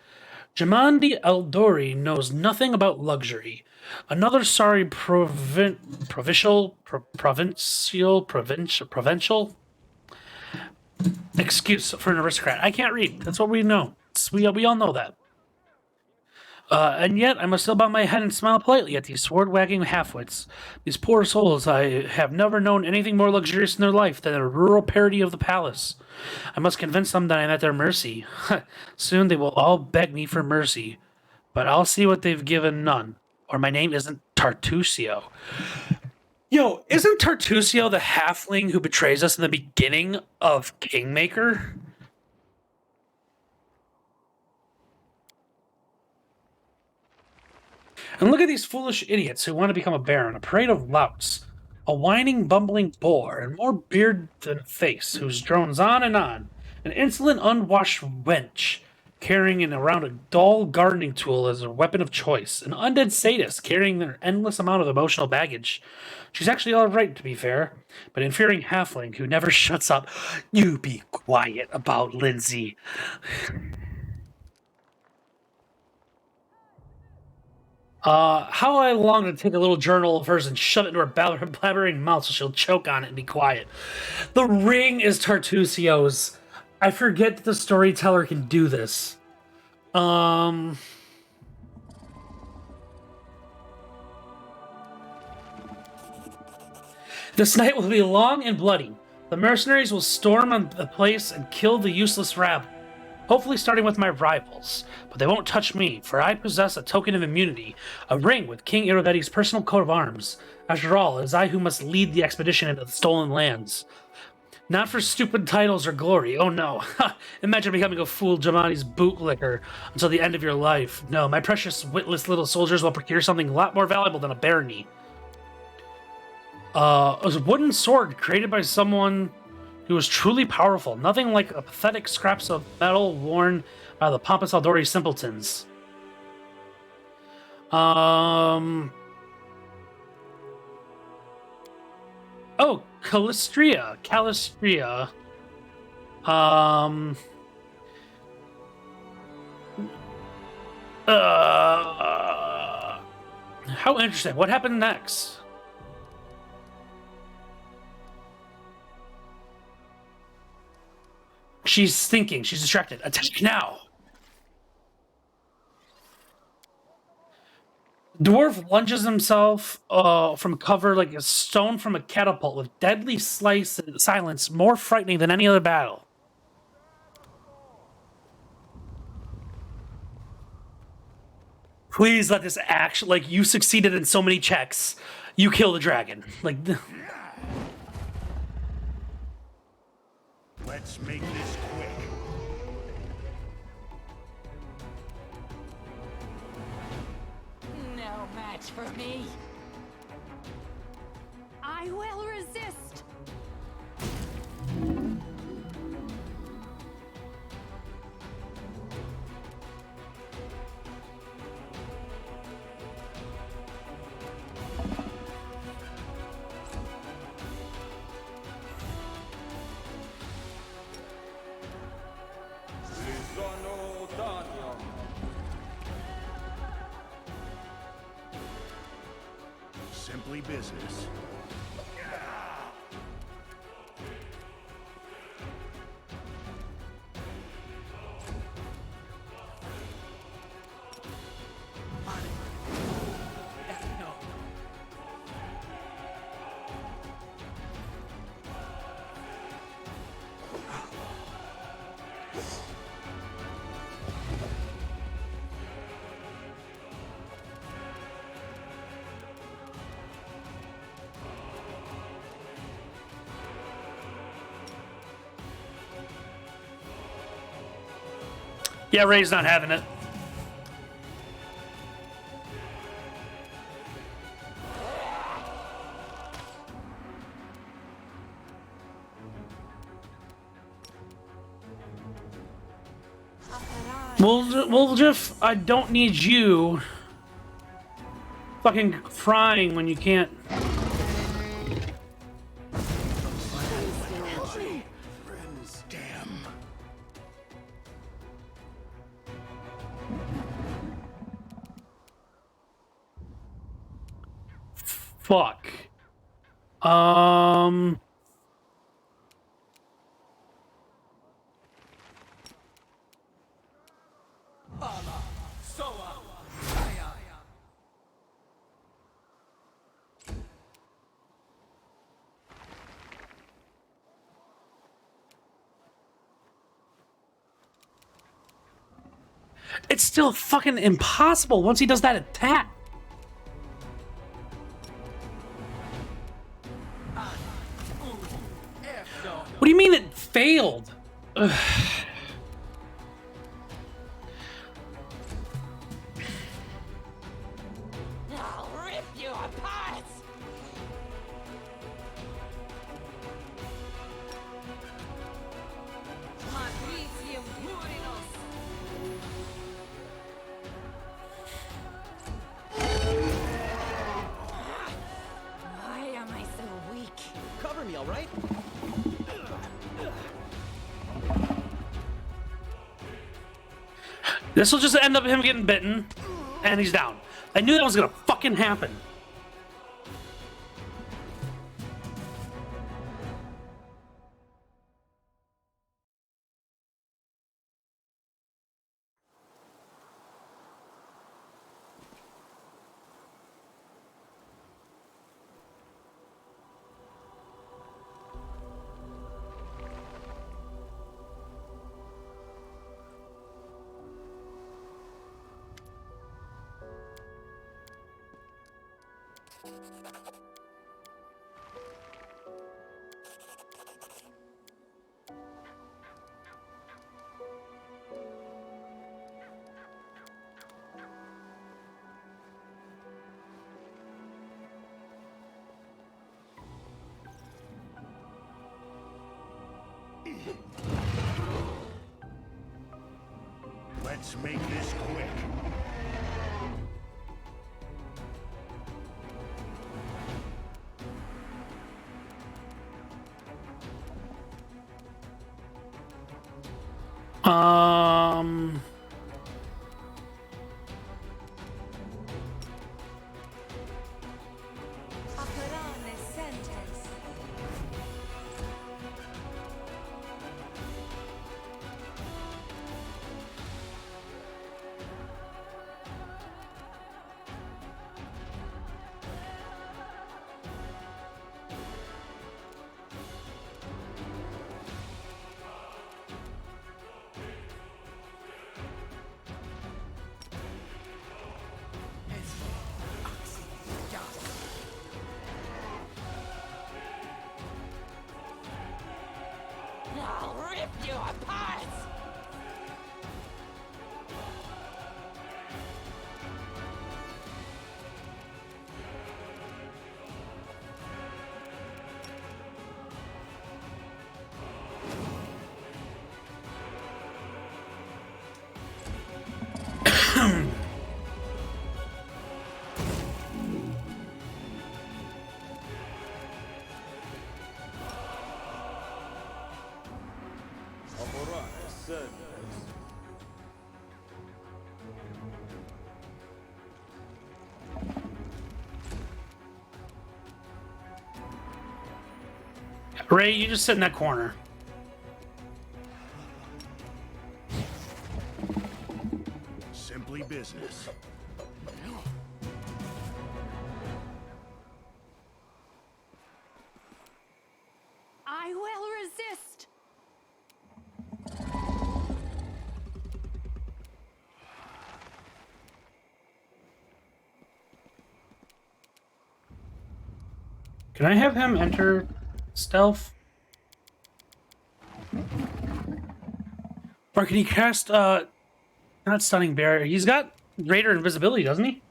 [SPEAKER 2] Jamandi Eldori knows nothing about luxury. Another sorry provincial excuse for an aristocrat. I can't read. That's what we know. We all know that. And yet, I must still bow my head and smile politely at these sword-wagging halfwits. These poor souls, I have never known anything more luxurious in their life than a rural parody of the palace. I must convince them that I'm at their mercy. Soon they will all beg me for mercy, but I'll see what they've given none, or my name isn't Tartusio. Yo, isn't Tartusio the halfling who betrays us in the beginning of Kingmaker? And look at these foolish idiots who want to become a baron, a parade of louts, a whining, bumbling bore, and more beard than face, who drones on, an insolent, unwashed wench, carrying around a dull gardening tool as a weapon of choice, an undead sadist carrying their endless amount of emotional baggage. She's actually all right, to be fair, but infuriating halfling who never shuts up. You be quiet about Lindsay. How I long to take a little journal of hers and shove it into her blabbering mouth so she'll choke on it and be quiet. The ring is Tartusio's. I forget that the storyteller can do this. This night will be long and bloody. The mercenaries will storm on the place and kill the useless rabble. Hopefully starting with my rivals, but they won't touch me, for I possess a token of immunity, a ring with King Iravetti's personal coat of arms. After all, it is I who must lead the expedition into the stolen lands. Not for stupid titles or glory, oh no. Imagine becoming a fool Jamadi's bootlicker until the end of your life. No, my precious witless little soldiers will procure something a lot more valuable than a barony. A wooden sword created by someone who was truly powerful, nothing like a pathetic scraps of metal worn by the pompous Aldori simpletons. Oh, Calistria. How interesting. What happened next? She's thinking. She's distracted. Attack now! Dwarf lunges himself from cover like a stone from a catapult with deadly silence more frightening than any other battle. Please let this act like you succeeded in so many checks. You kill the dragon. Like...
[SPEAKER 13] Let's make this quick.
[SPEAKER 3] No match for me.
[SPEAKER 8] I will resist.
[SPEAKER 13] Simply business.
[SPEAKER 2] Yeah, Ray's not having it. Wolf, I don't need you fucking crying when you can't.
[SPEAKER 4] Damn.
[SPEAKER 2] Fuck. It's still fucking impossible once he does that attack. What do you mean it failed? Ugh.
[SPEAKER 5] I'll rip you apart!
[SPEAKER 9] Why am I so weak?
[SPEAKER 5] Cover me, all right?
[SPEAKER 2] This will just end up him getting bitten, and he's down. I knew that was gonna fucking happen.
[SPEAKER 4] Let's make this quick.
[SPEAKER 2] Um.
[SPEAKER 5] I'll rip you apart!
[SPEAKER 2] Ray, you just sit in that corner.
[SPEAKER 4] Simply business.
[SPEAKER 9] I will resist.
[SPEAKER 2] Can I have him enter stealth? Or can he cast Not stunning barrier. He's got greater invisibility, doesn't he?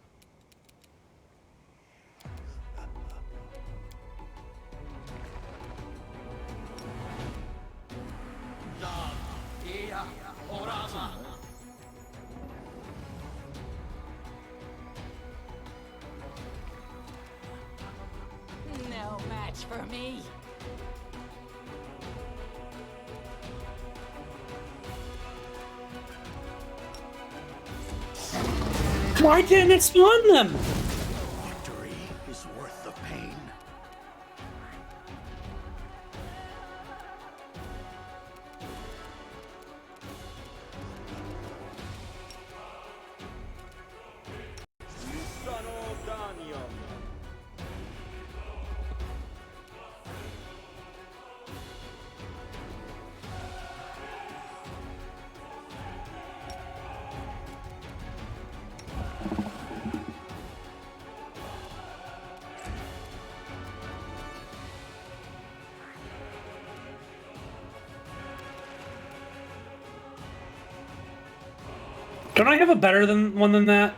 [SPEAKER 3] No match for me.
[SPEAKER 2] Why didn't it spawn them?
[SPEAKER 13] Victory is worth the pain.
[SPEAKER 2] Don't I have a better one than that?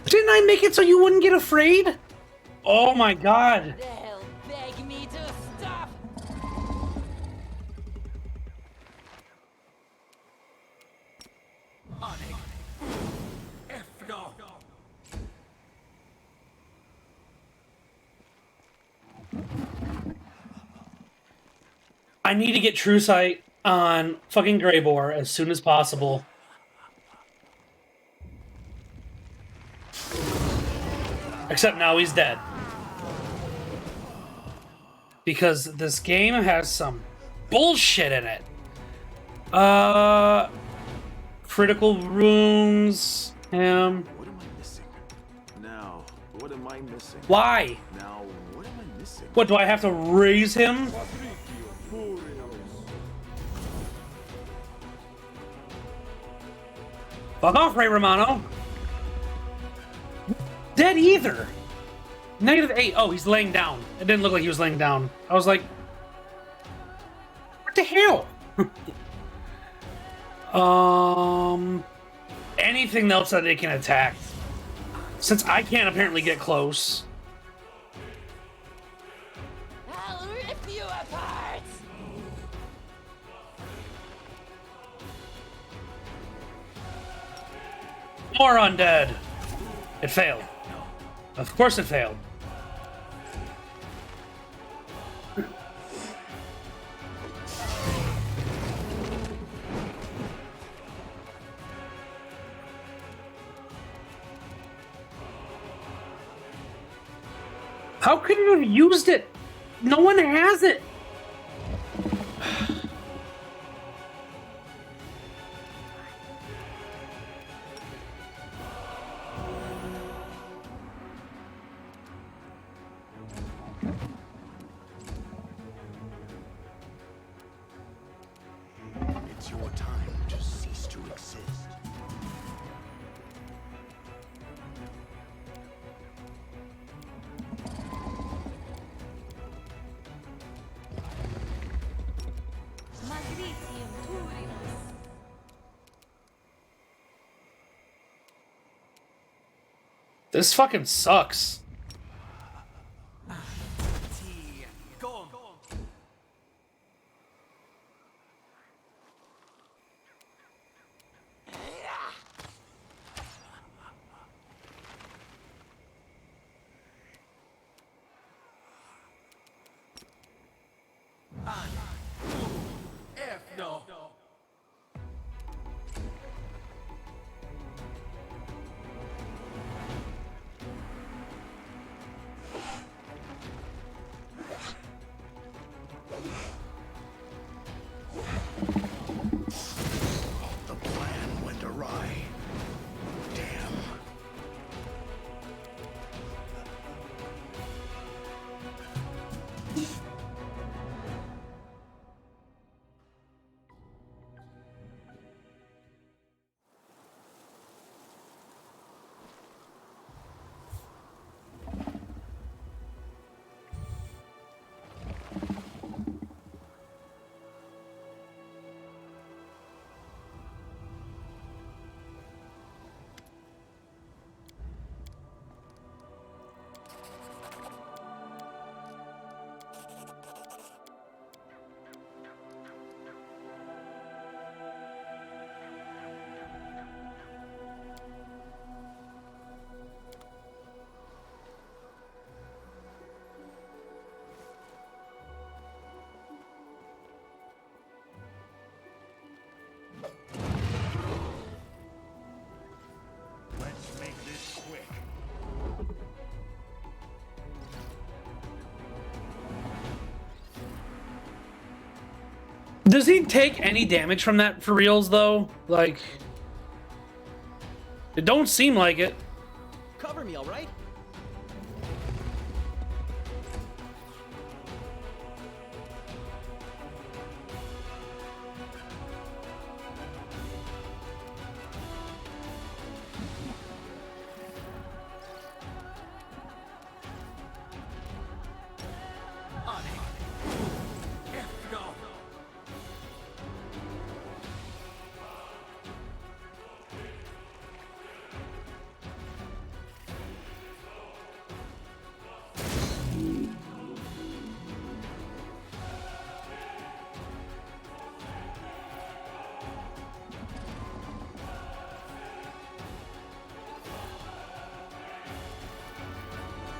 [SPEAKER 2] Didn't I make it so you wouldn't get afraid? Oh my god.
[SPEAKER 3] They'll beg me to stop.
[SPEAKER 2] I need to get True Sight on fucking Greybor as soon as possible. Except now he's dead. Because this game has some bullshit in it. Critical runes.
[SPEAKER 6] What am I missing? Now, what am I missing?
[SPEAKER 2] Why?
[SPEAKER 6] Now, what am I missing?
[SPEAKER 2] What, do I have to raise him? Fuck off, Ray Romano. Dead either. -8. Oh, he's laying down. It didn't look like he was laying down. I was like, what the hell? Anything else that they can attack. Since I can't apparently get close.
[SPEAKER 3] I'll rip you apart.
[SPEAKER 2] More undead. It failed. Of course it failed. How could you have used it? No one has it.
[SPEAKER 13] It's your time to cease to exist.
[SPEAKER 2] This fucking sucks.
[SPEAKER 13] Let's make this quick.
[SPEAKER 2] Does he take any damage from that for reals though? Like, it don't seem like it.
[SPEAKER 5] Cover me, all right?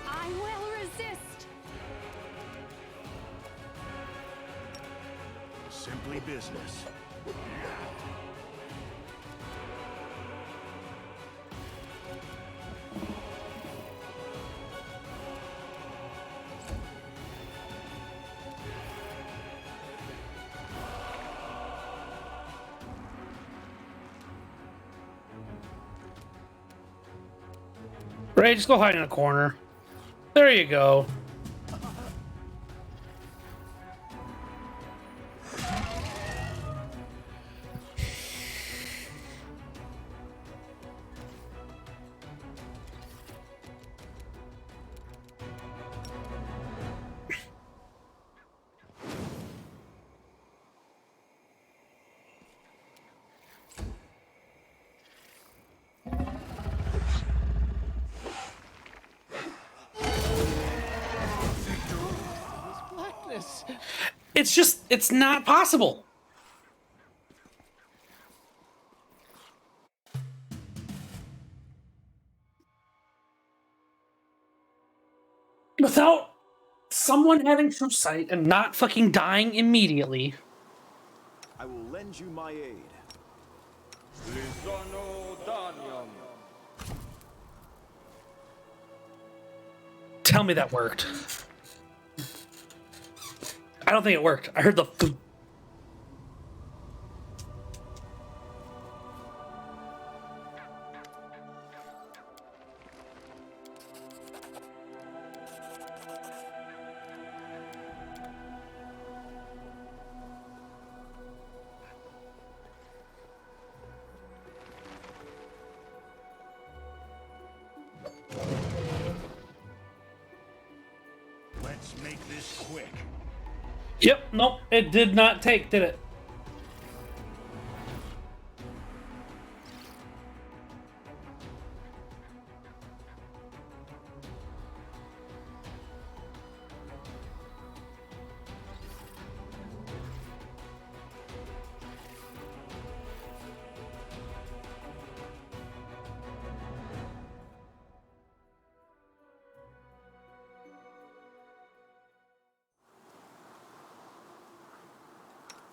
[SPEAKER 8] I will resist.
[SPEAKER 13] Simply business.
[SPEAKER 2] Ray, just go hide in a corner. There you go. It's just, it's not possible. Without someone having true sight and not fucking dying immediately.
[SPEAKER 6] I will lend you my aid.
[SPEAKER 2] Tell me that worked. I don't think it worked. I heard the th.
[SPEAKER 13] Let's make this quick.
[SPEAKER 2] Yep, nope, it did not take, did it?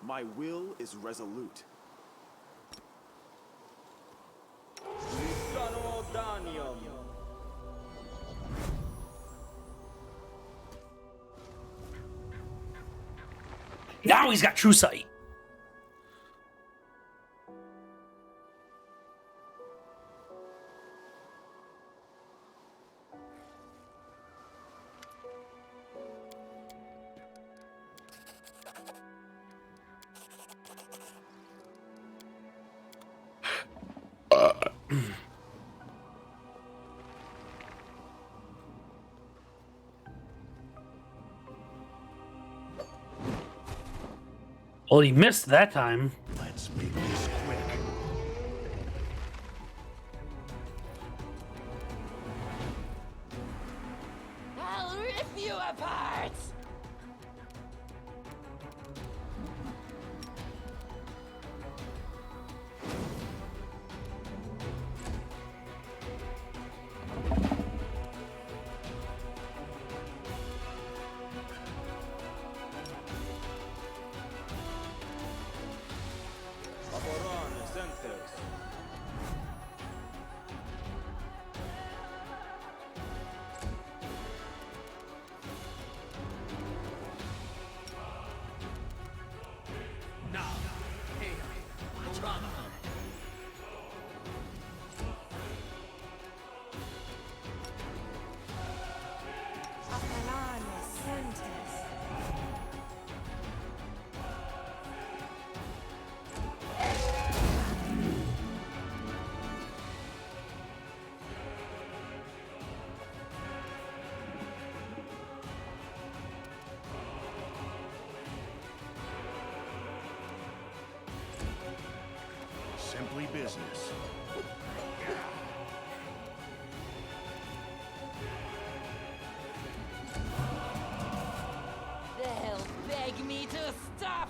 [SPEAKER 6] My will is resolute.
[SPEAKER 2] Now he's got true sight. Well, he missed that time.
[SPEAKER 13] Let's make this quick.
[SPEAKER 3] I'll rip you apart!
[SPEAKER 13] Simply business.
[SPEAKER 3] They'll beg me to stop!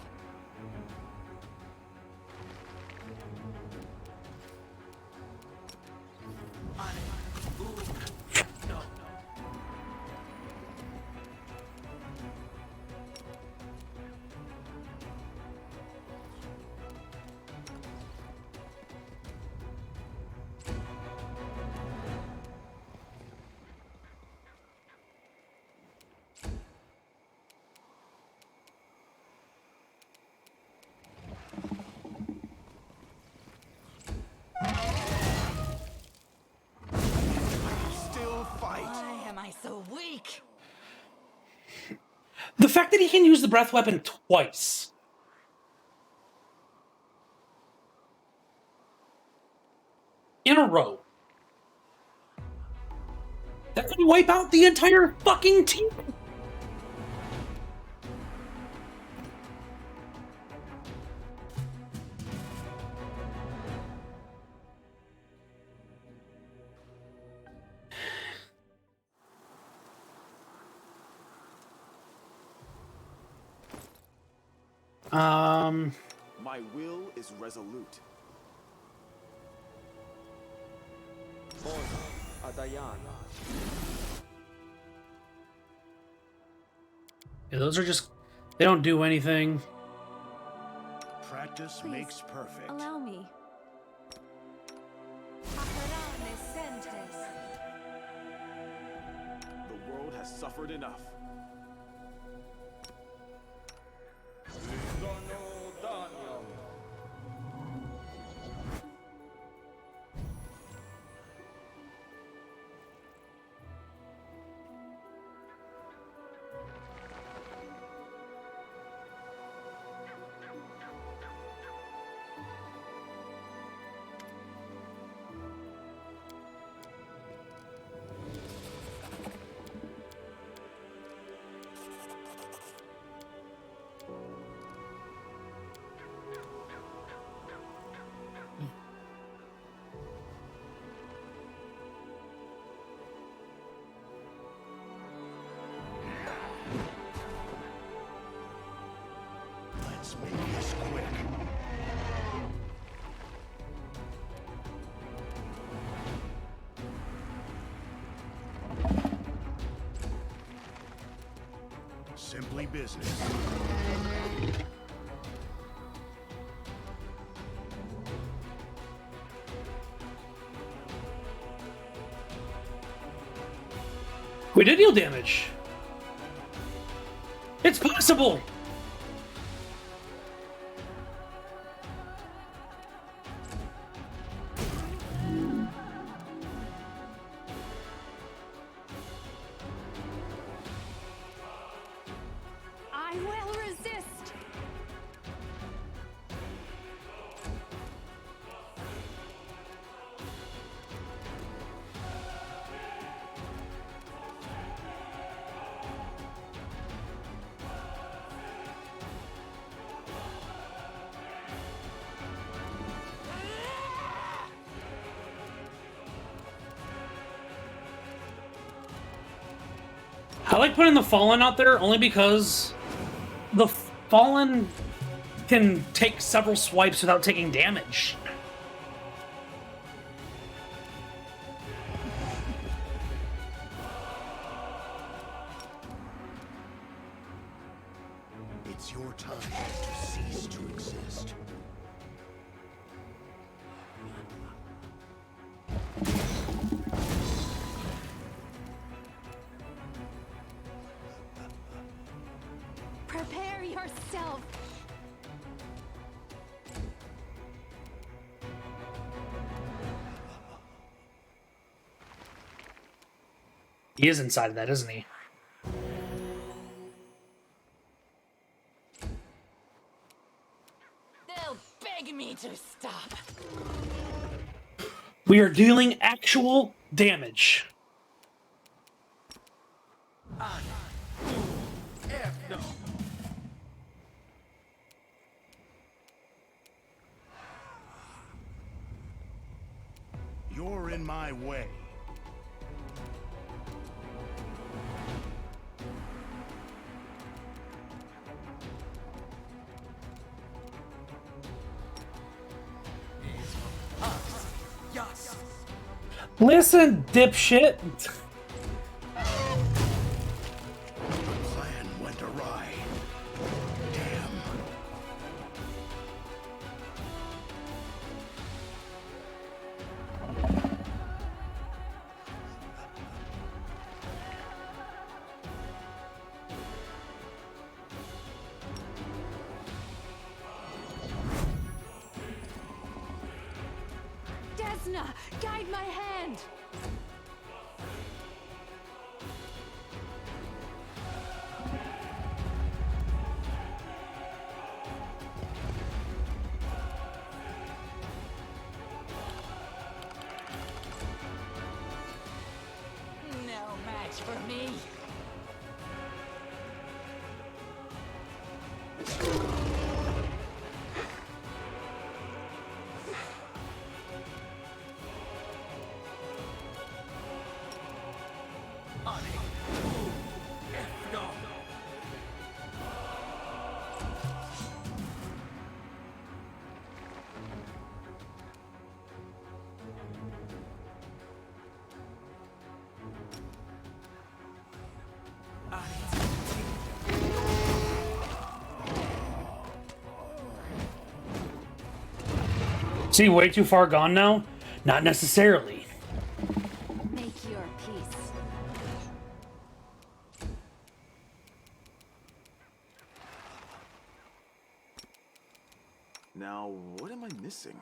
[SPEAKER 6] Still fight.
[SPEAKER 3] Why am I so weak?
[SPEAKER 2] The fact that he can use the breath weapon twice. In a row. That could wipe out the entire fucking team.
[SPEAKER 6] My will is resolute.
[SPEAKER 2] Yeah, those are just, they don't do anything.
[SPEAKER 13] Practice
[SPEAKER 7] Please,
[SPEAKER 13] makes perfect.
[SPEAKER 7] allow me.
[SPEAKER 6] The world has suffered enough.
[SPEAKER 13] Let's make this quick. Simply business.
[SPEAKER 2] We did deal damage. It's possible.
[SPEAKER 7] I will resist.
[SPEAKER 2] I like putting the Fallen out there only because the Fallen can take several swipes without taking damage.
[SPEAKER 13] It's your time to cease to exist.
[SPEAKER 7] Prepare yourself.
[SPEAKER 2] He is inside of that, isn't he?
[SPEAKER 3] They'll beg me to stop.
[SPEAKER 2] We are dealing actual damage.
[SPEAKER 13] You're in my way.
[SPEAKER 2] Listen, dipshit.
[SPEAKER 13] The plan went awry. Damn.
[SPEAKER 7] Desna, guide my hand.
[SPEAKER 3] No match for me.
[SPEAKER 2] See, way too far gone now? Not necessarily.
[SPEAKER 7] Make your peace.
[SPEAKER 6] Now, what am I missing?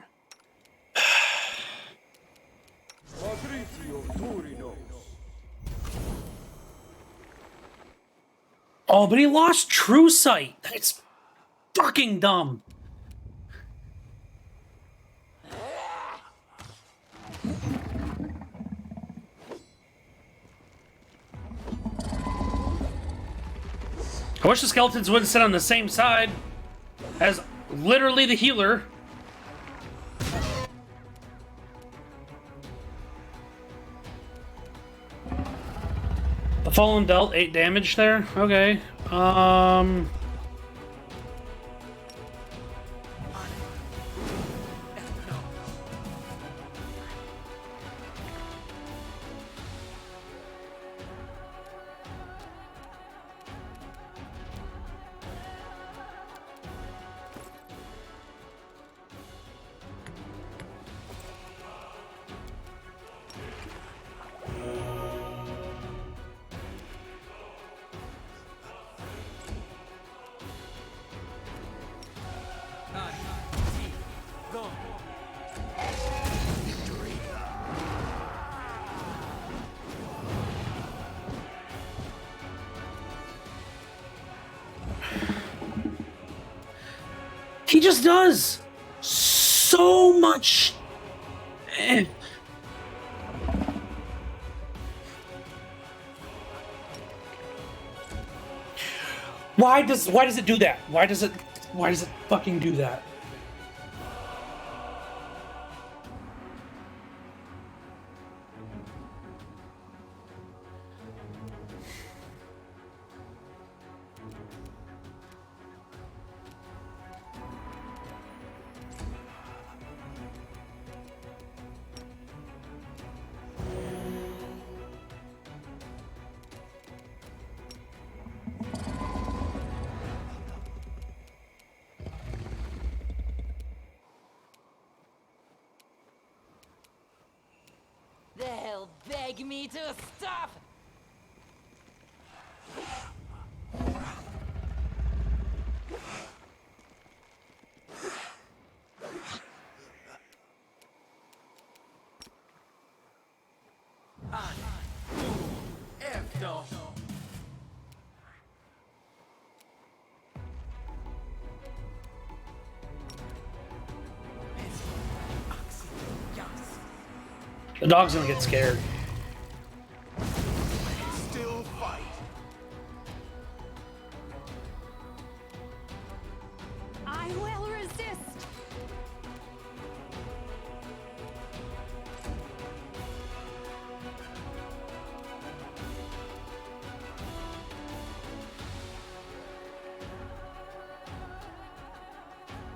[SPEAKER 2] Oh, but he lost True Sight. That's fucking dumb. I wish the skeletons wouldn't sit on the same side as literally the healer. The Fallen dealt 8 damage there. Okay. He just does so much. Why does it do that? Why does it fucking do that?
[SPEAKER 3] beg me to stop?
[SPEAKER 2] The dog's gonna get scared.
[SPEAKER 13] Still fight.
[SPEAKER 7] I will resist.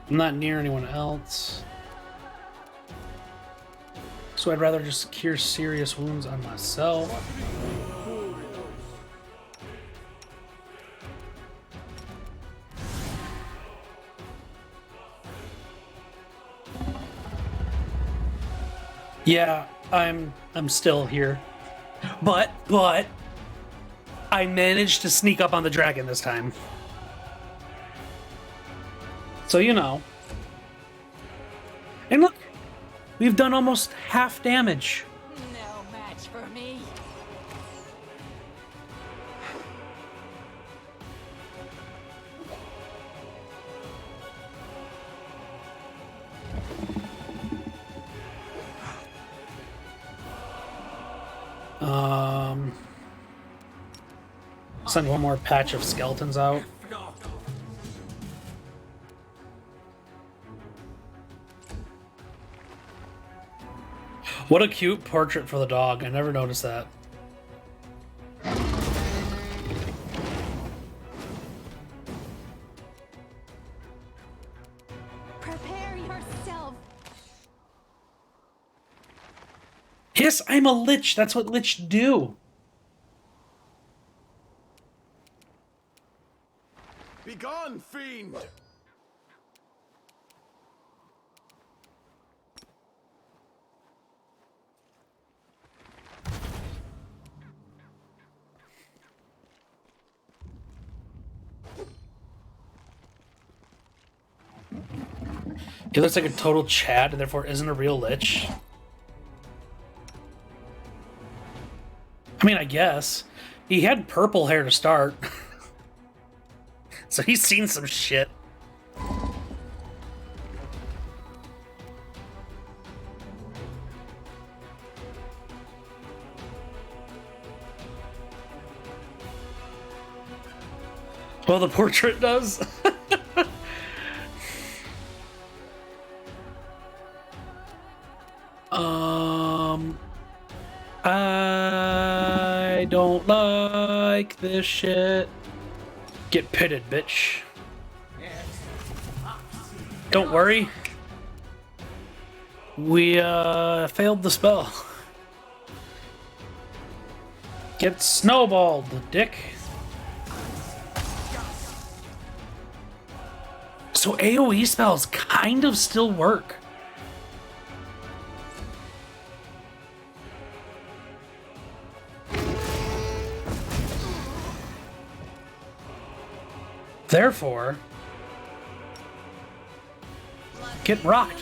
[SPEAKER 2] I'm not near anyone else. So I'd rather just cure serious wounds on myself. Yeah, I'm still here. But I managed to sneak up on the dragon this time. So you know. And look, we've done almost half damage.
[SPEAKER 3] No match for me.
[SPEAKER 2] Send one more patch of skeletons out. What a cute portrait for the dog. I never noticed that.
[SPEAKER 7] Prepare yourself.
[SPEAKER 2] Yes, I'm a lich. That's what lich do.
[SPEAKER 13] Begone, fiend!
[SPEAKER 2] He looks like a total Chad and therefore isn't a real lich. I mean, I guess. He had purple hair to start. So he's seen some shit. Well, the portrait does. I don't like this shit. Get pitted, bitch. Don't worry. We failed the spell. Get snowballed, dick. So AoE spells kind of still work. Therefore, get rocked.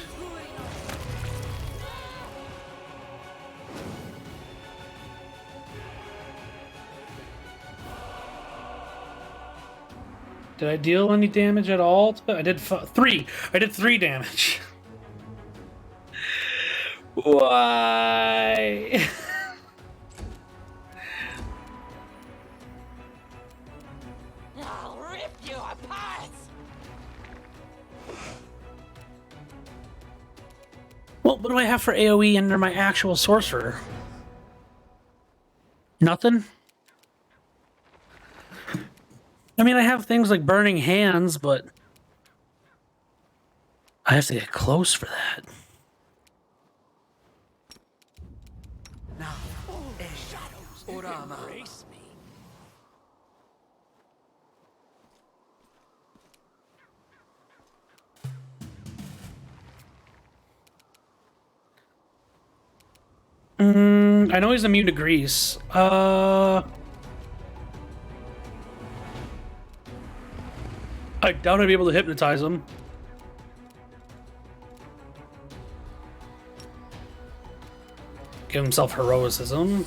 [SPEAKER 2] Did I deal any damage at all? I did 3. I did 3 damage. Why?
[SPEAKER 3] I'll rip you apart.
[SPEAKER 2] Well, what do I have for AoE under my actual sorcerer? Nothing? I mean, I have things like Burning Hands, but I have to get close for that.
[SPEAKER 13] Now, shadows, embrace me.
[SPEAKER 2] I know he's immune to grease. I doubt I'd be able to hypnotize him. Give himself heroicism.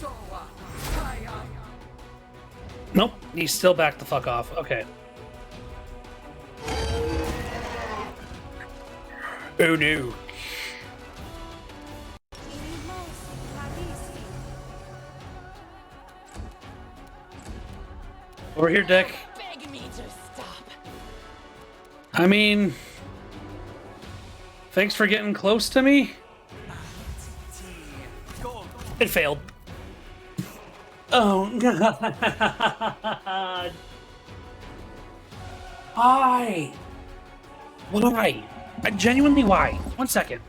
[SPEAKER 2] Nope, he's still back the fuck off. Okay. Oh no. Over here, Dick.
[SPEAKER 3] Beg me to stop.
[SPEAKER 2] I mean, thanks for getting close to me. It failed. Oh god. Why? Why? Genuinely, why? 1 second.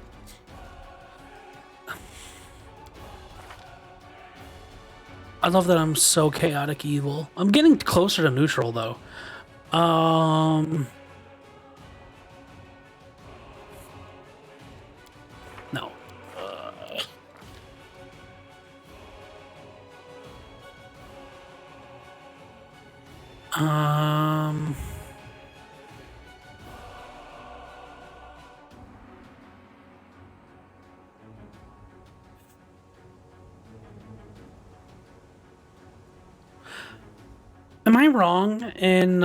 [SPEAKER 2] I love that I'm so chaotic evil. I'm getting closer to neutral though. No. Am I wrong in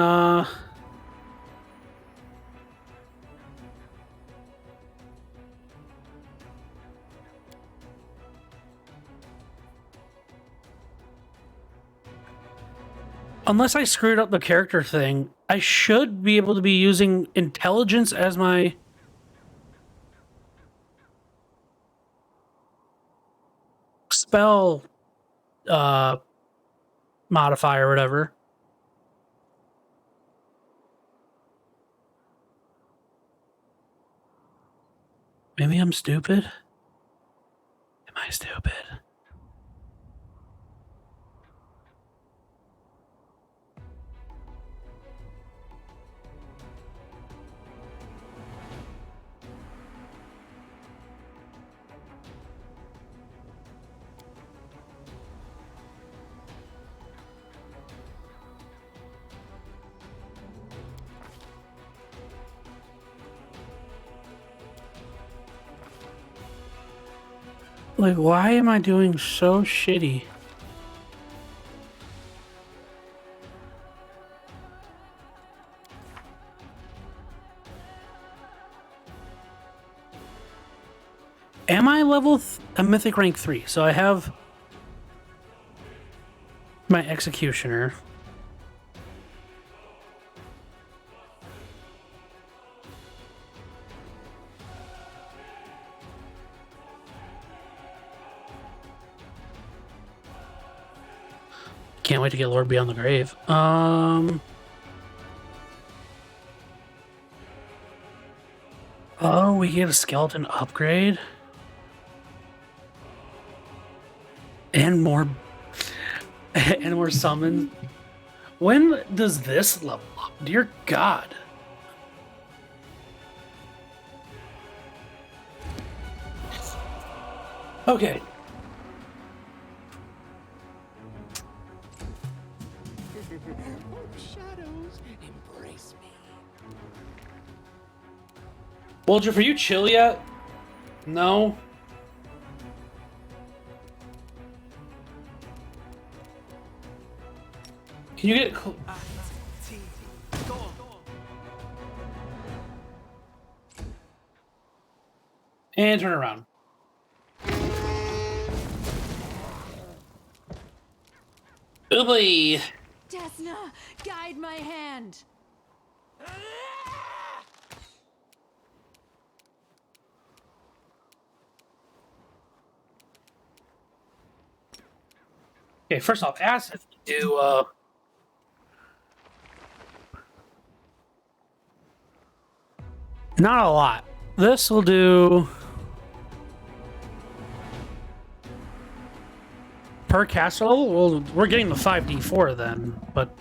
[SPEAKER 2] unless I screwed up the character thing, I should be able to be using intelligence as my spell modifier or whatever. Maybe I'm stupid? Am I stupid? Like, why am I doing so shitty? Am I level a mythic rank 3? So I have my executioner. Can't wait to get Lord Beyond the Grave. Oh, we get a skeleton upgrade. And more and more summons. When does this level up? Dear God. Okay.
[SPEAKER 10] Shadows, embrace me.
[SPEAKER 2] Waldriff, are you chill yet? No. Can you get and turn around. Oh boy.
[SPEAKER 7] Desna, guide my hand.
[SPEAKER 2] Okay, first off, acid do not a lot. This will do per caster level. Well, we're getting the 5d4 then, but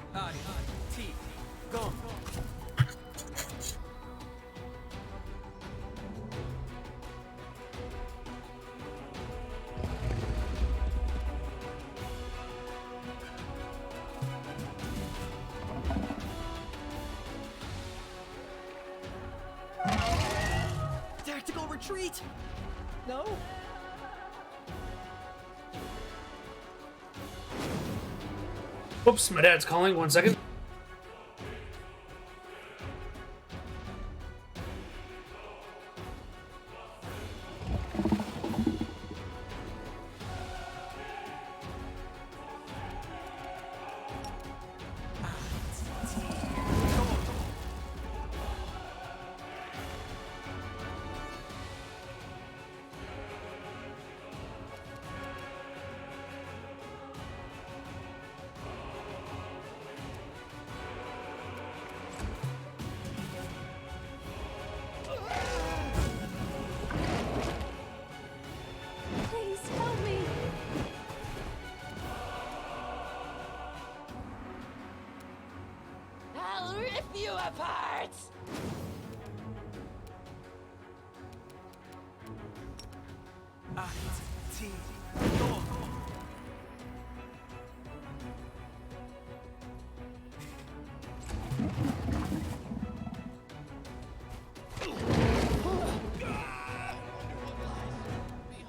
[SPEAKER 10] Retreat! No?
[SPEAKER 2] Oops, my dad's calling. 1 second.
[SPEAKER 7] Please help me.
[SPEAKER 3] I'll rip you apart!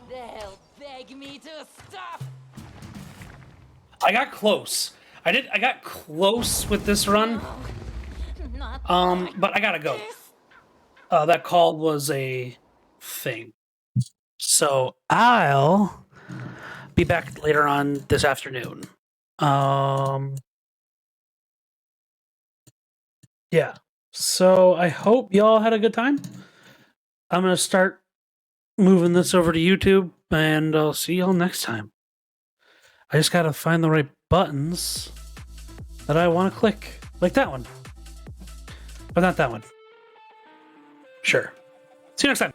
[SPEAKER 3] They'll beg me to stop!
[SPEAKER 2] I got close. I got close with this run. But I gotta go. That call was a thing. So I'll be back later on this afternoon. Yeah. So I hope y'all had a good time. I'm gonna start moving this over to YouTube, and I'll see y'all next time. I just gotta find the right buttons that I want to click, like that one, but not that one. Sure. See you next time.